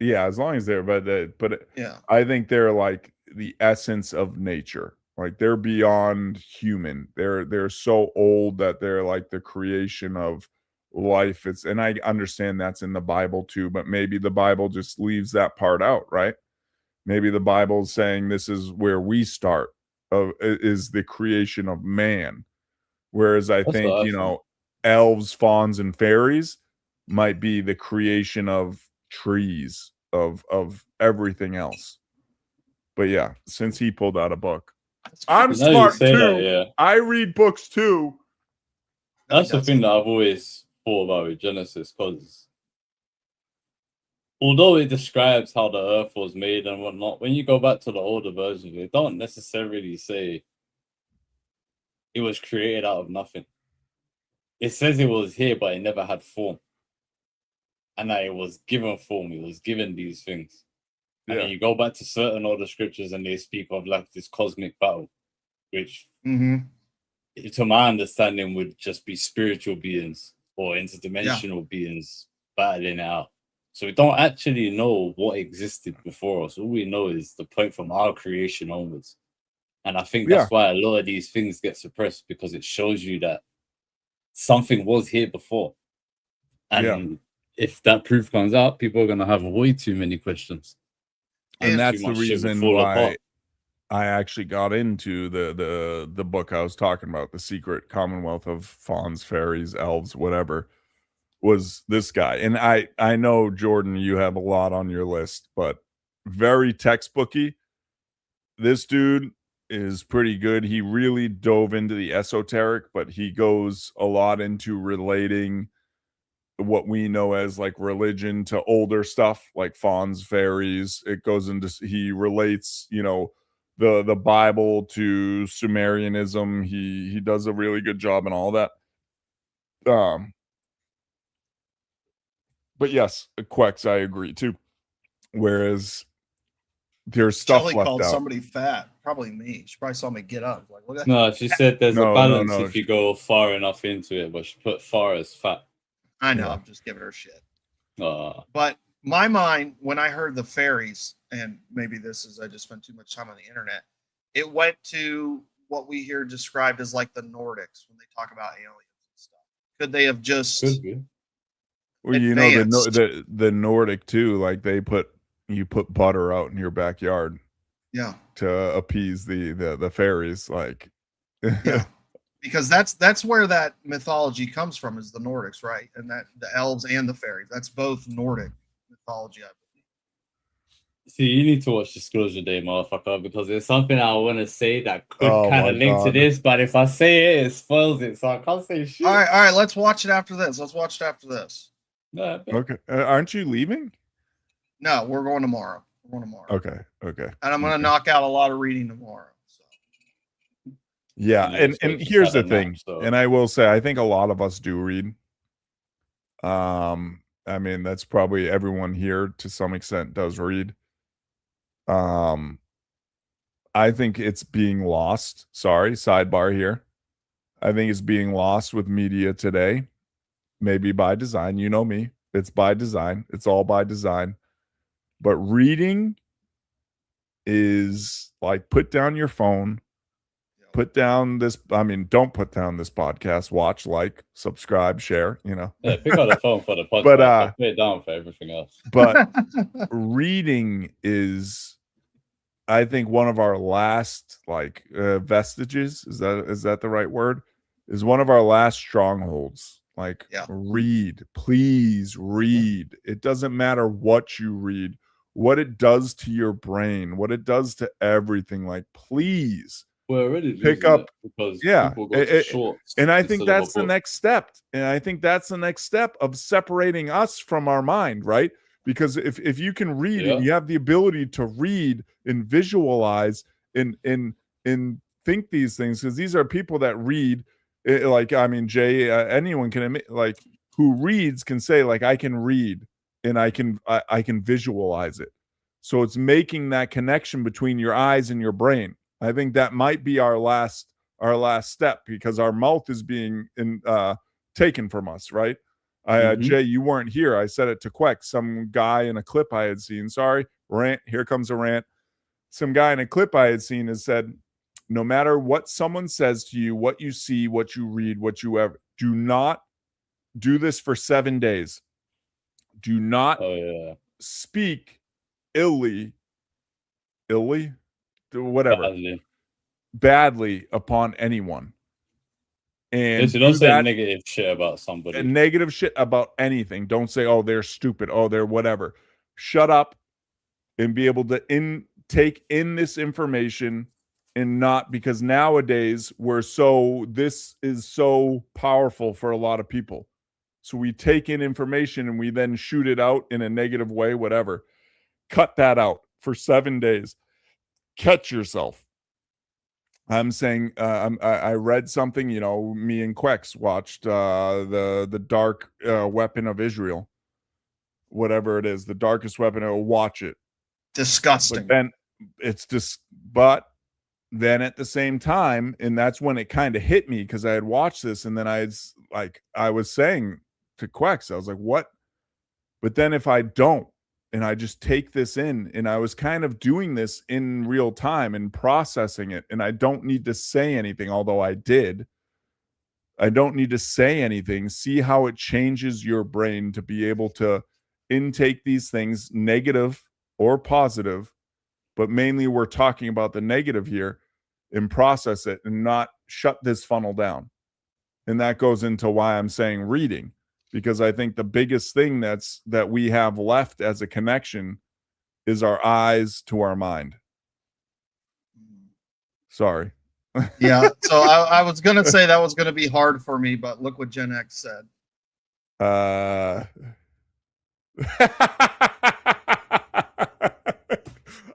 Yeah, as long as they're, but yeah, I think they're like the essence of nature. Like they're beyond human. They're so old that they're like the creation of life. And I understand that's in the Bible too, but maybe the Bible just leaves that part out, right? Maybe the Bible's saying this is where we start, is the creation of man. Whereas I think, elves, fawns, and fairies might be the creation of trees, of everything else. But yeah, since he pulled out a book, I'm smart too. That, yeah. I read books too. That's the thing that I've always thought about with Genesis, because although it describes how the earth was made and whatnot, when you go back to the older versions, they don't necessarily say it was created out of nothing. It says it was here, but it never had form. And that it was given form, it was given these things. And then you go back to certain older scriptures and they speak of like this cosmic battle. which, hmm to my understanding, would just be spiritual beings or interdimensional beings battling it out. So we don't actually know what existed before us. All we know is the point from our creation onwards. And I think that's why a lot of these things get suppressed, because it shows you that something was here before. And if that proof comes out, people are going to have way too many questions. And And that's too the much shit will reason fall why apart. I actually got into the book I was talking about, The Secret Commonwealth of Fauns, Fairies, Elves, whatever, was this guy. And I know, Jordan, you have a lot on your list, but very textbooky. This dude is pretty good. He really dove into the esoteric, but he goes a lot into relating what we know as like religion to older stuff like fauns, fairies. It goes into, he relates, you know, the Bible to Sumerianism. He does a really good job in all that. But yes, Quex, I agree too. Whereas there's stuff Shelly left called out. somebody fat. Probably me. She probably saw me get up. Like, look at No, she said there's a No, balance no. if you go far enough into it, but she put far as fat. I know. Yeah. I'm just giving her shit. Uh, But my mind, when I heard the fairies, and maybe this is I just spent too much time on the internet, it went to what we hear described as like the Nordics when they talk about aliens and stuff. Could they have just could be. Well, you know, advanced? the Nordic too, like you put butter out in your backyard Yeah, to appease the fairies, like yeah. Because that's where that mythology comes from, is the Nordics, right? And that the elves and the fairies. That's both Nordic mythology, I believe. See, you need to watch Disclosure Day, motherfucker, because there's something I want to say that could Oh kind my of link to God. this, but if I say it, it spoils it, so I can't say shit. All right. Let's watch it after this. Let's watch it after this. No, but- Okay. Aren't you leaving? No, we're going tomorrow. We're going tomorrow. Okay. And I'm going to Okay. knock out a lot of reading tomorrow. So. Yeah, And and so just here's had the a nap, thing, so- and I will say, I think a lot of us do read. I mean, that's probably everyone here to some extent does read. I think it's being lost. Sorry, sidebar here. I think it's being lost with media today. Maybe by design. You know me. It's by design. It's all by design. But reading is like, put down your phone, put down this. I mean, don't put down this podcast. Watch, like, subscribe, share, you know. Yeah, pick up the phone for the podcast. But, I'll put it down for everything else. But reading is, I think, one of our last like vestiges. Is that the right word? Is one of our last strongholds. Like, read, please read. It doesn't matter what you read, what it does to your brain, what it does to everything. Like, please We're already pick losing up. it because Yeah, people go to shorts. and I think instead of a that's the book. next step. And I think that's the next step of separating us from our mind, right? Because if you can read and you have the ability to read and visualize and think these things, because these are people that read, like, I mean, Jay, anyone can admit, like, who reads can say, like, I can read and I can visualize it. So it's making that connection between your eyes and your brain. I think that might be our last step, because our mouth is being taken from us, right? Jay, you weren't here. I said it to Queck, some guy in a clip I had seen. Sorry, rant. Here comes a rant. Some guy in a clip I had seen has said, no matter what someone says to you, what you see, what you read, what you ever, do not do this for 7 days. Do not speak badly upon anyone. And don't say negative shit about somebody. Negative shit about anything. Don't say, oh, they're stupid. Oh, they're whatever. Shut up and be able to take in this information, and not, because nowadays this is so powerful for a lot of people. So we take in information and we then shoot it out in a negative way, whatever. Cut that out for 7 days. Catch yourself. I'm saying, I read something, you know, me and Quex watched the Dark Weapon of Israel, whatever it is, the darkest weapon. Watch it. Disgusting. But then it's just, but then at the same time, and that's when it kind of hit me because I had watched this, and then I was saying to Quex, I was like, what? But then if I don't, and I just take this in, and I was kind of doing this in real time and processing it, and I don't need to say anything, although I did. I don't need to say anything. See how it changes your brain to be able to intake these things, negative or positive, but mainly we're talking about the negative here, and process it and not shut this funnel down. And that goes into why I'm saying reading, because I think the biggest thing that we have left as a connection is our eyes to our mind. Sorry. Yeah. So I was gonna say that was gonna be hard for me, but look what Gen X said.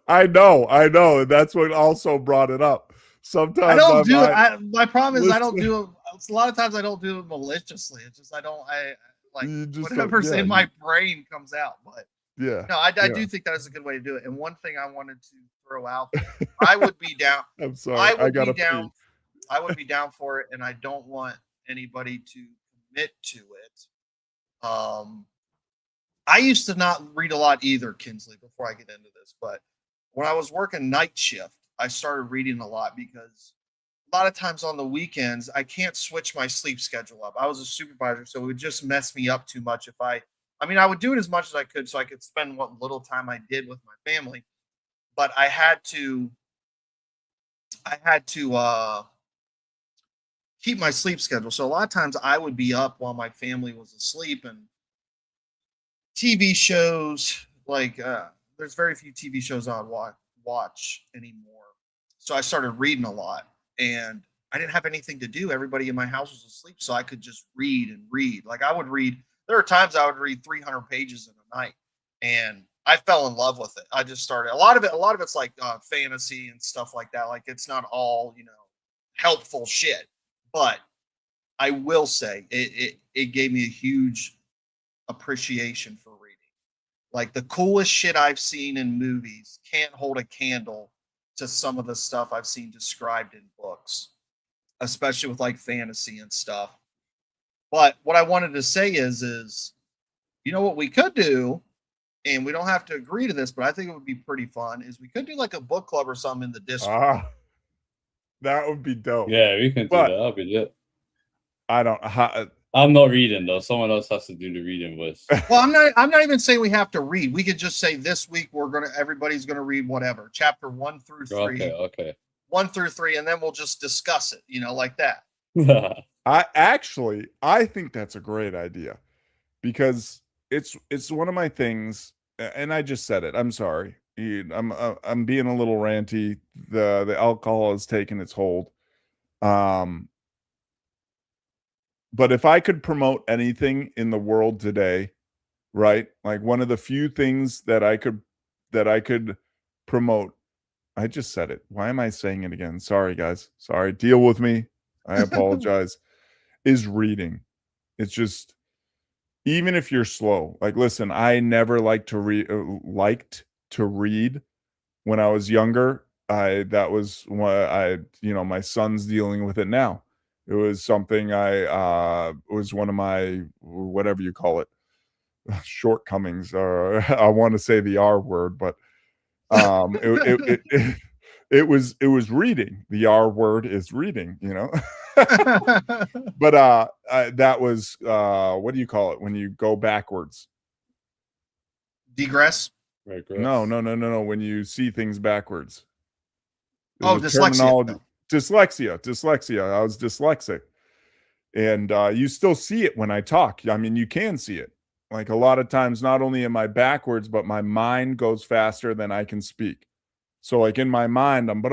I know. That's what also brought it up. Sometimes I don't do it. My problem is I don't listen. do it. A lot of times I don't do it maliciously. It's just I like You just don't- whatever's yeah, in my brain comes out. But yeah. no, I yeah. do think that is a good way to do it. And one thing I wanted to throw out, I would be down. I'm sorry. I I would gotta be down. pee. I would be down for it, and I don't want anybody to commit to it. I used to not read a lot either, Kinsley, before I get into this, but when I was working night shift, I started reading a lot because a lot of times on the weekends, I can't switch my sleep schedule up. I was a supervisor, so it would just mess me up too much if I mean, I would do it as much as I could so I could spend what little time I did with my family, but I had to keep my sleep schedule. So a lot of times I would be up while my family was asleep, and TV shows like there's very few TV shows I would watch anymore. So I started reading a lot, and I didn't have anything to do. Everybody in my house was asleep, so I could just read and read. Like I would read. There are times I would read 300 pages in a night, and I fell in love with it. I just started. A lot of it's like fantasy and stuff like that. Like it's not all helpful shit, but I will say it gave me a huge appreciation for reading. Like the coolest shit I've seen in movies can't hold a candle to some of the stuff I've seen described in books, especially with like fantasy and stuff. But what I wanted to say is what we could do, and we don't have to agree to this, but I think it would be pretty fun, is we could do like a book club or something in the Discord. That would be dope. Yeah, we can do But- that. That'll be lit. I don't. I'm not reading though. Someone else has to do the reading voice. Well, I'm not even saying we have to read. We could just say this week everybody's gonna read whatever, chapter 1 through 3. Okay. 1 through 3, and then we'll just discuss it, like that. I think that's a great idea, because it's one of my things, and I just said it. I'm sorry. I'm being a little ranty. The alcohol has taken its hold. But if I could promote anything in the world today, right? Like one of the few things that I could promote. I just said it. Why am I saying it again? Sorry, guys. Sorry. Deal with me. I apologize. Is reading. It's just, even if you're slow. Like, listen, I never liked to read when I was younger. That was what my son's dealing with it now. It was something was one of my, whatever you call it, shortcomings, or I want to say the R word, but it was reading. The R word is reading, but that was what do you call it when you go backwards? Digress. No. When you see things backwards. There's dyslexia. Dyslexia. I was dyslexic, and you still see it when I talk. I mean, you can see it. Like a lot of times, not only am I backwards, but my mind goes faster than I can speak. So like in my mind, I'm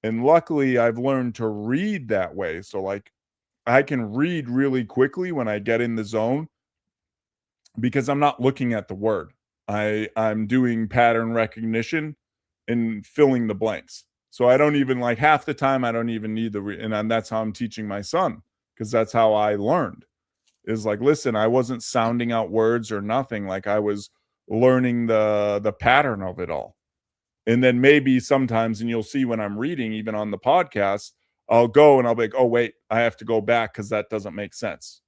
and luckily I've learned to read that way. So like I can read really quickly when I get in the zone, because I'm not looking at the word. I'm doing pattern recognition and filling the blanks. So I don't even, like, half the time I don't even need and that's how I'm teaching my son, because that's how I learned. Is like, listen, I wasn't sounding out words or nothing. Like I was learning the pattern of it all. And then maybe sometimes, and you'll see when I'm reading, even on the podcast, I'll go and I'll be like, oh, wait, I have to go back because that doesn't make sense.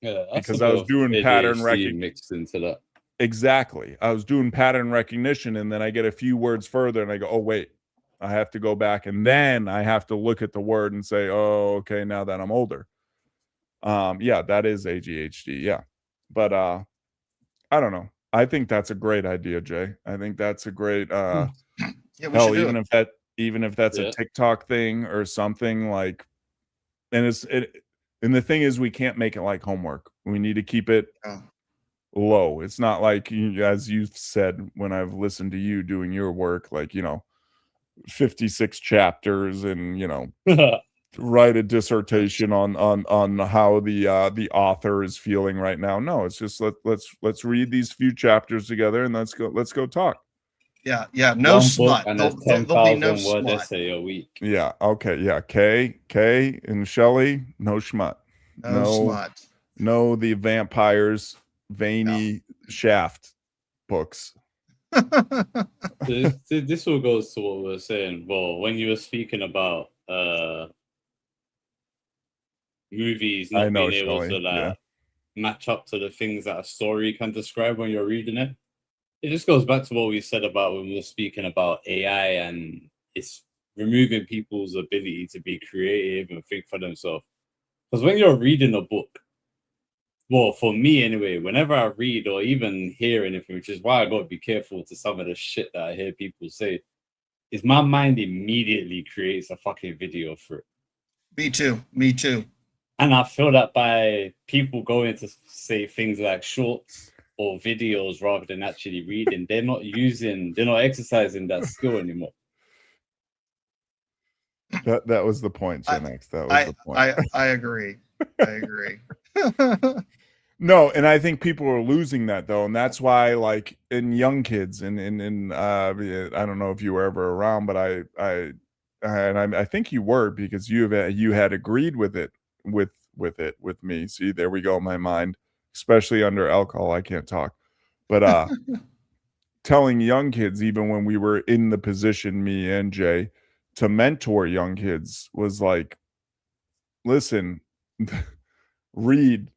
Yeah, that's Because a I bit was of doing pattern ADHD recognition. mixed into that. Exactly. I was doing pattern recognition, and then I get a few words further and I go, oh, wait, I have to go back. And then I have to look at the word and say, oh, okay, now that I'm older. Yeah, that is ADHD. Yeah. But I don't know. I think that's a great idea, Jay. I think that's a great Yeah, we hell, should do even it. if that's Yeah. a TikTok thing or something, like, and and the thing is, we can't make it like homework. We need to keep it Yeah. low. It's not like, as you've said when I've listened to you doing your work, like, 56 chapters and, write a dissertation on how the author is feeling right now. No, it's just let's read these few chapters together and let's go talk. Yeah. No One book smut. and There'll a be no 10,000 word smut. essay a week. Yeah. Okay. Yeah. Kay and Shelley, no schmut. No smut. No, the vampires, veiny shaft books. This all goes to what we were saying. Well, when you were speaking about movies I not know, being able to Shelley, yeah. match up to the things that a story can describe when you're reading it. It just goes back to what we said about when we were speaking about AI, and it's removing people's ability to be creative and think for themselves. Because when you're reading a book, well, for me anyway, whenever I read or even hear anything, which is why I got to be careful to some of the shit that I hear people say, is my mind immediately creates a fucking video for it. Me too. And I feel that by people going to say things like shorts or videos rather than actually reading, they're not exercising that skill anymore. That was the point, Gen X. That was the point. I agree. I agree. No, and I think people are losing that though, and that's why, like, in young kids, and I don't know if you were ever around, but I think you were, because you had agreed with it with me. See, there we go, my mind, especially under alcohol, I can't talk, but telling young kids, even when we were in the position, me and Jay, to mentor young kids, was like, listen, read.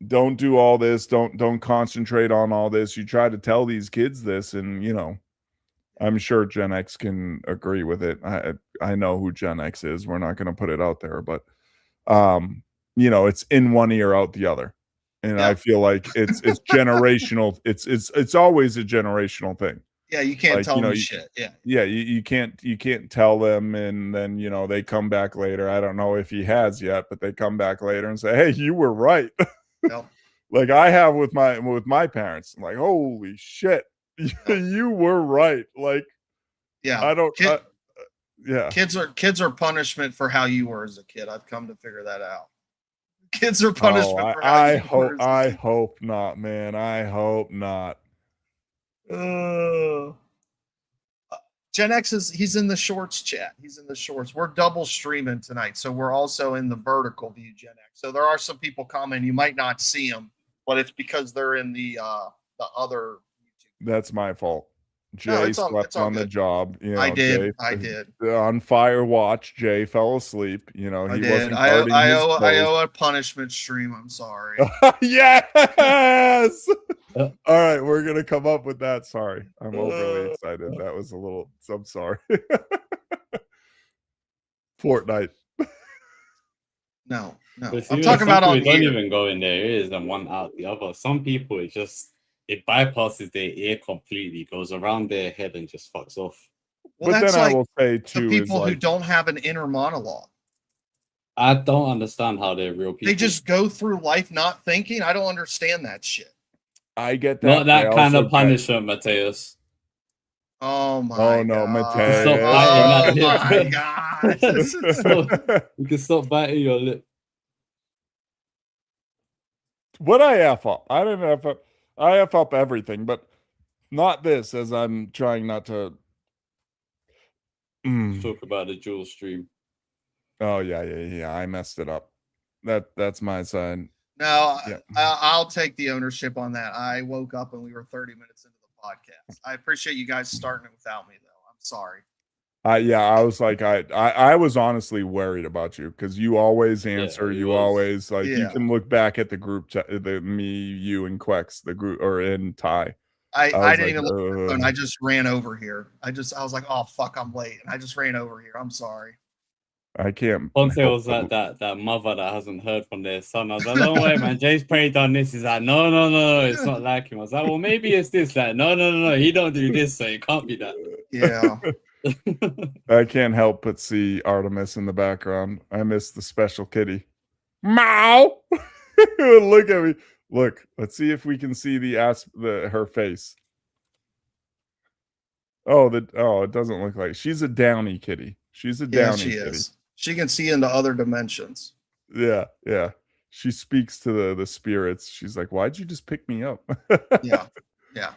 Don't do all this. Don't concentrate on all this. You try to tell these kids this, and I'm sure Gen X can agree with it. I know who Gen X is. We're not going to put it out there, but it's in one ear, out the other, and I feel like it's generational. It's always a generational thing. Yeah, you can't tell them shit. Yeah, you can't tell them, and then they come back later. I don't know if he has yet, but they come back later and say, "Hey, you were right." No. Like I have with my parents. I'm like, holy shit, you were right. Like, yeah, I don't. Yeah, kids are punishment for how you were as a kid. I've come to figure that out. Kids are punishment for how you were. I hope not, man. I hope not. Gen X he's in the shorts chat. He's in the shorts. We're double streaming tonight, so we're also in the vertical view Gen X. So there are some people commenting. You might not see them, but it's because they're in the other YouTube. That's my fault. Jay slept on the job. I did. I did. On fire watch, Jay fell asleep. He wasn't guarding his post. I owe a punishment stream. I'm sorry. Yes. All right, we're gonna come up with that. Sorry, I'm overly excited. That was a little. I'm sorry. Fortnite. No. But I'm talking about on don't even go in their ears and one out the other. Some people it bypasses their ear completely, goes around their head and just fucks off. Well, but that's then like I will say too, the people who don't have an inner monologue. I don't understand how they're real people. They just go through life not thinking. I don't understand that shit. I get that. Not that kind of punishment, Mateus. Oh my! Oh no, Mateus! Oh my god! You can stop biting your lip. What I F up? I didn't F up. I F up everything, but not this, as I'm trying not to talk about the dual stream. Oh yeah. I messed it up. That's my side. No, yeah. I'll take the ownership on that. I woke up and we were 30 minutes into the podcast. I appreciate you guys starting it without me, though. I'm sorry. I was like, I was honestly worried about you because you always answer. he You was. always like. You Yeah. can look back at the group chat, me, you, and Quex, the group, or in Ty. I was didn't even look at my phone. "Ugh." I just ran over here. I was like, oh fuck, I'm late, and I just ran over here. I'm sorry. I can't. Ponte help was but- like that mother that hasn't heard from their son. I was like, don't worry, man. Jay's probably done this. He's like, no, it's not like him. I was like, well, maybe it's this. Like, no, he don't do this, so it can't be that. Yeah. I can't help but see Artemis in the background. I miss the special kitty. Meow. Look at me. Look. Let's see if we can see her face. Oh, it doesn't look like she's a downy kitty. She's a Yeah, downy she kitty. is. She can see into other dimensions. Yeah. She speaks to the spirits. She's like, "Why'd you just pick me up?" Yeah.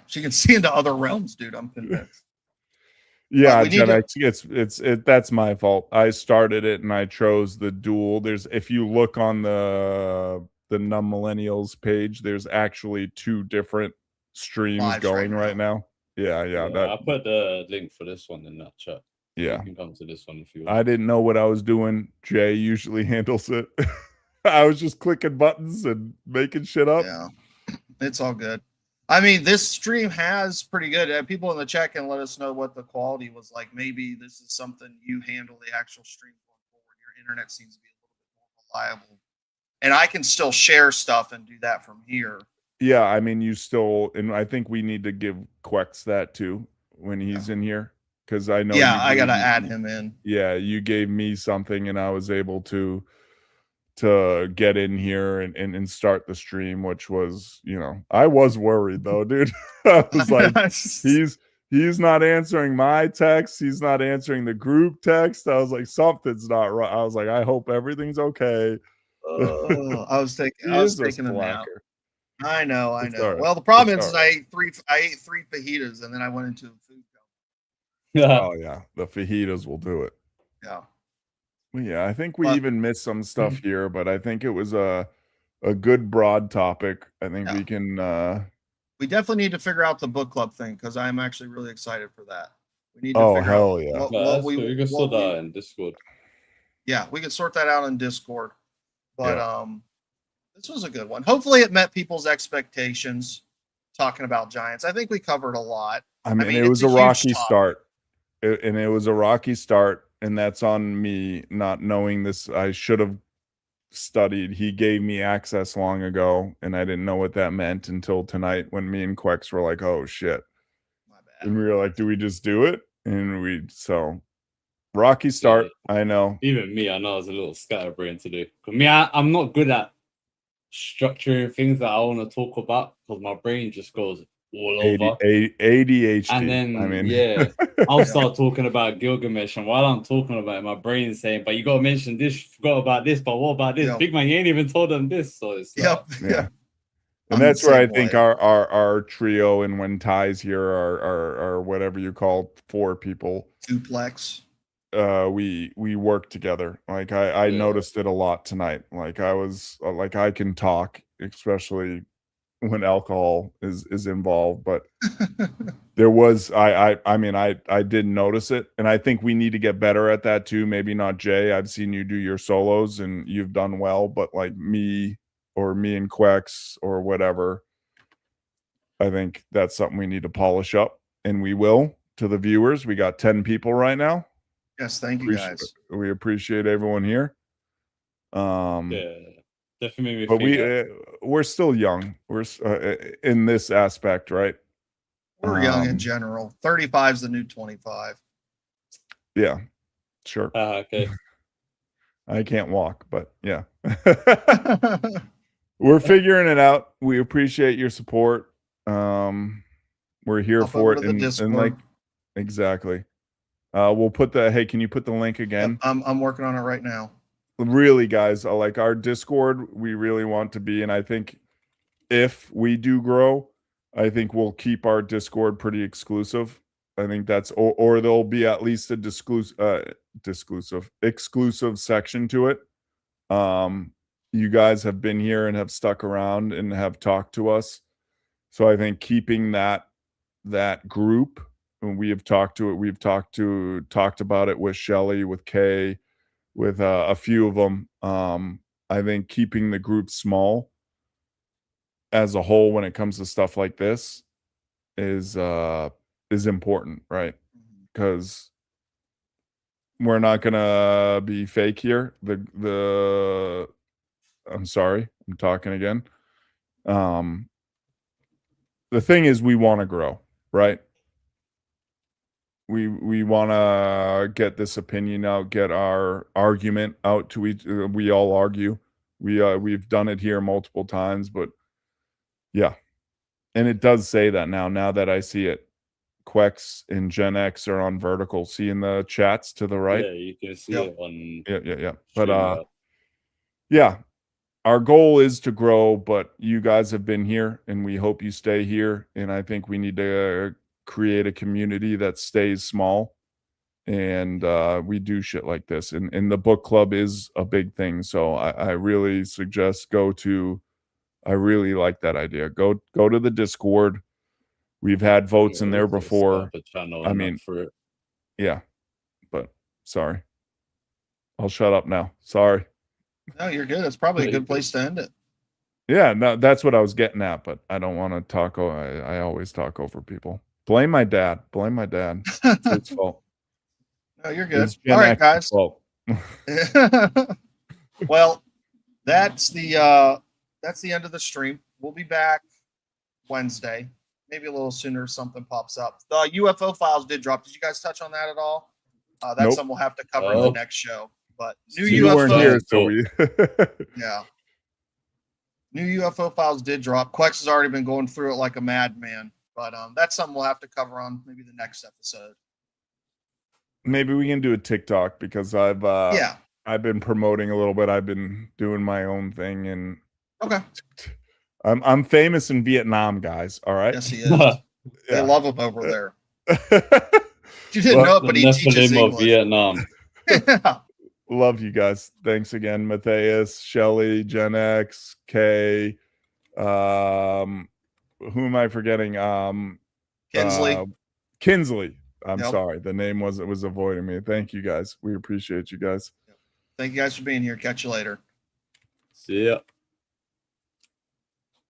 She can see into other realms, dude. I'm convinced. Yeah, we need Gen X, that's my fault. I started it and I chose the dual. If you look on the Numb Millennials page, there's actually 2 different streams Lives going right right now. Yeah. I put the link for this one in that chat. Yeah. You can come to this one if you want. I didn't know what I was doing. Jay usually handles it. I was just clicking buttons and making shit up. Yeah. It's all good. I mean, this stream has pretty good. People in the chat can let us know what the quality was like. Maybe this is something you handle the actual stream going forward. Your internet seems to be a little bit more reliable. And I can still share stuff and do that from here. Yeah, I mean, and I think we need to give Quex that too when he's in here. Because I know. Yeah, I got to add him in. Yeah, you gave me something and I was able to get in here and start the stream, which was, I was worried though, dude. I was like, he's not answering my text, he's not answering the group text. I was like, something's not right. I was like, I hope everything's okay. I was taking a nap. I know. Right. Well, the problem is I ate three fajitas and then I went into a food coma. Oh yeah, the fajitas will do it. Yeah. Well, yeah, I think we even missed some stuff here, but I think it was a good broad topic. I think we can. We definitely need to figure out the book club thing because I'm actually really excited for that. We need to Oh figure hell out yeah! We can sort that out in Discord. Yeah, we can sort that out in Discord. But this was a good one. Hopefully, it met people's expectations. Talking about giants, I think we covered a lot. I mean it was a rocky start, and it was a rocky start. And that's on me not knowing this. I should have studied. He gave me access long ago, and I didn't know what that meant until tonight when me and Quex were like, "Oh shit!" My bad. And we were like, "Do we just do it?" And so rocky start. Yeah. I know. Even me, I know I was a little scatterbrained today. I'm not good at structuring things that I want to talk about because my brain just goes all over. ADHD. And then, I'll start talking about Gilgamesh. And while I'm talking about it, my brain's saying, but you got to mention this, you forgot about this, but what about this? Big man, you ain't even told them this. So it's yeah. And that's where I think our trio and when Ty's here are whatever you call 4 people. Duplex. We work together. Like I noticed it a lot tonight. Like I can talk, especially when alcohol is involved, but there was I mean I didn't notice it, and I think we need to get better at that too. Maybe not Jay. I've seen you do your solos and you've done well, but like me and Quex or whatever, I think that's something we need to polish up, and we will. To the viewers, we got 10 people right now. Yes, thank you guys. We appreciate everyone here. Definitely. But we're still young. We're in this aspect, right? We're young in general. 35 is the new 25. Yeah, sure. Okay. I can't walk, but yeah. We're figuring it out. We appreciate your support. We're here for it. And like, exactly. We'll put can you put the link again? Yep, I'm working on it right now. Really, guys, like our Discord, we really want to be, and I think if we do grow, I think we'll keep our Discord pretty exclusive. I think that's or there'll be at least a exclusive section to it. You guys have been here and have stuck around and have talked to us, so I think keeping that group and we have talked to it. We've talked about it with Shelly, with Kay, with a few of them. I think keeping the group small as a whole when it comes to stuff like this is important, right? Because we're not gonna be fake here. I'm sorry, I'm talking again. The thing is, we want to grow, right? We want to get this opinion out, get our argument out to each. We all argue. We've done it here multiple times, but yeah, and it does say that now that I see it. Quex and Gen X are on vertical. See in the chats to the right. Yeah, you can see Yep. it on. Yeah. But StreamYard. yeah, our goal is to grow, but you guys have been here and we hope you stay here. And I think we need to create a community that stays small and we do shit like this. And the book club is a big thing. So I really suggest I really like that idea. Go to the Discord. We've had votes in there Just before. start the channel I and mean, look for it. yeah, but sorry. I'll shut up now. Sorry. No, you're good. It's probably a Yeah, good you're place to end it. Yeah, no, that's what I was getting at, but I don't want to talk. I always talk over people. Blame my dad. Blame my dad. It's his fault. No, you're good. It's Gen All right, X's guys. fault. Well, that's the end of the stream. We'll be back Wednesday, maybe a little sooner if something pops up. The UFO files did drop. Did you guys touch on that at all? That's Nope. something we'll have to cover in the next show. But new You weren't UFO, here, so we. yeah. New UFO files did drop. Quex has already been going through it like a madman. But that's something we'll have to cover on maybe the next episode. Maybe we can do a TikTok because I've been promoting a little bit. I've been doing my own thing, and Okay. I'm famous in Vietnam, guys. All right. Yes, he is. They love him over there. You didn't know it, but he teaches Nephilim of English. Vietnam. Love you guys. Thanks again, Matthias, Shelly, Gen X, K. Who am I forgetting? Kinsley. Kinsley. I'm Yep. sorry. The name was avoiding me. Thank you guys. We appreciate you guys. Thank you guys for being here. Catch you later. See ya.